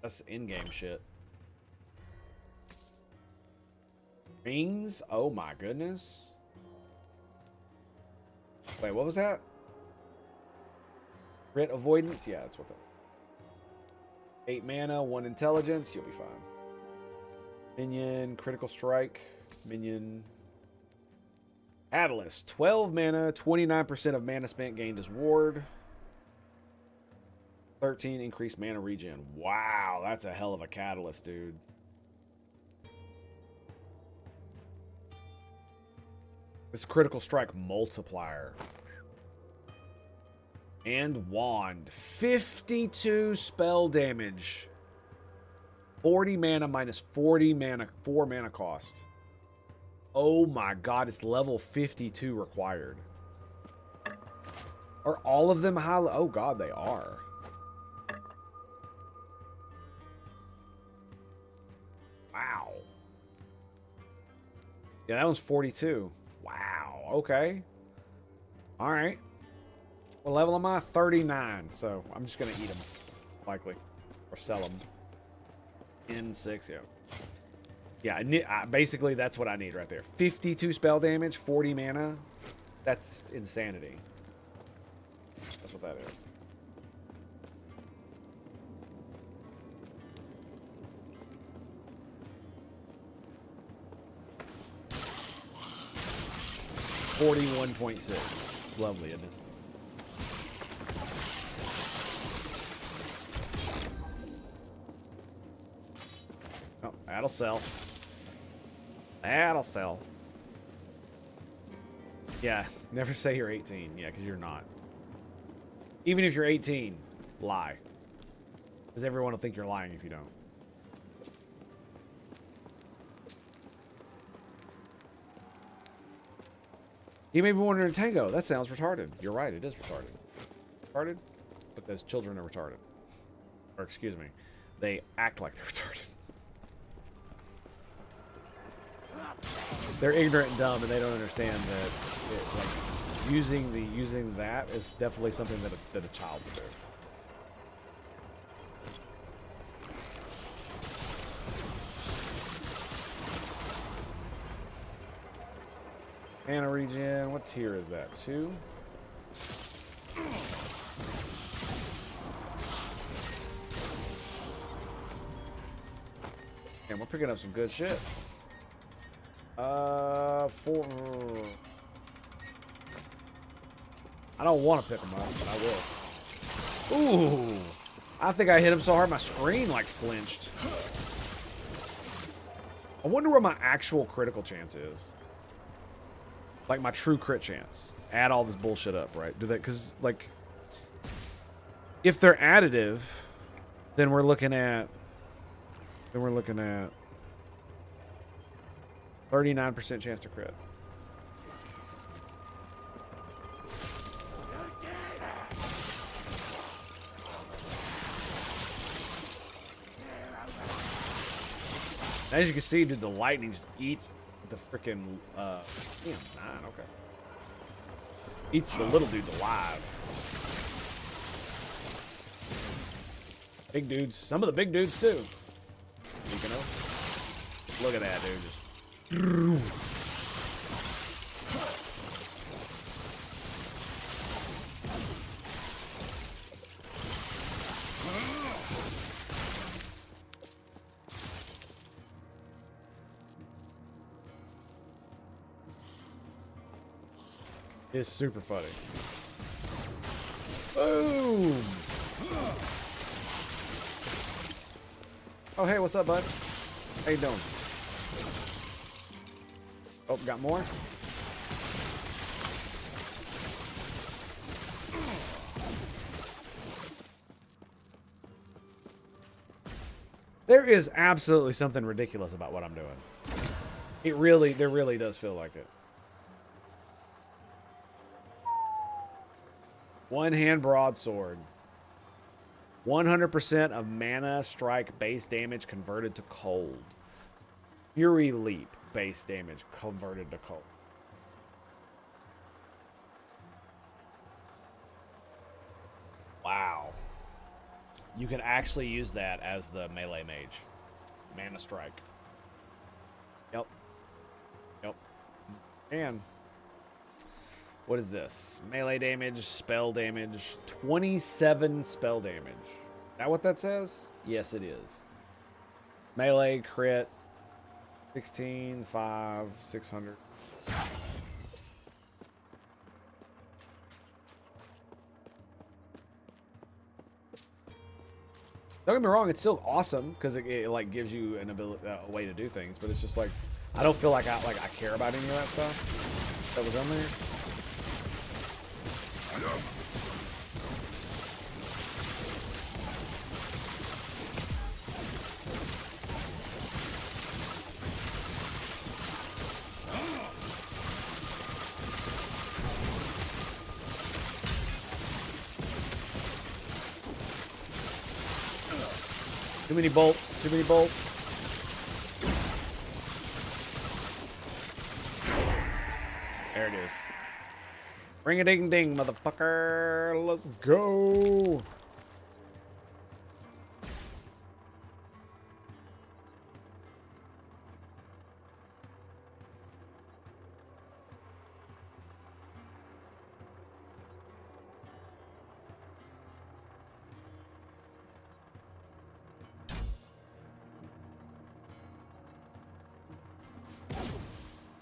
That's in-game shit. Rings? Oh my goodness. Wait, what was that? Crit avoidance? Yeah, that's what that. 8 mana, 1 intelligence. You'll be fine. Minion, critical strike. Minion. Catalyst. 12 mana, 29% of mana spent gained as ward. 13 increased mana regen. Wow, that's a hell of a catalyst, dude. This critical strike multiplier. And wand. 52 spell damage. 40 mana minus 40 mana, 4 mana cost. Oh my god, it's level 52 required. Are all of them high? Oh god, they are. Wow. Yeah, that one's 42. Wow. Okay. All right. What level am I? 39. So I'm just going to eat them, likely. Or sell them. N6, yeah. Yeah, basically that's what I need right there. 52 spell damage, 40 mana. That's insanity. That's what that is. $41.6. Lovely, isn't it? Oh, that'll sell. That'll sell. Yeah, never say you're 18. Yeah, because you're not. Even if you're 18, lie. Because everyone will think you're lying if you don't. You may be wondering, Tango, that sounds retarded. You're right, it is retarded. Retarded? Because children are retarded. Or, excuse me, they act like they're retarded. They're ignorant and dumb, and they don't understand that using that is definitely something that a child would do. Mana regen. What tier is that? 2? And we're picking up some good shit. 4. I don't want to pick them up, but I will. Ooh. I think I hit him so hard my screen like flinched. I wonder what my actual critical chance is. Like my true crit chance. Add all this bullshit up, right? Do that because like if they're additive, then we're looking at 39% chance to crit. As you can see, dude, the lightning just eats the freaking, damn, 9, okay. Eats the little dudes alive. Big dudes, some of the big dudes too. You know? Look at that, dude. Just. It's super funny. Boom! Oh, hey, what's up, bud? How you doing? Oh, got more? There is absolutely something ridiculous about what I'm doing. There really does feel like it. One-hand broadsword. 100% of mana strike base damage converted to cold. Fury leap base damage converted to cold. Wow. You can actually use that as the melee mage. Mana strike. Yep. Yep. And what is this? Melee damage, spell damage, 27 spell damage. Is that what that says? Yes, it is. Melee, crit, 16, 5, 600. Don't get me wrong, it's still awesome because it like gives you an ability, a way to do things, but it's just like I don't feel like I care about any of that stuff that was on there. Too many bolts, too many bolts. There it is. Ring a ding ding, motherfucker. Let's go.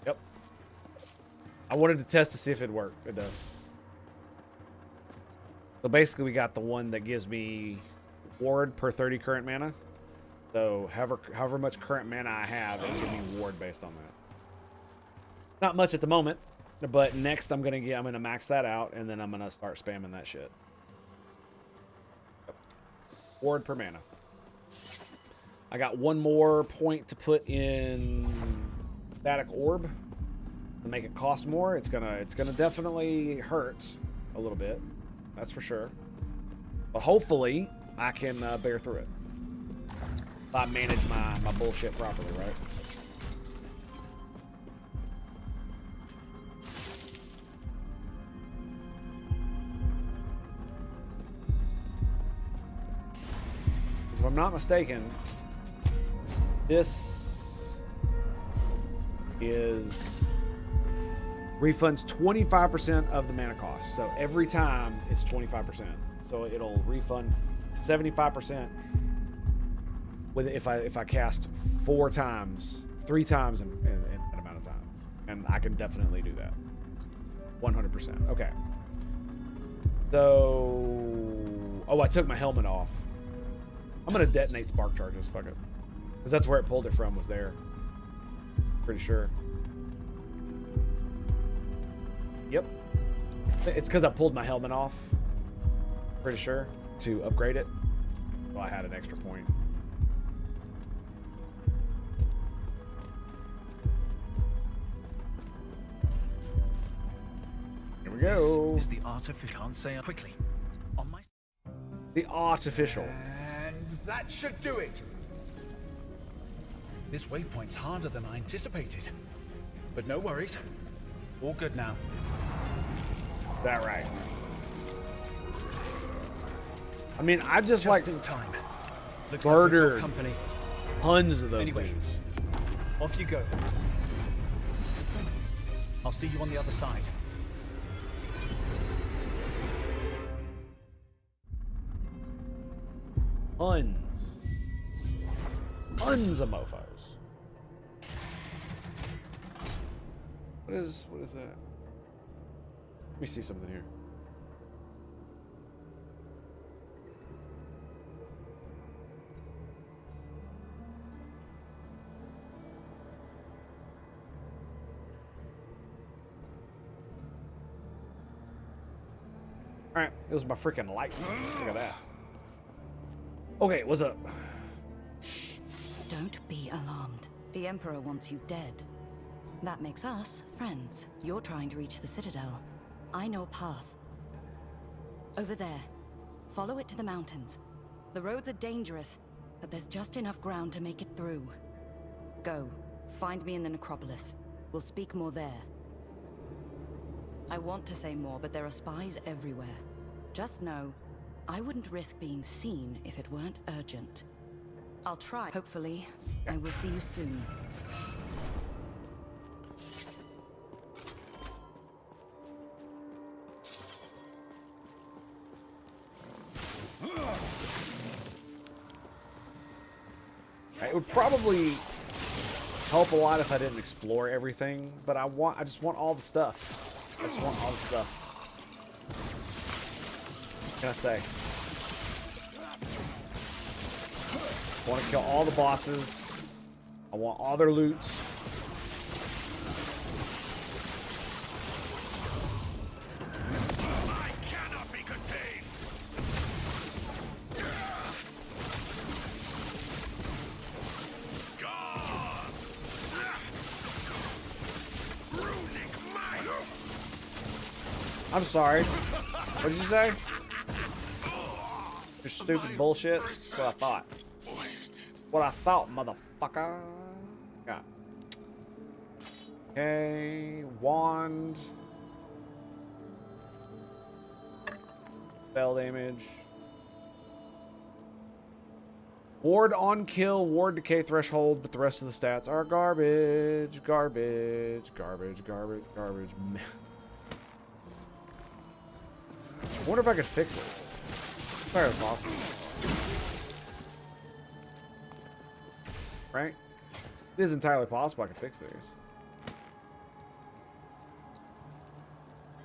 Yep. I wanted to test to see if it worked. It does. So basically, we got the one that gives me ward per 30 current mana. So however much current mana I have, it'll give me ward based on that. Not much at the moment, but next I'm gonna max that out, and then I'm gonna start spamming that shit. Yep. Ward per mana. I got one more point to put in static orb to make it cost more. It's gonna definitely hurt a little bit, that's for sure. But hopefully I can bear through it. If I manage my bullshit properly, right? If I'm not mistaken, this is refunds 25% of the mana cost. So every time it's 25%. So it'll refund 75% with if I cast 3 times in that amount of time. And I can definitely do that. 100%. Okay. So, oh, I took my helmet off. I'm gonna detonate spark charges. Fuck it, because that's where it pulled it from. Was there? Pretty sure. Yep. It's because I pulled my helmet off. Pretty sure to upgrade it. So I had an extra point. Here we go. This is the artificial. Can't say quickly. On my. The artificial. And that should do it. This waypoint's harder than I anticipated. But no worries. All good now. Is that right? I mean, I just like in time. Looks murdered like company. tons of those Anyway, dudes. off you go. I'll see you on the other side. Tons of mofos. What is that? Let me see something here. All right, it was my freaking light. Look at that. Okay, what's up? Don't be alarmed. The Emperor wants you dead. That makes us friends. You're trying to reach the Citadel. I know a path. Over there. Follow it to the mountains. The roads are dangerous, but there's just enough ground to make it through. Go. Find me in the necropolis. We'll speak more there. I want to say more, but there are spies everywhere. Just know, I wouldn't risk being seen if it weren't urgent. I'll try. Hopefully, I will see you soon. It would probably help a lot if I didn't explore everything, but I just want all the stuff. I just want all the stuff. What can I say? I want to kill all the bosses. I want all their loots. I cannot be contained. God. Ruining my. I'm sorry. What did you say? Your stupid bullshit? That's what I thought. What I thought, motherfucker. Yeah. Okay, wand. Spell damage. Ward on kill, ward decay threshold, but the rest of the stats are garbage, garbage, garbage, garbage, garbage. I wonder if I could fix it. Fire is possible. Right? It is entirely possible I could fix these.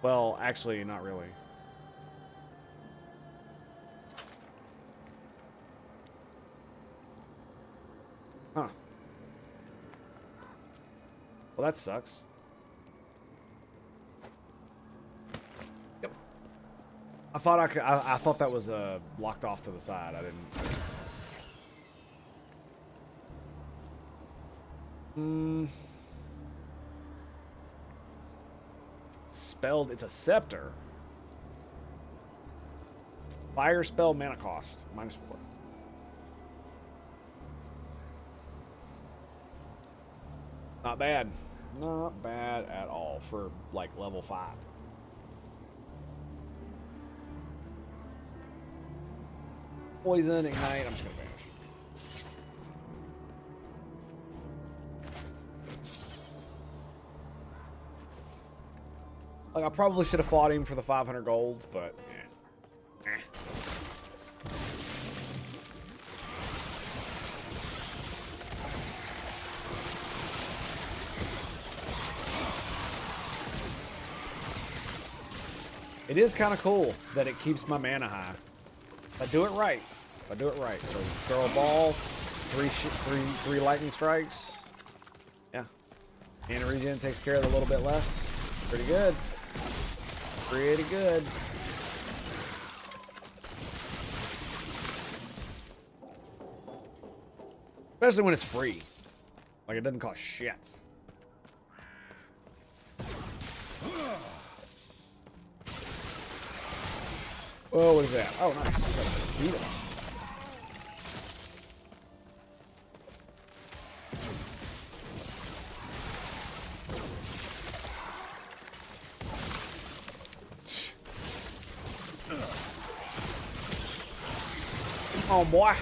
Well, actually, not really. Huh. Well, that sucks. Yep. I thought I could. I thought that was locked off to the side. I didn't. Spelled. It's a scepter. Fire spell mana cost -4. Not bad. Not bad at all for like level 5. Poison, ignite. I'm just gonna vanish. Like I probably should have fought him for the 500 gold, but eh. It is kind of cool that it keeps my mana high. If I do it right. If I do it right. So throw a ball, three lightning strikes. Yeah. Mana regen takes care of the little bit left. Pretty good. Pretty good. Especially when it's free. Like it doesn't cost shit. Oh, what is that? Oh, nice. Beetle. Oh, boy.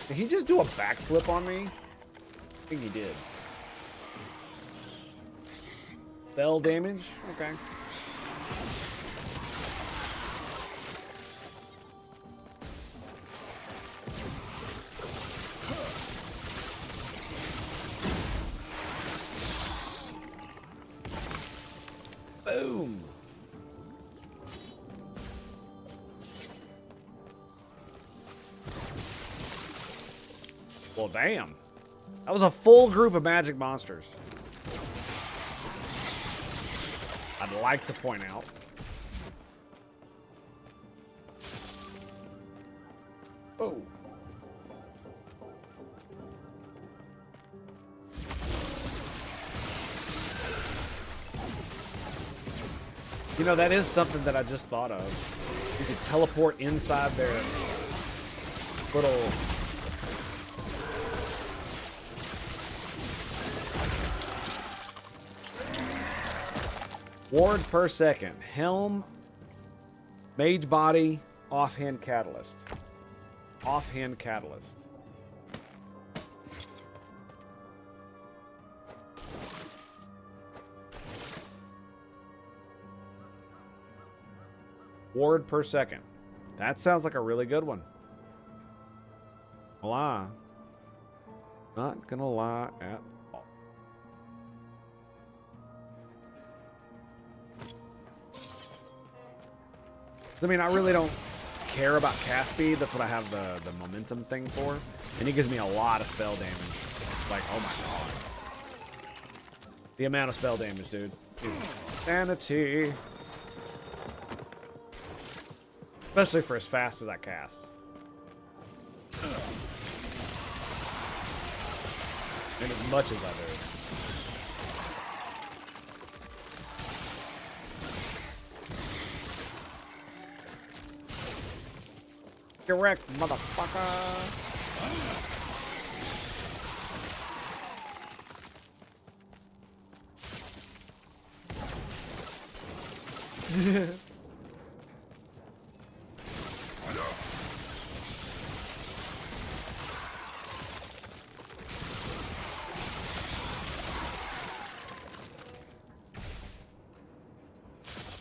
Did he just do a backflip on me? I think he did. Spell damage? Okay. Boom. Well, damn. That was a full group of magic monsters. I'd like to point out. Oh. You know, that is something that I just thought of. You could teleport inside their little... Ward per second. Helm, mage body, offhand catalyst. Offhand catalyst. Ward per second. That sounds like a really good one. Lie. Not gonna lie at all. I mean, I really don't care about cast speed. That's what I have the momentum thing for. And he gives me a lot of spell damage. Like, oh my god. The amount of spell damage, dude, is insanity. Especially for as fast as I cast. And as much as I do. Get wrecked, motherfucker.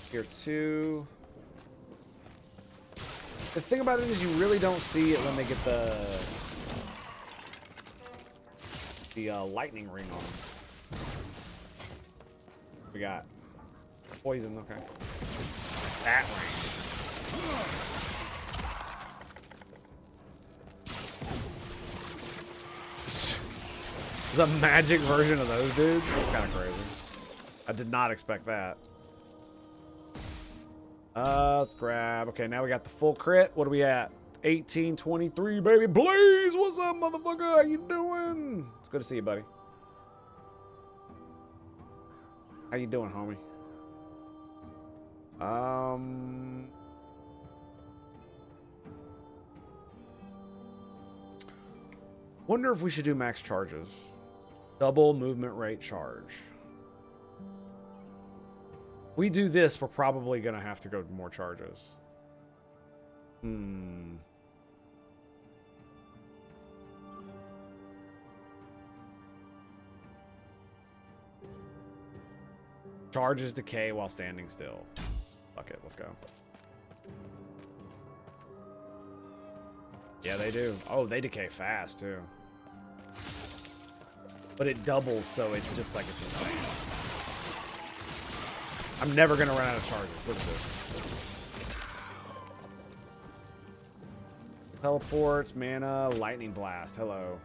Here too. The thing about it is you really don't see it when they get the lightning ring on. We got poison, okay. That ring. The magic version of those dudes? That's kind of crazy. I did not expect that. Let's grab. Okay, now we got the full crit. What are we at? 1823, baby. Blaze, what's up, motherfucker? How you doing? It's good to see you, buddy. How you doing, homie? Wonder if we should do max charges. Double movement rate charge. We do this, we're probably gonna have to go to more charges. Charges decay while standing still. Fuck it, let's go. Yeah, they do. Oh, they decay fast too. But it doubles, so it's just like it's insane. I'm never gonna run out of charges. Look at this. Teleports, mana, lightning blast. Hello.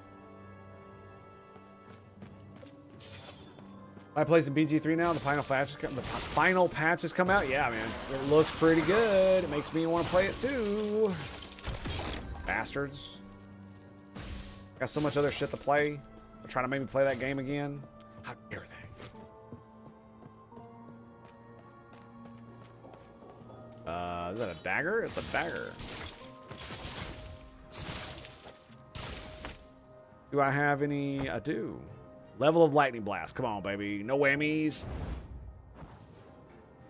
I play some BG3 now. The final patch has come out. Yeah, man, it looks pretty good. It makes me want to play it too. Bastards. Got so much other shit to play. They're trying to make me play that game again. How dare they? Is that a dagger? It's a dagger. Do I have any? I do. Level of lightning blast. Come on, baby. No whammies.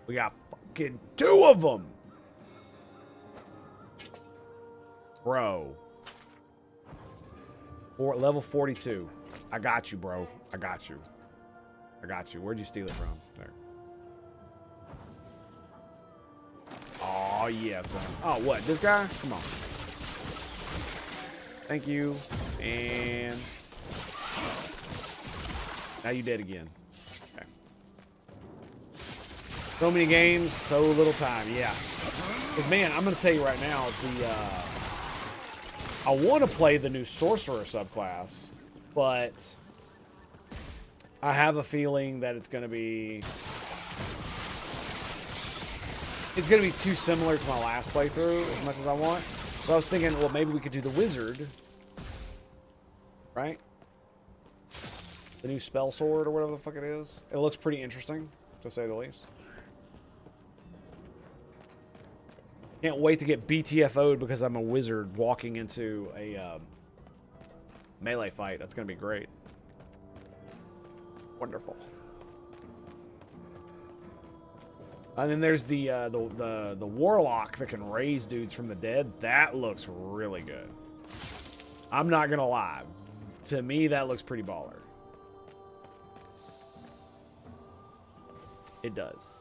We got fucking 2 of them. Bro. Level 42. I got you, bro. I got you. I got you. Where'd you steal it from? There. Oh, yeah, son. Oh, what? This guy? Come on. Thank you. And now you dead again. Okay. So many games, so little time. Yeah. Because, man, I'm going to tell you right now, I want to play the new Sorcerer subclass, but I have a feeling that it's going to be too similar to my last playthrough as much as I want. So I was thinking, well, maybe we could do the Wizard, right? The new spell sword or whatever the fuck it is. It looks pretty interesting, to say the least. Can't wait to get BTFO'd because I'm a wizard walking into a melee fight. That's going to be great. Wonderful. And then there's the warlock that can raise dudes from the dead. That looks really good. I'm not going to lie. To me, that looks pretty baller. It does.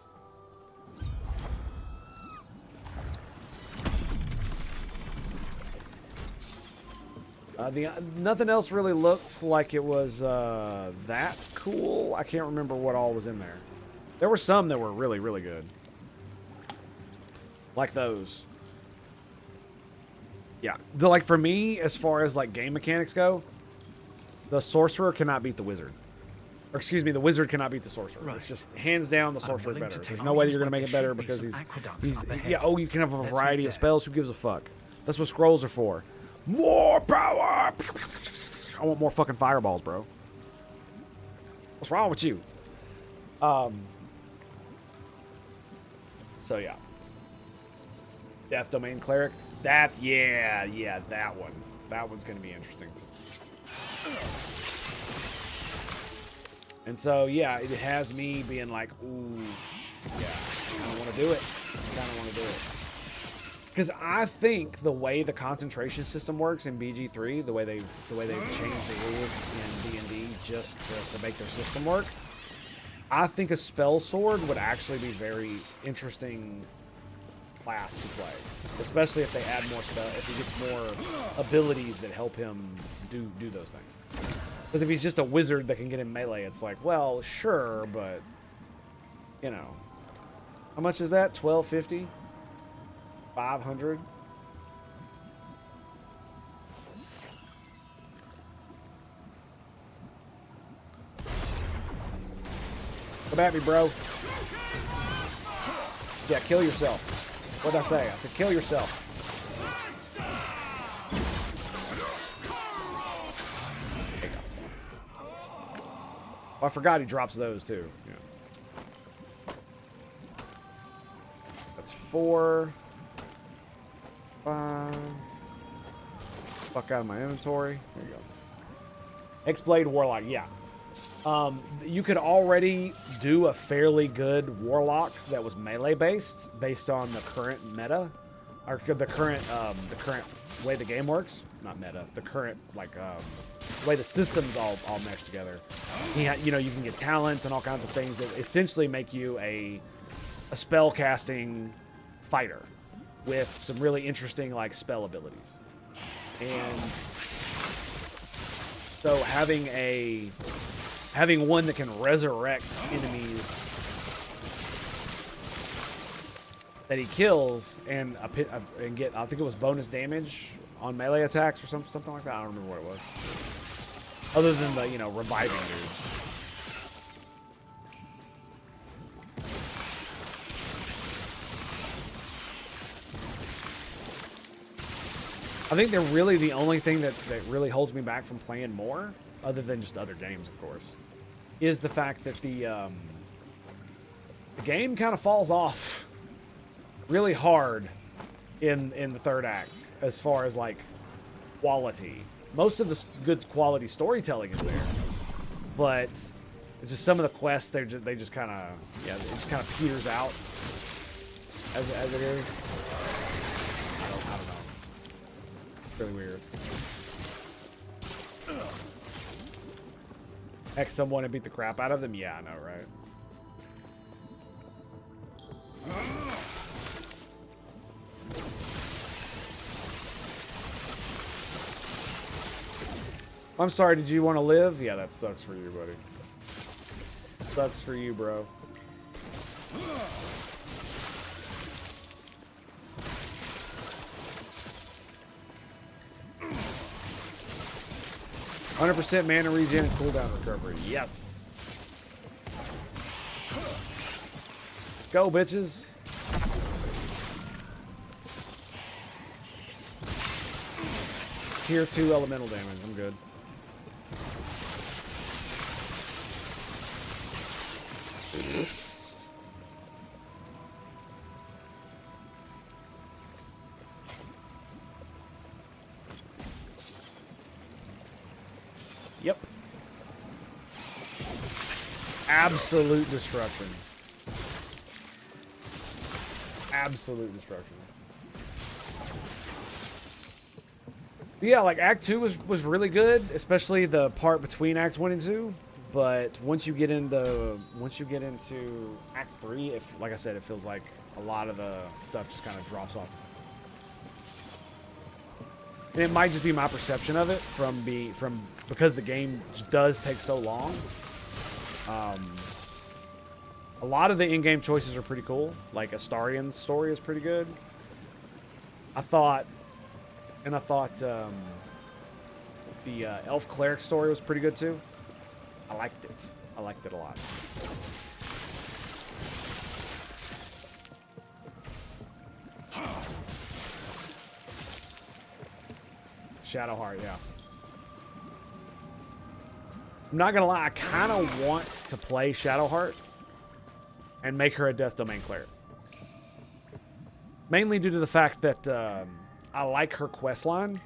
Nothing else really looked like it was that cool. I can't remember what all was in there. There were some that were really, really good. Like those. Yeah. Like for me, as far as like game mechanics go, the sorcerer cannot beat the wizard. Or excuse me, the wizard cannot beat the sorcerer. Right. It's just hands down the sorcerer better. There's no way you're going to make it better because he's yeah, oh, you can have a variety of spells. Who gives a fuck? That's what scrolls are for. More power! I want more fucking fireballs, bro. What's wrong with you? So yeah. Death Domain Cleric. That's yeah, that one. That one's gonna be interesting too. And so yeah, it has me being like, ooh, yeah, I want to to do it. I kind of want to do it. Because I think the way the concentration system works in BG3, the way they've changed the rules in D&D just to make their system work, I think a spell sword would actually be very interesting class to play, especially if they add more spell, if he gets more abilities that help him do those things. Because if he's just a wizard that can get in melee, it's like, well, sure, but you know, how much is that? 1250, 500. Come at me, bro. Yeah, kill yourself. What'd I say? I said kill yourself. Oh, I forgot he drops those too. Yeah. That's 4, 5. Fuck out of my inventory. There you go. X-Blade Warlock, yeah. You could already do a fairly good Warlock that was melee based on the current meta, or the current way the game works. Not meta, the current way the systems all mesh together. You can get talents and all kinds of things that essentially make you a spell casting fighter with some really interesting like spell abilities. And so having one that can resurrect enemies that he kills and get, I think it was bonus damage on melee attacks or something like that. I don't remember what it was. Other than the, reviving dudes. I think they're really the only thing that really holds me back from playing more, other than just other games, of course, is the fact that the game kind of falls off really hard in the third act as far as like quality. Most of the good quality storytelling is there, but it's just some of the quests they just kind of it just kind of peters out as it is. I don't know. It's really weird. X someone and beat the crap out of them? Yeah, I know, right? I'm sorry, did you want to live? Yeah, that sucks for you, buddy. Sucks for you, bro. 100% mana regen and cooldown recovery. Yes. Go, bitches. Tier 2 elemental damage. I'm good. Yep. Absolute destruction. Absolute destruction. But yeah, like Act 2 was really good, especially the part between Acts 1 and 2. But once you get into Act 3, like I said, it feels like a lot of the stuff just kind of drops off. And it might just be my perception of it because the game does take so long. A lot of the in-game choices are pretty cool. Like Astarion's story is pretty good. I thought the Elf Cleric story was pretty good too. I liked it. I liked it a lot. Shadowheart, yeah. I'm not gonna lie, I kind of want to play Shadowheart and make her a Death Domain Cleric. Mainly due to the fact that I like her questline.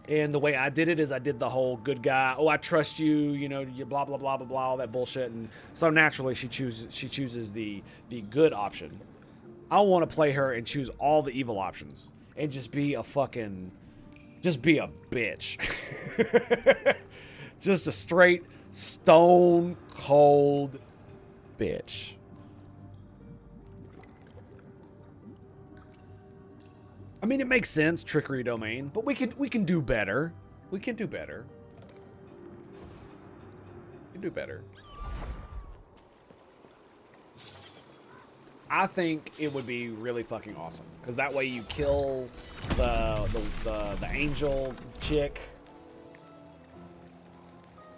And the way I did it is I did the whole good guy, oh, I trust you, you blah, blah, blah, blah, blah, all that bullshit. And so naturally she chooses the good option. I want to play her and choose all the evil options and just be a fucking, just be a bitch. Just a straight stone cold bitch. I mean, it makes sense, trickery domain, but we can do better. We can do better. We can do better. I think it would be really fucking awesome because that way you kill the angel chick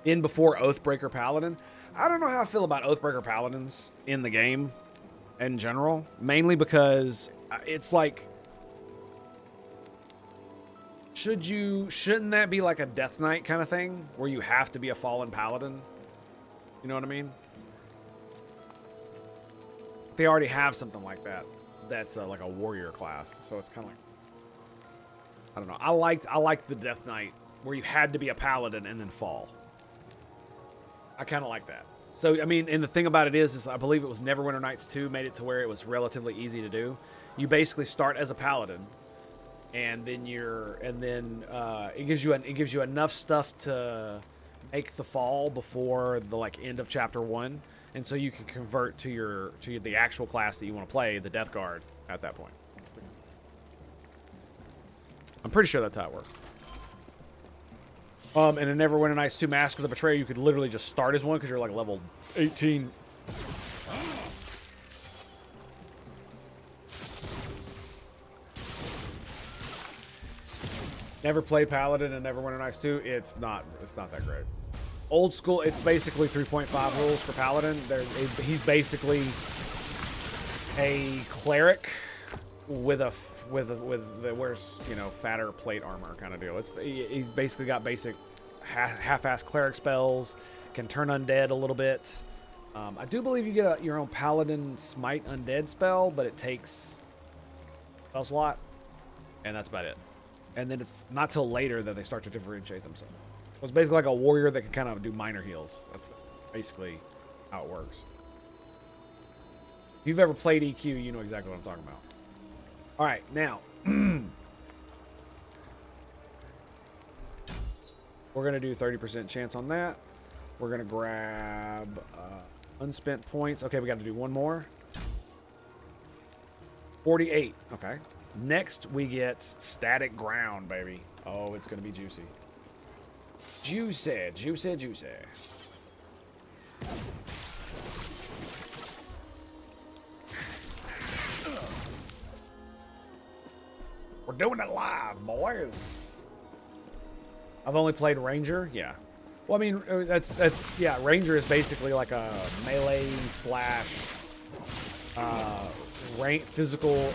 in before Oathbreaker Paladin. I don't know how I feel about Oathbreaker Paladins in the game in general, mainly because it's like, shouldn't that be like a Death Knight kind of thing where you have to be a fallen paladin? You know what I mean? They already have something like that. That's like a warrior class, so it's kind of like, I don't know. I liked the Death Knight where you had to be a paladin and then fall. I kind of like that. So I mean, and the thing about it is I believe it was Neverwinter Nights 2 made it to where it was relatively easy to do. You basically start as a paladin, and then it gives you enough stuff to make the fall before the like end of chapter 1. And so you can convert to the actual class that you want to play, the Death Guard, at that point. I'm pretty sure that's how it works. And in Neverwinter Nights 2 Mask of the Betrayer, you could literally just start as one because you're like level 18. Never played Paladin in Neverwinter Nights 2. It's not that great. Old school, it's basically 3.5 rules for Paladin. He's basically a cleric with wears, you know, fatter plate armor kind of deal. He's basically got basic half-ass cleric spells, can turn undead a little bit. I do believe you get your own Paladin Smite Undead spell, but it takes a slot, and that's about it. And then it's not till later that they start to differentiate themselves. So it's basically like a warrior that can kind of do minor heals. That's basically how it works. If you've ever played EQ, you know exactly what I'm talking about. All right, now we're going to do 30% chance on that. We're going to grab unspent points. Okay, we got to do one more. 48. Okay. Next, we get static ground, baby. Oh, it's going to be juicy. Juicy, juicy, juicy. We're doing it live, boys. I've only played Ranger. Yeah. Well, I mean, yeah. Ranger is basically like a melee slash physical,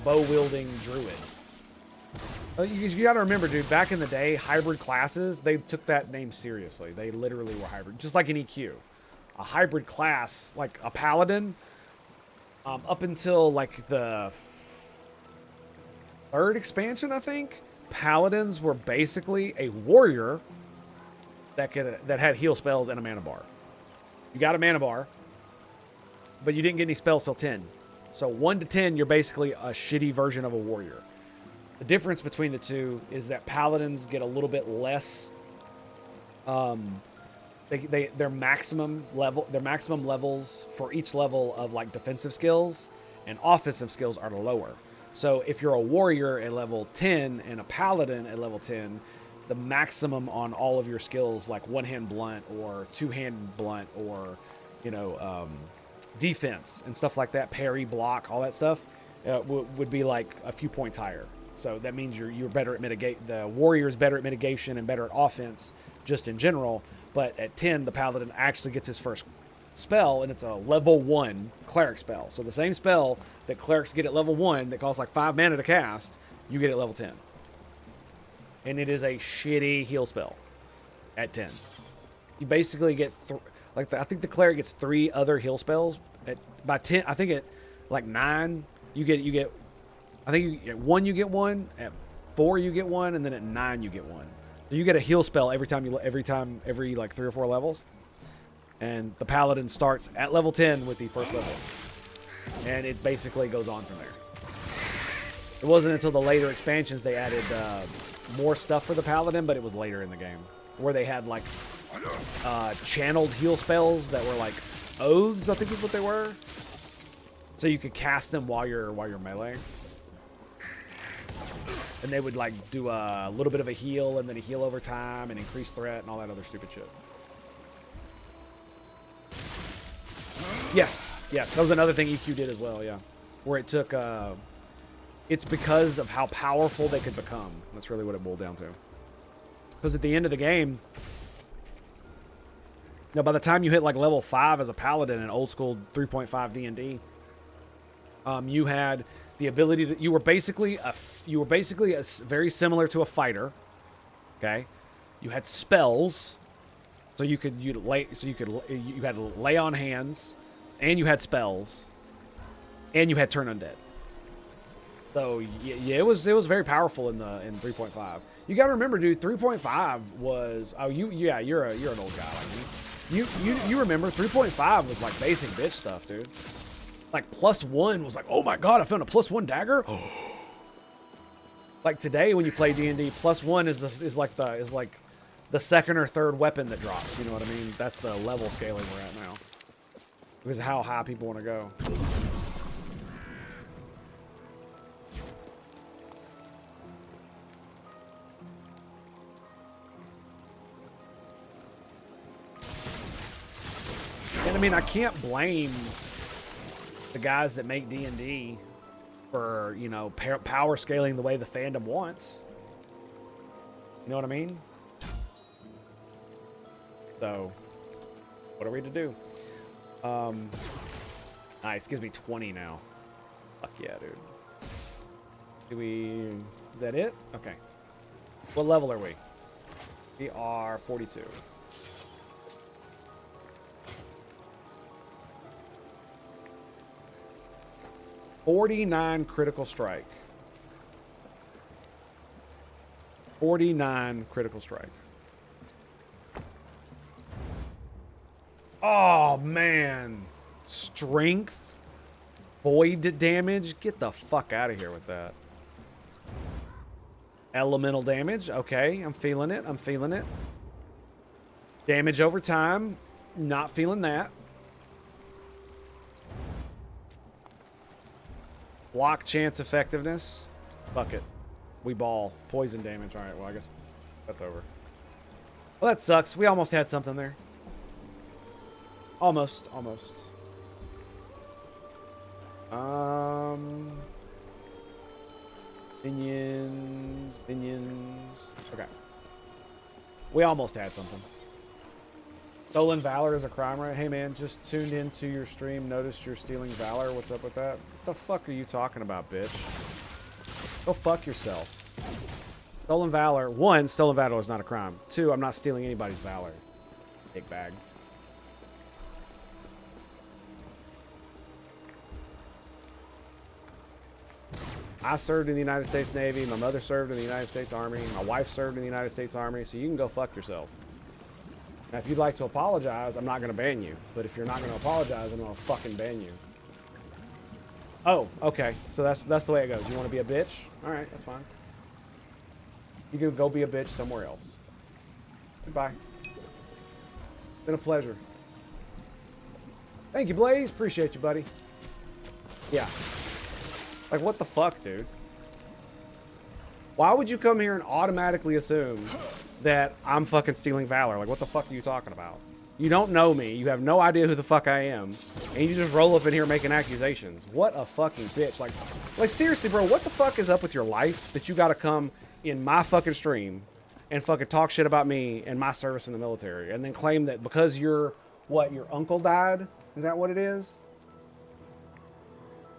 bow wielding druid. You got to remember, dude. Back in the day, hybrid classes, they took that name seriously. They literally were hybrid, just like in EQ. A hybrid class, like a paladin, up until like the third expansion, I think, paladins were basically a warrior that had heal spells and a mana bar. You got a mana bar, but you didn't get any spells till 10. So 1 to 10, you're basically a shitty version of a warrior. The difference between the two is that paladins get a little bit less. Their maximum levels for each level of like defensive skills and offensive skills are lower. So if you're a warrior at level 10 and a paladin at level 10, the maximum on all of your skills, like one-hand blunt or two-hand blunt or, defense and stuff like that, parry, block, all that stuff, would be like a few points higher. So that means you're better at mitigate. The warrior is better at mitigation and better at offense, just in general. But at 10, the paladin actually gets his first spell, and it's a level 1 cleric spell. So the same spell that clerics get at level 1 that costs like 5 mana to cast, you get at level 10. And it is a shitty heal spell at 10. You basically get I think the cleric gets 3 other heal spells. By 10, I think at like 9, you get. I think at 1 you get 1, at 4 you get 1, and then at 9 you get 1. So you get a heal spell every like 3 or 4 levels. And the paladin starts at level 10 with the first level. And it basically goes on from there. It wasn't until the later expansions they added more stuff for the Paladin, but it was later in the game. Where they had, like, channeled heal spells that were, like, oaths, I think is what they were. So you could cast them while you're melee. And they would, like, do a little bit of a heal and then a heal over time and increase threat and all that other stupid shit. Yes, yes. That was another thing EQ did as well, yeah. Where it took... it's because of how powerful they could become. That's really what it boiled down to. Because at the end of the game... Now, by the time you hit, like, level 5 as a Paladin in old school 3.5 D&D... you had the ability to, you were basically very similar to a fighter. Okay. You had spells. So you had lay on hands, and you had spells, and you had turn undead. So yeah, it was very powerful in 3.5. You got to remember, dude, 3.5 was, you're an old guy like me. You remember 3.5 was like basic bitch stuff, dude. Like +1 was like, oh my god, I found a +1 dagger. Like today when you play D&D, +1 is like the second or third weapon that drops. You know what I mean? That's the level scaling we're at now. Because of how high people want to go. And I mean, I can't blame the guys that make D&D for, you know, power scaling the way the fandom wants. You know what I mean? So, what are we to do? Nice, gives me 20 now. Fuck yeah, dude. Is that it? Okay. What level are we? We are 42. critical strike. 49 critical strike. Oh, man. Strength. Void damage. Get the fuck out of here with that. Elemental damage. Okay, I'm feeling it. I'm feeling it. Damage over time. Not feeling that. Block chance effectiveness. Fuck it. We ball. Poison damage. Alright, well, I guess that's over. Well, that sucks. We almost had something there. Almost. Minions. Okay. We almost had something. Stolen Valor is a crime, right? Hey, man, just tuned into your stream. Noticed you're stealing Valor. What's up with that? What the fuck are you talking about, bitch? Go fuck yourself. Stolen Valor. 1, Stolen Valor is not a crime. 2, I'm not stealing anybody's Valor. Dick bag. I served in the United States Navy. My mother served in the United States Army. My wife served in the United States Army. So you can go fuck yourself. Now, if you'd like to apologize, I'm not going to ban you. But if you're not going to apologize, I'm going to fucking ban you. Oh, okay. So that's the way it goes. You want to be a bitch? All right, that's fine. You can go be a bitch somewhere else. Goodbye. Been a pleasure. Thank you, Blaze. Appreciate you, buddy. Yeah. Like, what the fuck, dude? Why would you come here and automatically assume that I'm fucking stealing Valor? Like, what the fuck are you talking about? You don't know me. You have no idea who the fuck I am. And you just roll up in here making accusations. What a fucking bitch. Like seriously, bro, what the fuck is up with your life that you gotta come in my fucking stream and fucking talk shit about me and my service in the military and then claim that because your uncle died? Is that what it is?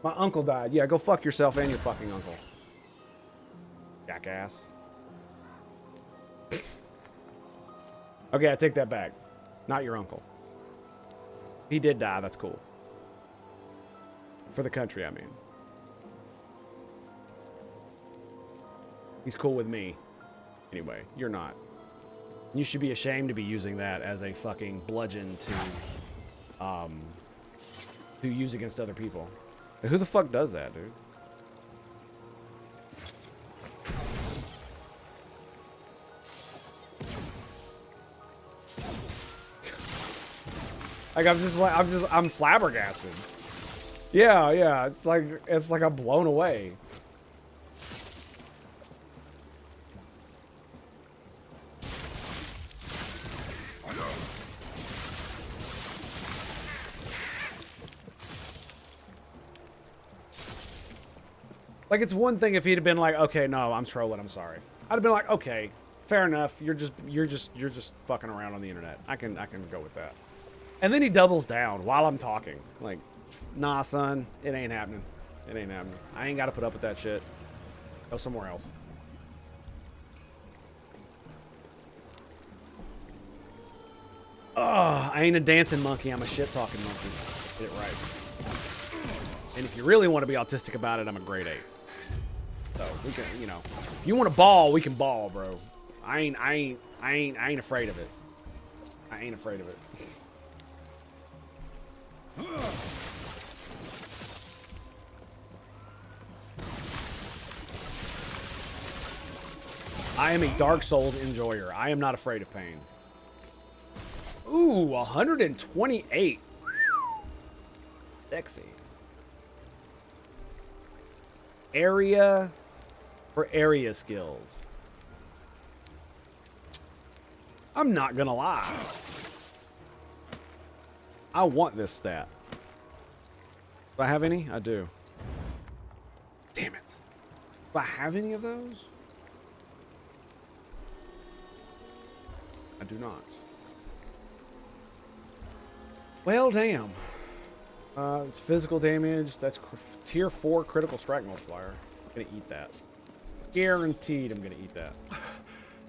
My uncle died. Yeah, go fuck yourself and your fucking uncle. Jackass. Okay, I take that back. Not your uncle. He did die. That's cool. For the country, I mean. He's cool with me. Anyway, you're not. You should be ashamed to be using that as a fucking bludgeon to use against other people. Who the fuck does that, dude? Like I'm flabbergasted. Yeah, yeah, it's like I'm blown away. Like, it's one thing if he'd have been like, okay, no, I'm trolling, I'm sorry. I'd have been like, okay, fair enough. You're just fucking around on the internet. I can go with that. And then he doubles down while I'm talking. Like, nah, son, it ain't happening. It ain't happening. I ain't got to put up with that shit. Go somewhere else. I ain't a dancing monkey. I'm a shit-talking monkey. Get it right. And if you really want to be autistic about it, I'm a grade 8. So we can, you know, if you want to ball, we can ball, bro. I ain't afraid of it. I ain't afraid of it. I am a Dark Souls enjoyer. I am not afraid of pain. Ooh, 128. Sexy. Area for area skills. I'm not gonna lie. I want this stat. Do I have any? I do. Damn it. Do I have any of those? I do not. Well, damn. It's physical damage. That's tier 4 critical strike multiplier. I'm gonna eat that. Guaranteed I'm gonna eat that.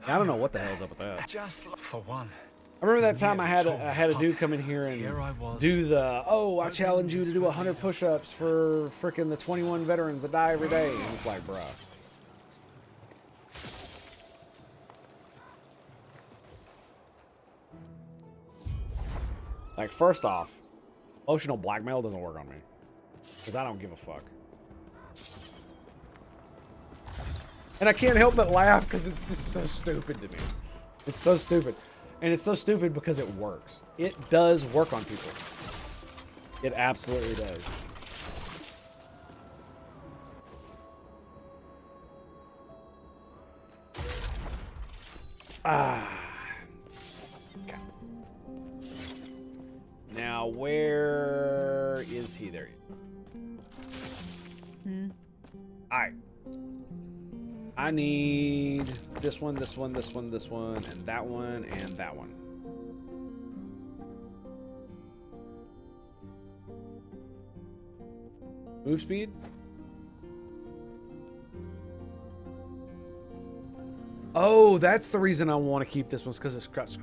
I don't know what the hell's up with that. Just for one. I remember that time I had a dude come in here and do the, oh, I challenge you to do 100 push-ups for frickin' the 21 veterans that die every day. And it's like, bruh. Like, first off, emotional blackmail doesn't work on me. Because I don't give a fuck. And I can't help but laugh because it's just so stupid to me. It's so stupid. And it's so stupid because it works. It does work on people. It absolutely does. Okay. Now, where is he? There he is. Alright. I need this one, this one, this one, this one, and that one, and that one. Move speed? Oh, that's the reason I want to keep this one, because it's got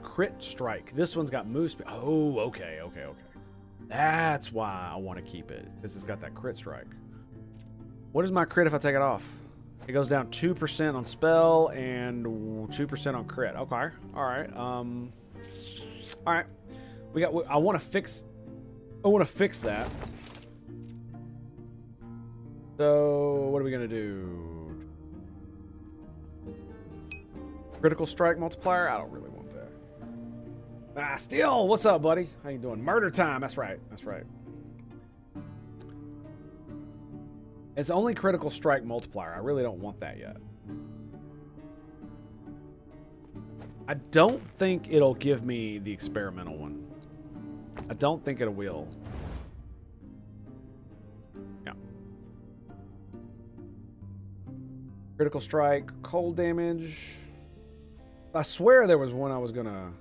crit strike. This one's got move speed. Oh, okay, okay, okay. That's why I want to keep it, because it's got that crit strike. What is my crit if I take it off? It goes down 2% on spell and 2% on crit. Okay. All right. All right. We got. I want to fix that. So what are we gonna do? Critical strike multiplier. I don't really want that. Still. What's up, buddy? How you doing? Murder time. That's right. That's right. It's only critical strike multiplier. I really don't want that yet. I don't think it'll give me the experimental one. I don't think it will. Yeah. Critical strike, cold damage. I swear there was one I was gonna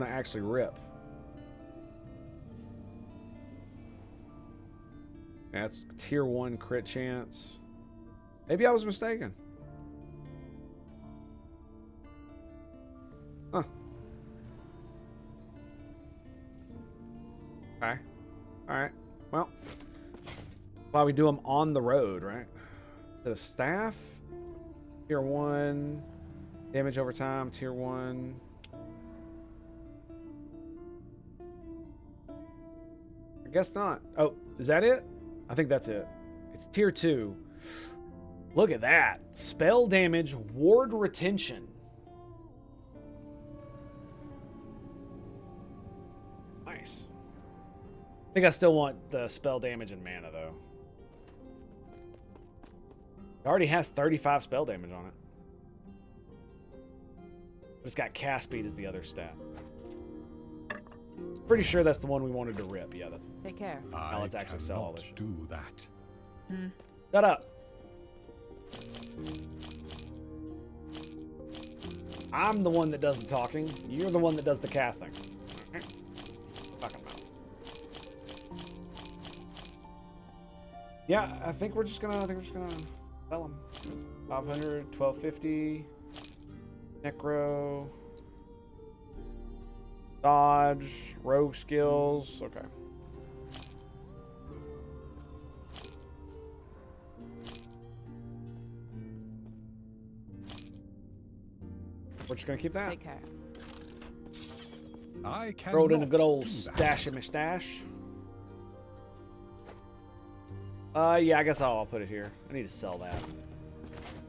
actually rip. That's tier 1 crit chance. Maybe I was mistaken. Huh. Okay. Alright. Well. Why we do them on the road, right? The staff. Tier 1. Damage over time. Tier 1. I Guess not. Oh, is that it? I think that's it. It's tier 2. Look at that. Spell damage, ward retention. Nice. I think I still want the spell damage and mana, though. It already has 35 spell damage on it. But it's got cast speed as the other stat. Pretty sure that's the one we wanted to rip. Yeah, that's. Take care. Now let's actually sell all this shit. Do that. Shut up. I'm the one that does the talking. You're the one that does the casting. Fucking mouth. Yeah, I think we're just gonna sell them. 500, 1250. Necro. Dodge, rogue skills. Okay. We're just gonna keep that. Take care. I can Throw it in a good old do that. stash in my stash. Yeah, I guess I'll put it here. I need to sell that.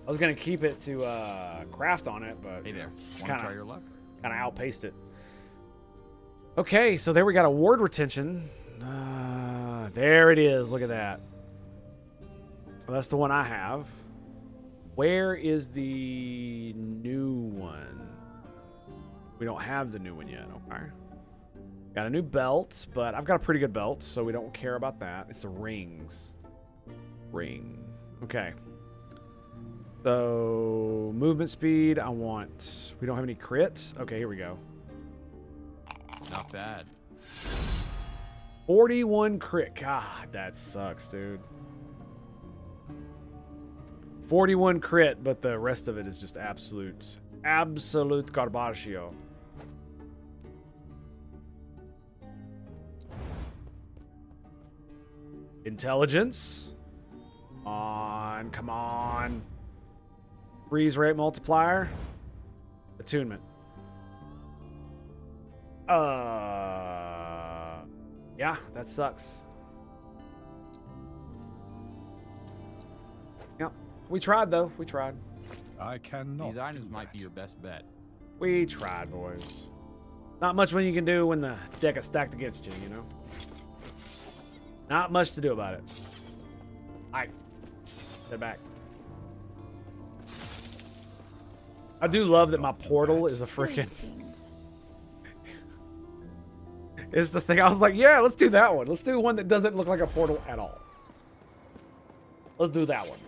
I was gonna keep it to craft on it, but Hey there. Want to try your luck? kind of outpaced it. Okay, so there we got a ward retention. There it is. Look at that. Well, that's the one I have. Where is the new one? We don't have the new one yet. Okay. Got a new belt, but I've got a pretty good belt, so we don't care about that. It's the rings. Ring. Okay. So, movement speed, I want... We don't have any crits? Okay, here we go. Not bad. 41 crit. God, that sucks, dude. 41 crit, but the rest of it is just absolute garbaggio. Intelligence. Come on. Breeze rate multiplier. Attunement. Yeah, that sucks. Yep. We tried, though. We tried. I cannot. These items do might be that. your best bet. We tried, boys. Not much when you can do when the deck is stacked against you, you know? Not much to do about it. Alright. Head back. I do love that my portal is a freaking... is the thing. I was like, yeah, let's do that one. Let's do one that doesn't look like a portal at all. Let's do that one.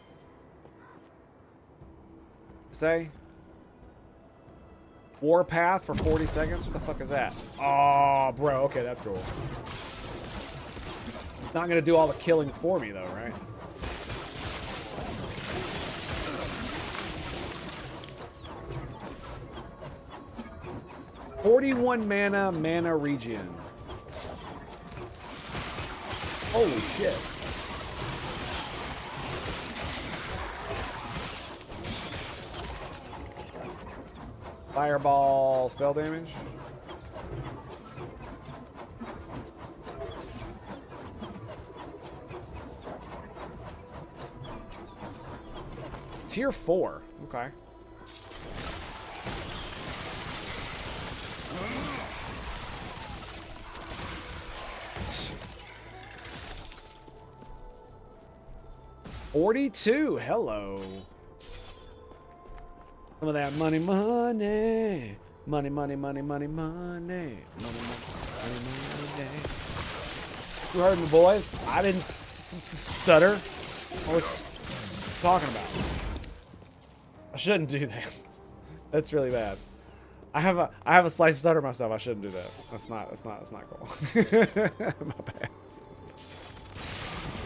Say. Warpath for 40 seconds? What the fuck is that? Oh, bro. Okay, that's cool. It's not going to do all the killing for me, though, right? $41 mana regen. Holy shit. Fireball spell damage. It's tier 4. Okay. $42. Hello. Some of that money. Money, money, money, money, money. You heard me, boys. I didn't stutter. What was talking about? I shouldn't do that. That's really bad. I have a slight stutter myself. I shouldn't do that. That's not cool. My bad.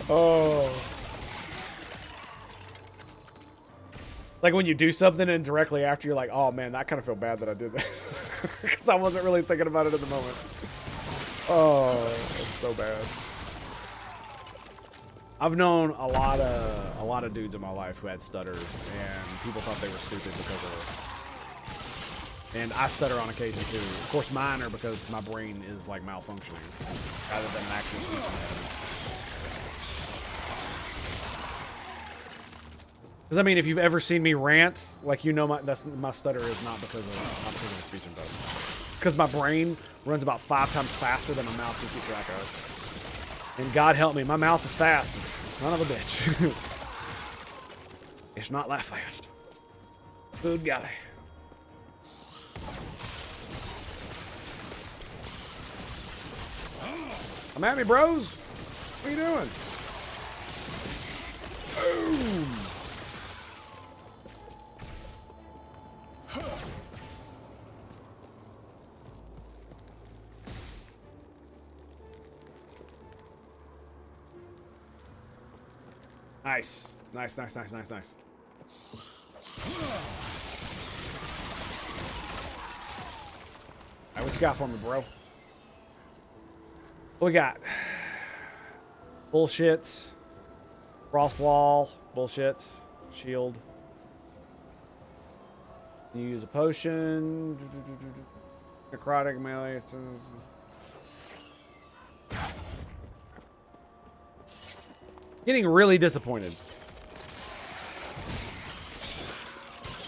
Oh. Like when you do something and directly after you're like, oh man, I kind of feel bad that I did that. Because I wasn't really thinking about it at the moment. Oh, it's so bad. I've known a lot of dudes in my life who had stutters, and people thought they were stupid because of it. And I stutter on occasion too. Of course, mine are because my brain is like malfunctioning. rather than an actual speech impediment. Because I mean, if you've ever seen me rant, like you know, my stutter is not because of a speech impediment. It's because my brain runs about 5 times faster than my mouth can keep track of. And God help me, my mouth is fast. Son of a bitch. It's not that fast. Good guy. Come at me, bros. What are you doing? Boom. Nice. Nice, nice, nice, nice, nice. Alright, what you got for me, bro? What we got? Bullshit. Frost wall. Bullshit. Shield. You use a potion. Necrotic melee. Getting really disappointed.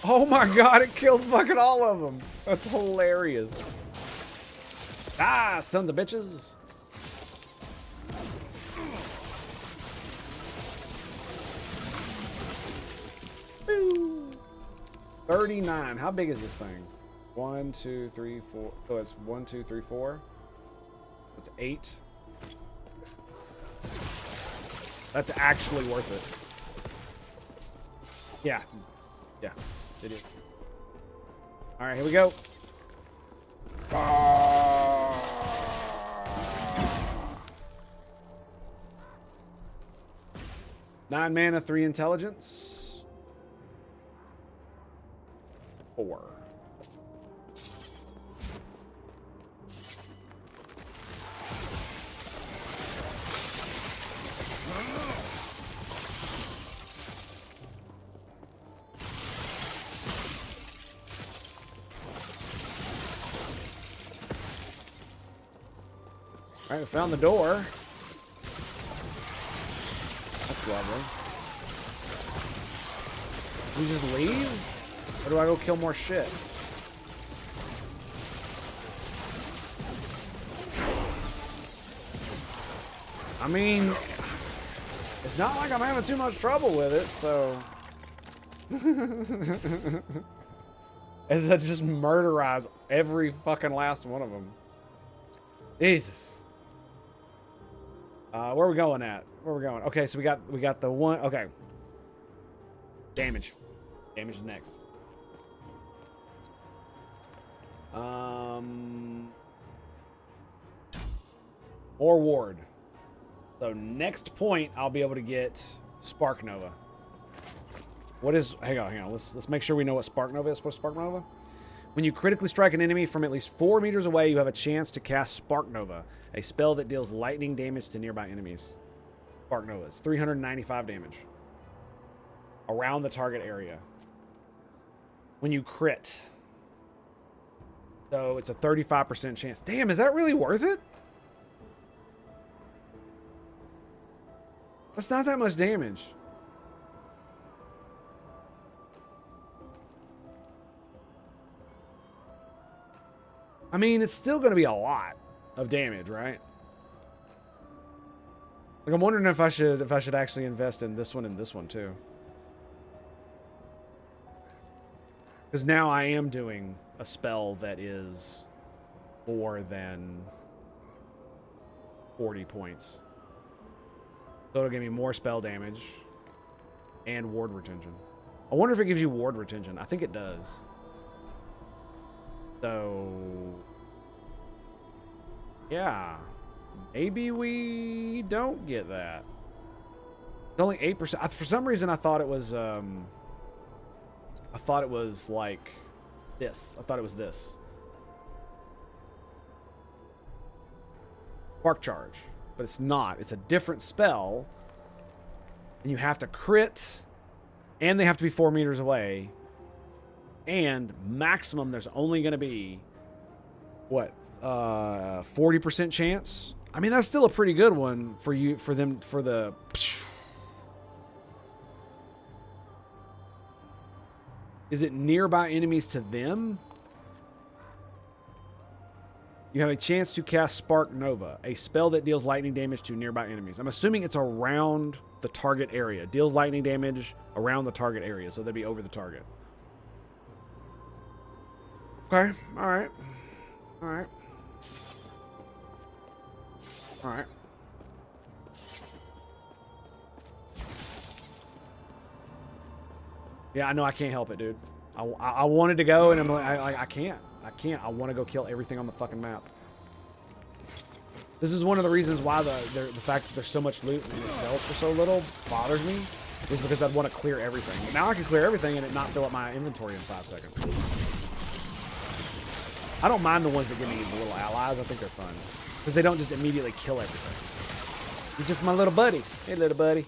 Oh my god, it killed fucking all of them. That's hilarious. Ah, sons of bitches. Woo. 39. How big is this thing? 1, 2, 3, 4. Oh, it's 1, 2, 3, 4. It's 8. That's actually worth it. Yeah. Yeah, it is. All right, here we go. 9 mana, 3 intelligence. 4. All right, we found the door. That's lovely. Do we just leave? Or do I go kill more shit? I mean, it's not like I'm having too much trouble with it, so... As I just murderize every fucking last one of them. Jesus. Where are we going at? Where are we going? Okay, so we got the one. Okay. Damage. Damage is next. More ward. So next point, I'll be able to get Spark Nova. What is? Hang on. Let's make sure we know what Spark Nova is. What's Spark Nova? When you critically strike an enemy from at least 4 meters away, you have a chance to cast Spark Nova, a spell that deals lightning damage to nearby enemies. Spark Nova is 395 damage around the target area. When you crit. So it's a 35% chance. Damn, is that really worth it? That's not that much damage. I mean, it's still going to be a lot of damage, right? Like, I'm wondering if I should actually invest in this one and this one too. Because now I am doing a spell that is more than 40 points. So it'll give me more spell damage and ward retention. I wonder if it gives you ward retention. I think it does. So, yeah, maybe we don't get that. It's only 8%. For some reason, I thought it was like this. I thought it was this. Spark Charge, but it's not. It's a different spell, and you have to crit, and they have to be 4 meters away. And maximum, there's only going to be, what, 40% chance? I mean, that's still a pretty good one for you, for them, for the... Is it nearby enemies to them? You have a chance to cast Spark Nova, a spell that deals lightning damage to nearby enemies. I'm assuming it's around the target area. Deals lightning damage around the target area, so they'd be over the target. Okay, alright. Alright. Alright. Yeah, I know I can't help it, dude. I wanted to go, and I'm like, I can't. I can't. I want to go kill everything on the fucking map. This is one of the reasons why the fact that there's so much loot and it sells for so little bothers me, is because I'd want to clear everything. But now I can clear everything and it not fill up my inventory in 5 seconds. I don't mind the ones that give me the little allies. I think they're fun. Because they don't just immediately kill everything. He's just my little buddy. Hey, little buddy.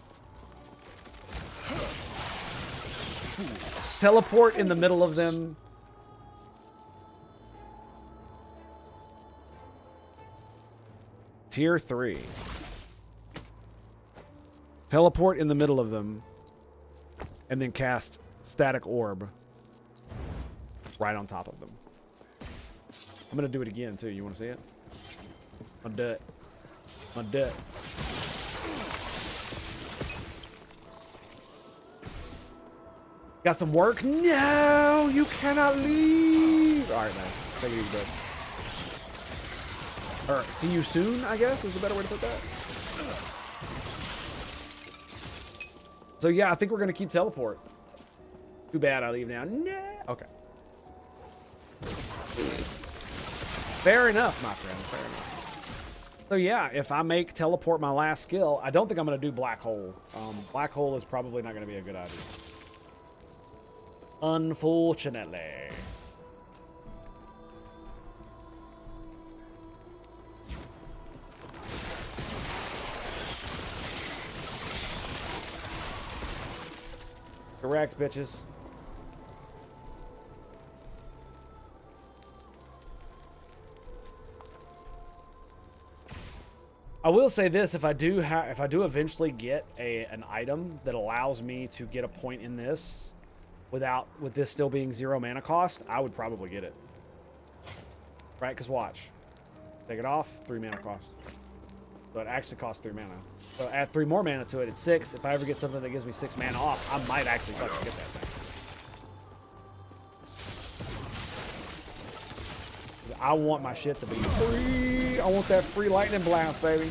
Teleport in the middle of them. Tier 3. Teleport in the middle of them. And then cast Static Orb right on top of them. I'm going to do it again, too. You want to see it? I'm dead. I'm dead. Got some work? No! You cannot leave! Alright, man. Take it easy, bud. Or, see you soon, I guess, is a better way to put that. So, yeah, I think we're going to keep teleport. Too bad I leave now. Nah. Okay. Fair enough, my friend. Fair enough. So, yeah, if I make teleport my last skill, I don't think I'm going to do black hole. Black hole is probably not going to be a good idea. Unfortunately. Correct, bitches. I will say this: if I do eventually get an item that allows me to get a point in this, with this still being 0 mana cost, I would probably get it. Right? Because watch, take it off, 3 mana cost. So it actually costs 3 mana. So add 3 more mana to it, it's 6. If I ever get something that gives me 6 mana off, I might actually fucking get that thing. I want my shit to be free. I want that free lightning blast, baby.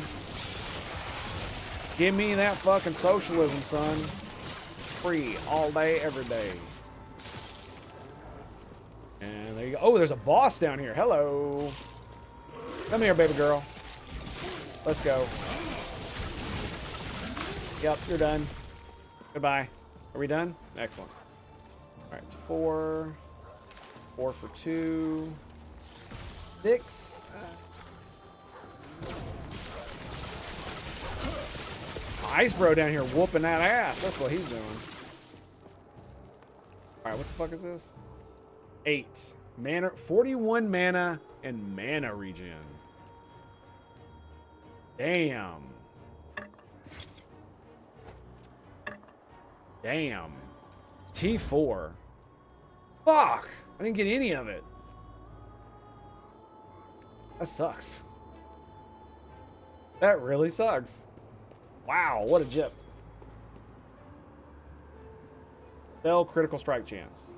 Give me that fucking socialism, son. Free all day, every day. And there you go. Oh, there's a boss down here. Hello. Come here, baby girl. Let's go. Yep, you're done. Goodbye. Are we done? Excellent. All right, it's 4. 4 for 2. 6. Ice bro down here whooping that ass. That's what he's doing. All right, what the fuck is this? 8 mana, 41 mana, and mana regen. Damn. Damn. T4. Fuck! I didn't get any of it. That sucks. That really sucks. Wow, what a jip. Spell critical strike chance.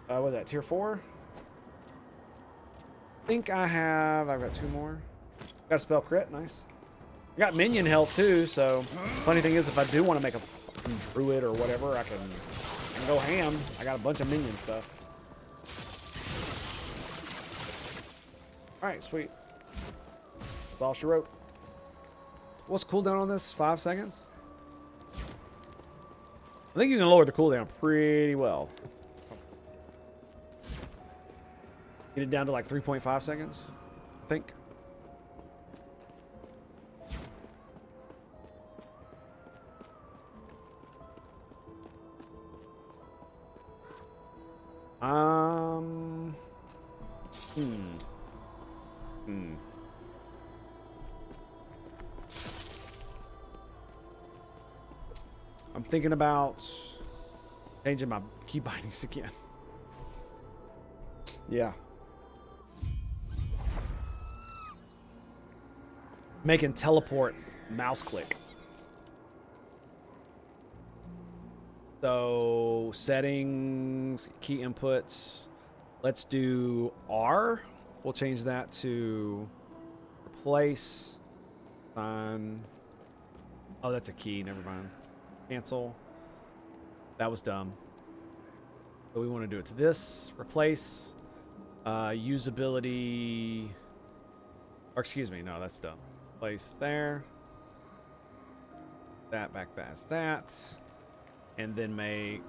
What was that, tier 4? I think I've got 2 more. Got a spell crit, nice. I got minion health too, so funny thing is if I do want to make a fucking druid or whatever, I can go ham. I got a bunch of minion stuff. Alright, sweet. That's all she wrote. What's the cooldown on this? 5 seconds? I think you can lower the cooldown pretty well. Get it down to like 3.5 seconds, I think. I'm thinking about changing my key bindings again. Yeah. Making teleport mouse click. So settings, key inputs. Let's do R. We'll change that to replace. Sign. Oh, that's a key. Never mind. Cancel. That was dumb. So we want to do it to this. Replace. Usability. Or excuse me. No, that's dumb. Place there. That back as that. And then make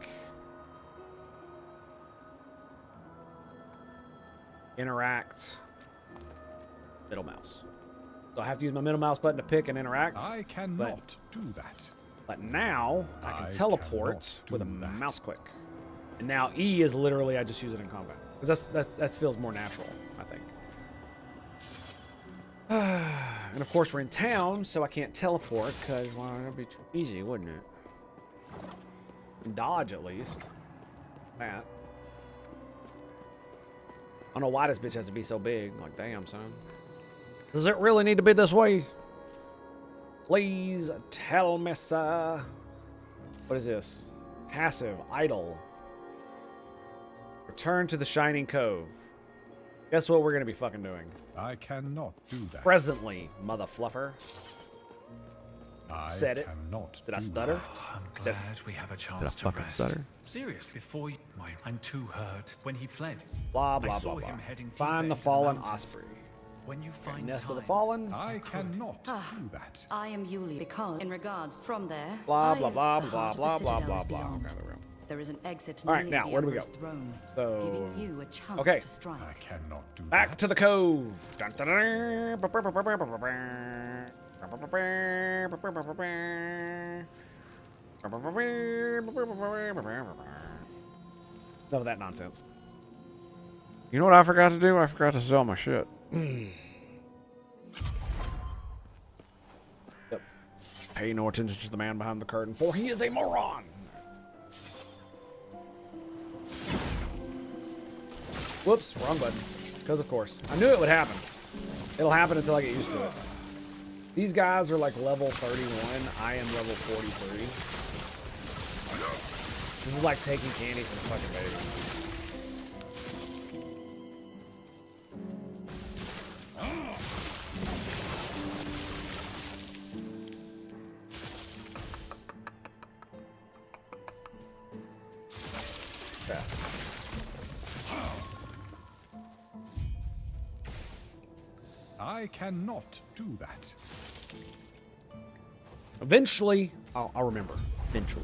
interact middle mouse. So I have to use my middle mouse button to pick and interact. I cannot do that. But now I can teleport cannot with a do that. mouse click. And now E is literally I just use it in combat. Because that feels more natural, I think. And of course we're in town, so I can't teleport because well, that'd be too easy, wouldn't it? And dodge at least. That. I don't know why this bitch has to be so big. Like, damn, son. Does it really need to be this way? Please tell me, sir. What is this? Passive, idle. Return to the Shining Cove. Guess what we're going to be fucking doing? I cannot do that. Presently, mother fluffer. I Said it. cannot Did I do stutter? that. I'm glad we have a chance to fucking rest. stutter? Seriously, before you... I'm too hurt. When he fled, Blah, I blah, saw blah, blah. him heading Find deeper the into fallen mountains. osprey. When you find Nest of time, the fallen. I cannot do that. I am Yuli because, in regards from there, Blah, I blah, have blah, the blah, heart of the blah, blah, Citadel blah, is blah. beyond. Okay, there we go. There is an exit All right, near now, the where do we Emperor's go? throne, So- giving you a chance Okay. to strike. I cannot do Back that. to the cove. Dun, dun, dun. None of that nonsense. You know what I forgot to do? I forgot to sell my shit. Yep. Pay no attention to the man behind the curtain, for he is a moron. Whoops, wrong button. Because of course. I knew it would happen. It'll happen until I get used to it. These guys are like level 31. I am level 43. This is like taking candy from a fucking baby. Yeah. I cannot do that. Eventually, I'll remember. Eventually.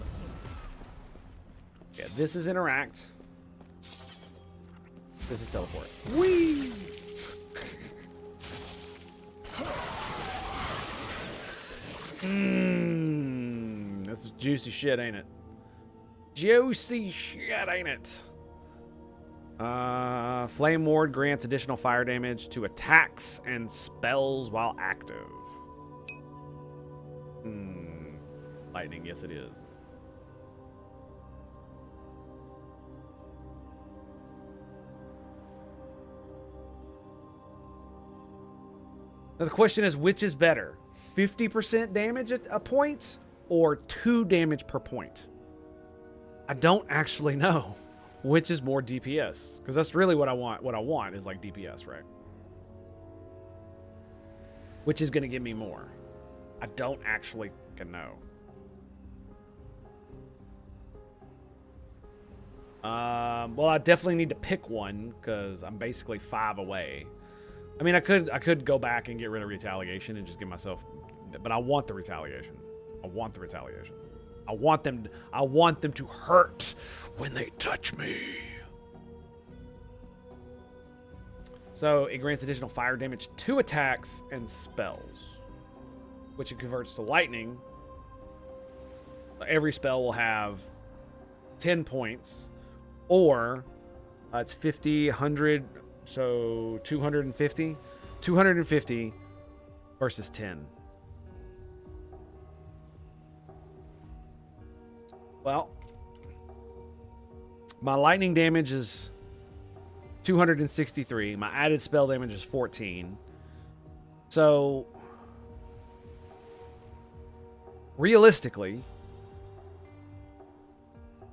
Yeah, this is interact. This is teleport. Whee! That's juicy shit, ain't it? Juicy shit, ain't it? Flame Ward grants additional fire damage to attacks and spells while active. Lightning, yes it is. Now the question is, which is better? 50% damage at a point or 2 damage per point? I don't actually know which is more DPS, because that's really what I want. What I want is like DPS, right? Which is going to give me more? I don't actually know. Well, I definitely need to pick one because I'm basically 5 away. I mean, I could go back and get rid of retaliation and just give myself, but I want the retaliation. I want the retaliation. I want them to hurt when they touch me. So it grants additional fire damage to attacks and spells, which it converts to lightning. Every spell will have 10 points, or it's 50, 100, so 250. 250 versus 10. Well, my lightning damage is 263. My added spell damage is 14. So, realistically,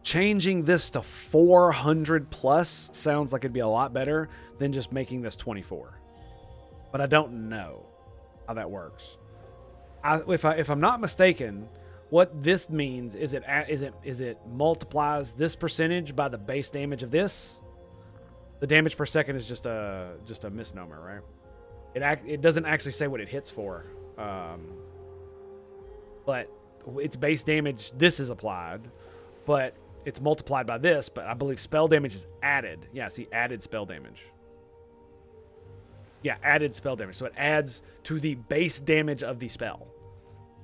changing this to 400 plus sounds like it'd be a lot better than just making this 24. But I don't know how that works. If I'm not mistaken, what this means is it multiplies this percentage by the base damage of this. The damage per second is just a misnomer, right? It doesn't actually say what it hits for, but its base damage. This is applied, but it's multiplied by this. But I believe spell damage is added. Yeah, see, added spell damage. Yeah, added spell damage. So it adds to the base damage of the spell,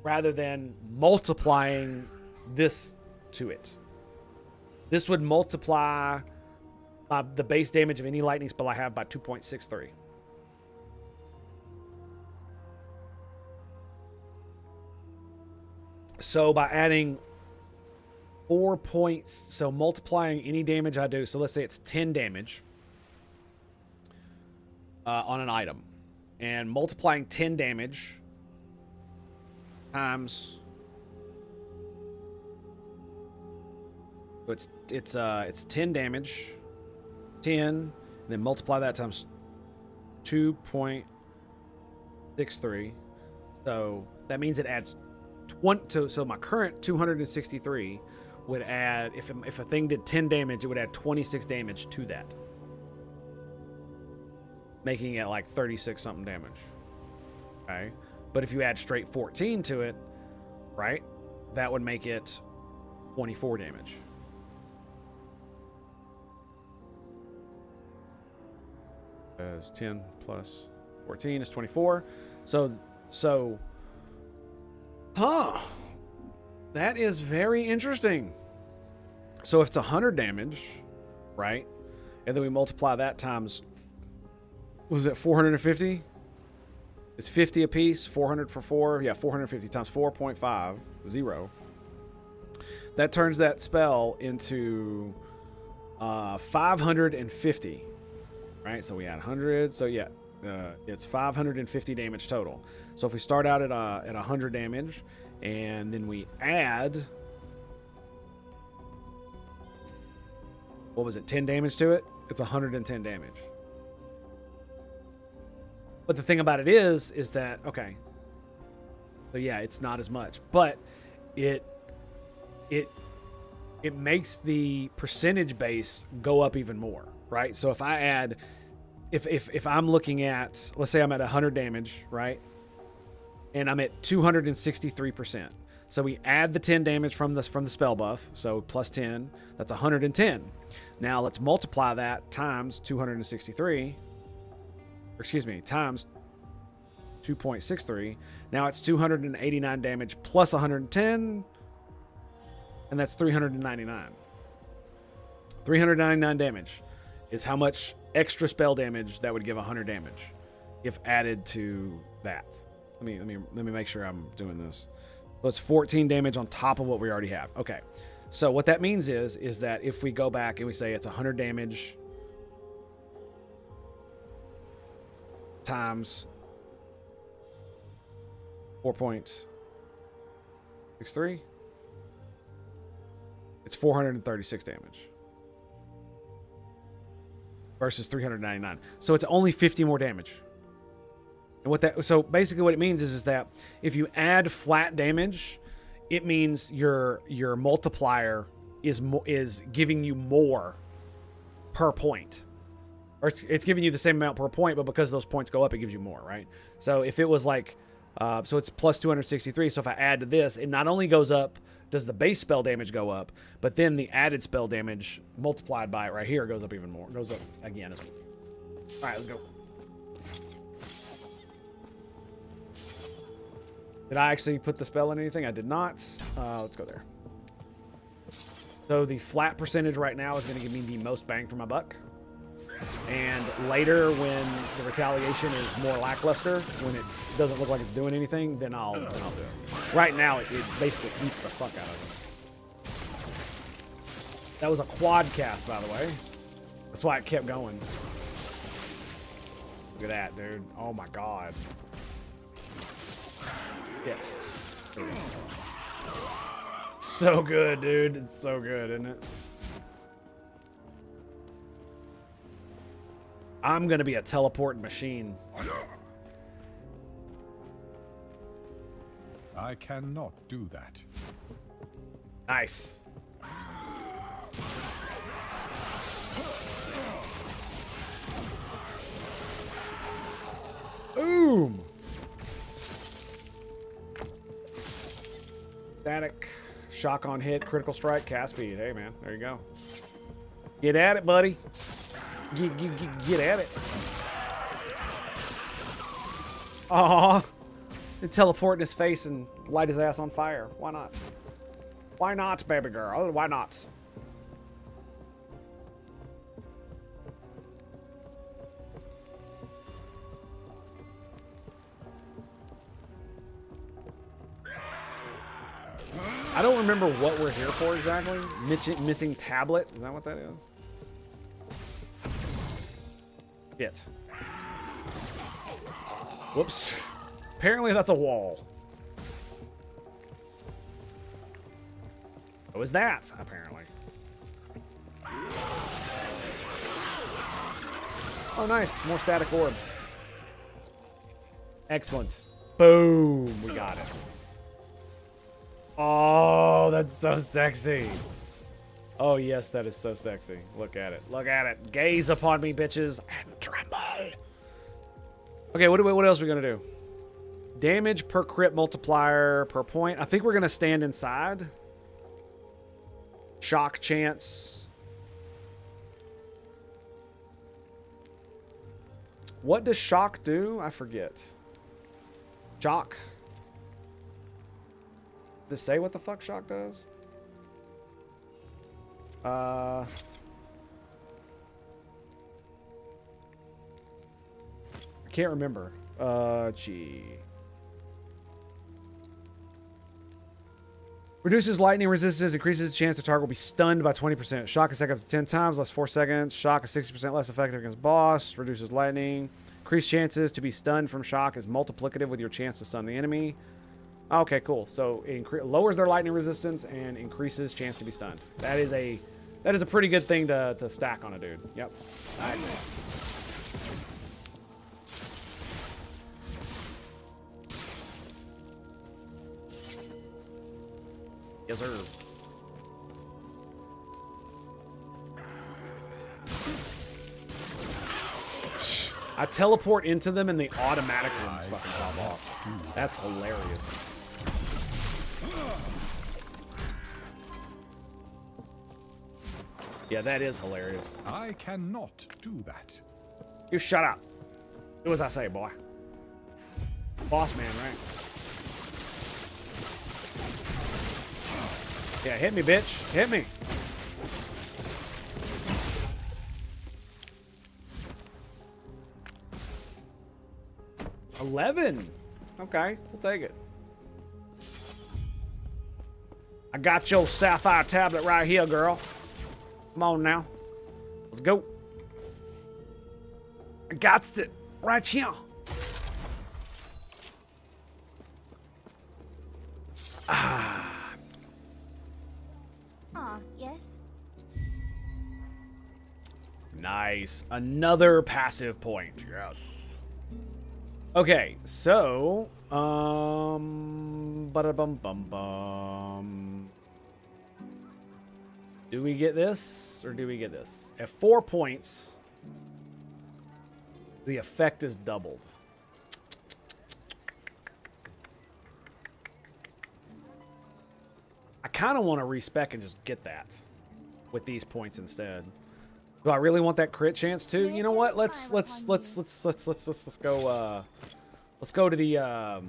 rather than multiplying this to it. This would multiply the base damage of any lightning spell I have by 2.63. So by adding 4 points, so multiplying any damage I do, so let's say it's 10 damage on an item, and multiplying 10 damage times, so it's 10 damage, 10, and then multiply that times 2.63. So that means it adds 20. So my current 263 would add, if a thing did 10 damage, it would add 26 damage to that, making it like 36 something damage. Okay. But if you add straight 14 to it, right, that would make it 24 damage. As 10 plus 14 is 24. So, that is very interesting. So if it's 100 damage, right, and then we multiply that times, was it 450? It's 50 a piece, 400 for 4. Yeah, 450 times 4.50. That turns that spell into 550. Right? So we add 100. So yeah, it's 550 damage total. So if we start out at 100 damage, and then we add, what was it, 10 damage to it? It's 110 damage. But the thing about it is that, okay, so yeah, it's not as much, but it makes the percentage base go up even more, right? So if I add, if I'm looking at, let's say I'm at 100 damage, right? And I'm at 263%. So we add the 10 damage from the spell buff, so plus 10, that's 110. Now let's multiply that times 263. Excuse me, times 2.63. Now it's 289 damage plus 110, and that's 399. 399 damage is how much extra spell damage that would give 100 damage if added to that. Let me make sure I'm doing this. So it's 14 damage on top of what we already have. Okay. So what that means is that if we go back and we say it's 100 damage times 4.63, it's 436 damage versus 399. So it's only 50 more damage. And so basically what it means is that if you add flat damage, it means your multiplier is giving you more per point. Or it's giving you the same amount per point, but because those points go up, it gives you more, right? So if it was like, so it's plus 263. So if I add to this, it not only goes up, does the base spell damage go up, but then the added spell damage multiplied by it right here goes up even more. Goes up again. All right, let's go. Did I actually put the spell in anything? I did not. Let's go there. So the flat percentage right now is going to give me the most bang for my buck. And later, when the retaliation is more lackluster, when it doesn't look like it's doing anything, then I'll do it. Right now, it basically eats the fuck out of That was a quad cast, by the way. That's why it kept going. Look at that, dude. Oh my god. Shit. So good, dude. It's so good, isn't it? I'm gonna be a teleporting machine. I cannot do that. Nice. Boom. Static. Shock on hit. Critical strike. Cast speed. Hey, man. There you go. Get at it, buddy. Get at it. Aw. And teleport in his face and light his ass on fire. Why not? Why not, baby girl? Why not? I don't remember what we're here for exactly. Missing tablet. Is that what that is? Shit. Whoops. Apparently that's a wall. What was that, apparently? Oh, nice. More static orb. Excellent. Boom. We got it. Oh, that's so sexy. Oh, yes, that is so sexy. Look at it. Look at it. Gaze upon me, bitches, and tremble. Okay, what else are we going to do? Damage per crit multiplier per point. I think we're going to stand inside. Shock chance. What does shock do? I forget. Shock. Does it say what the fuck shock does? I can't remember. Gee. Reduces lightning resistance, increases the chance the target will be stunned by 20%. Shock is up to 10 times, lasts 4 seconds. Shock is 60% less effective against boss. Reduces lightning. Increased chances to be stunned from shock is multiplicative with your chance to stun the enemy. Okay, cool. So it lowers their lightning resistance and increases chance to be stunned. That is a pretty good thing to stack on a dude. Yep. I agree. Yes, sir. I teleport into them and they automatically fucking pop off. That's hilarious. Yeah, that is hilarious. I cannot do that. You shut up. Do as I say, boy. Boss man, right? Yeah, hit me, bitch. Hit me. $11. Okay, we'll take it. I got your sapphire tablet right here, girl. Come on now. Let's go. I got it right here. Ah, yes. Nice. Another passive point. Yes. Okay, so ba-da-bum-bum-bum. Do we get this or do we get this? At 4 points, the effect is doubled. I kind of want to respec and just get that with these points instead. Do I really want that crit chance too? You know what? Let's go. Let's go to the.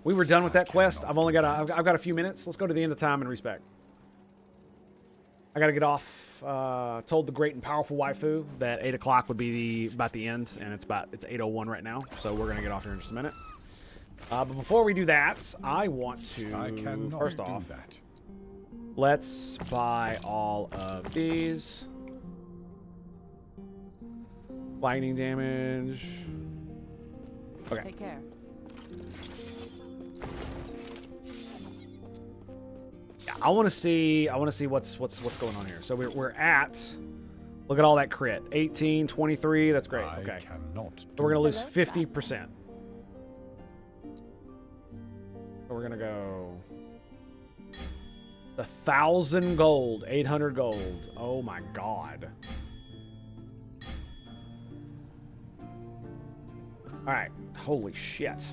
We were done with that quest. I've got a few minutes. Let's go to the end of time and respec. I gotta get off. Told the great and powerful waifu that 8 o'clock would be about the end, and it's 8:01 right now. So we're gonna get off here in just a minute. But before we do that, I want to first off Let's buy all of these. Lightning damage. Okay. Take care. Yeah, I want to see what's going on here. So we're at, look at all that crit. 18, 23, that's great. Okay. Cannot So we're going to lose Hello, 50%. So we're going to go 1,000 gold, 800 gold. Oh my god. All right. Holy shit.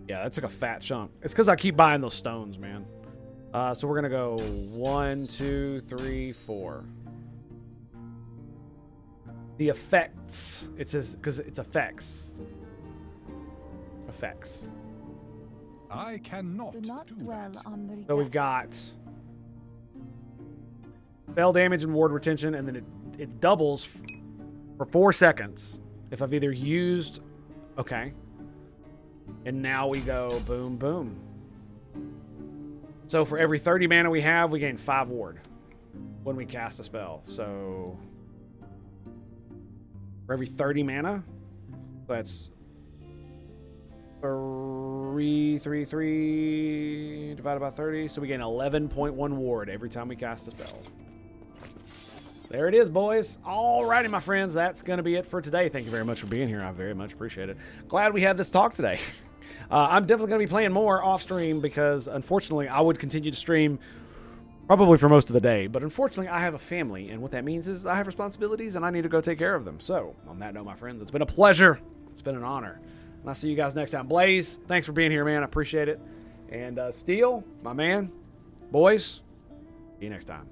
Yeah, that took a fat chunk. It's because I keep buying those stones, man. So we're going to go 1, 2, 3, 4. The effects. It says, because it's effects. Effects. I cannot Do not do dwell that. on the So we've got spell damage and ward retention, and then it doubles for 4 seconds if I've either used. Okay. And now we go boom, boom. So for every 30 mana we have, we gain 5 ward when we cast a spell. So for every 30 mana, that's 3 divided by 30. So we gain 11.1 ward every time we cast a spell. There it is, boys. Alrighty, my friends. That's going to be it for today. Thank you very much for being here. I very much appreciate it. Glad we had this talk today. I'm definitely going to be playing more off stream because, unfortunately, I would continue to stream probably for most of the day. But unfortunately, I have a family, and what that means is I have responsibilities, and I need to go take care of them. So, on that note, my friends, it's been a pleasure. It's been an honor. And I'll see you guys next time. Blaze, thanks for being here, man. I appreciate it. And Steel, my man, boys, see you next time.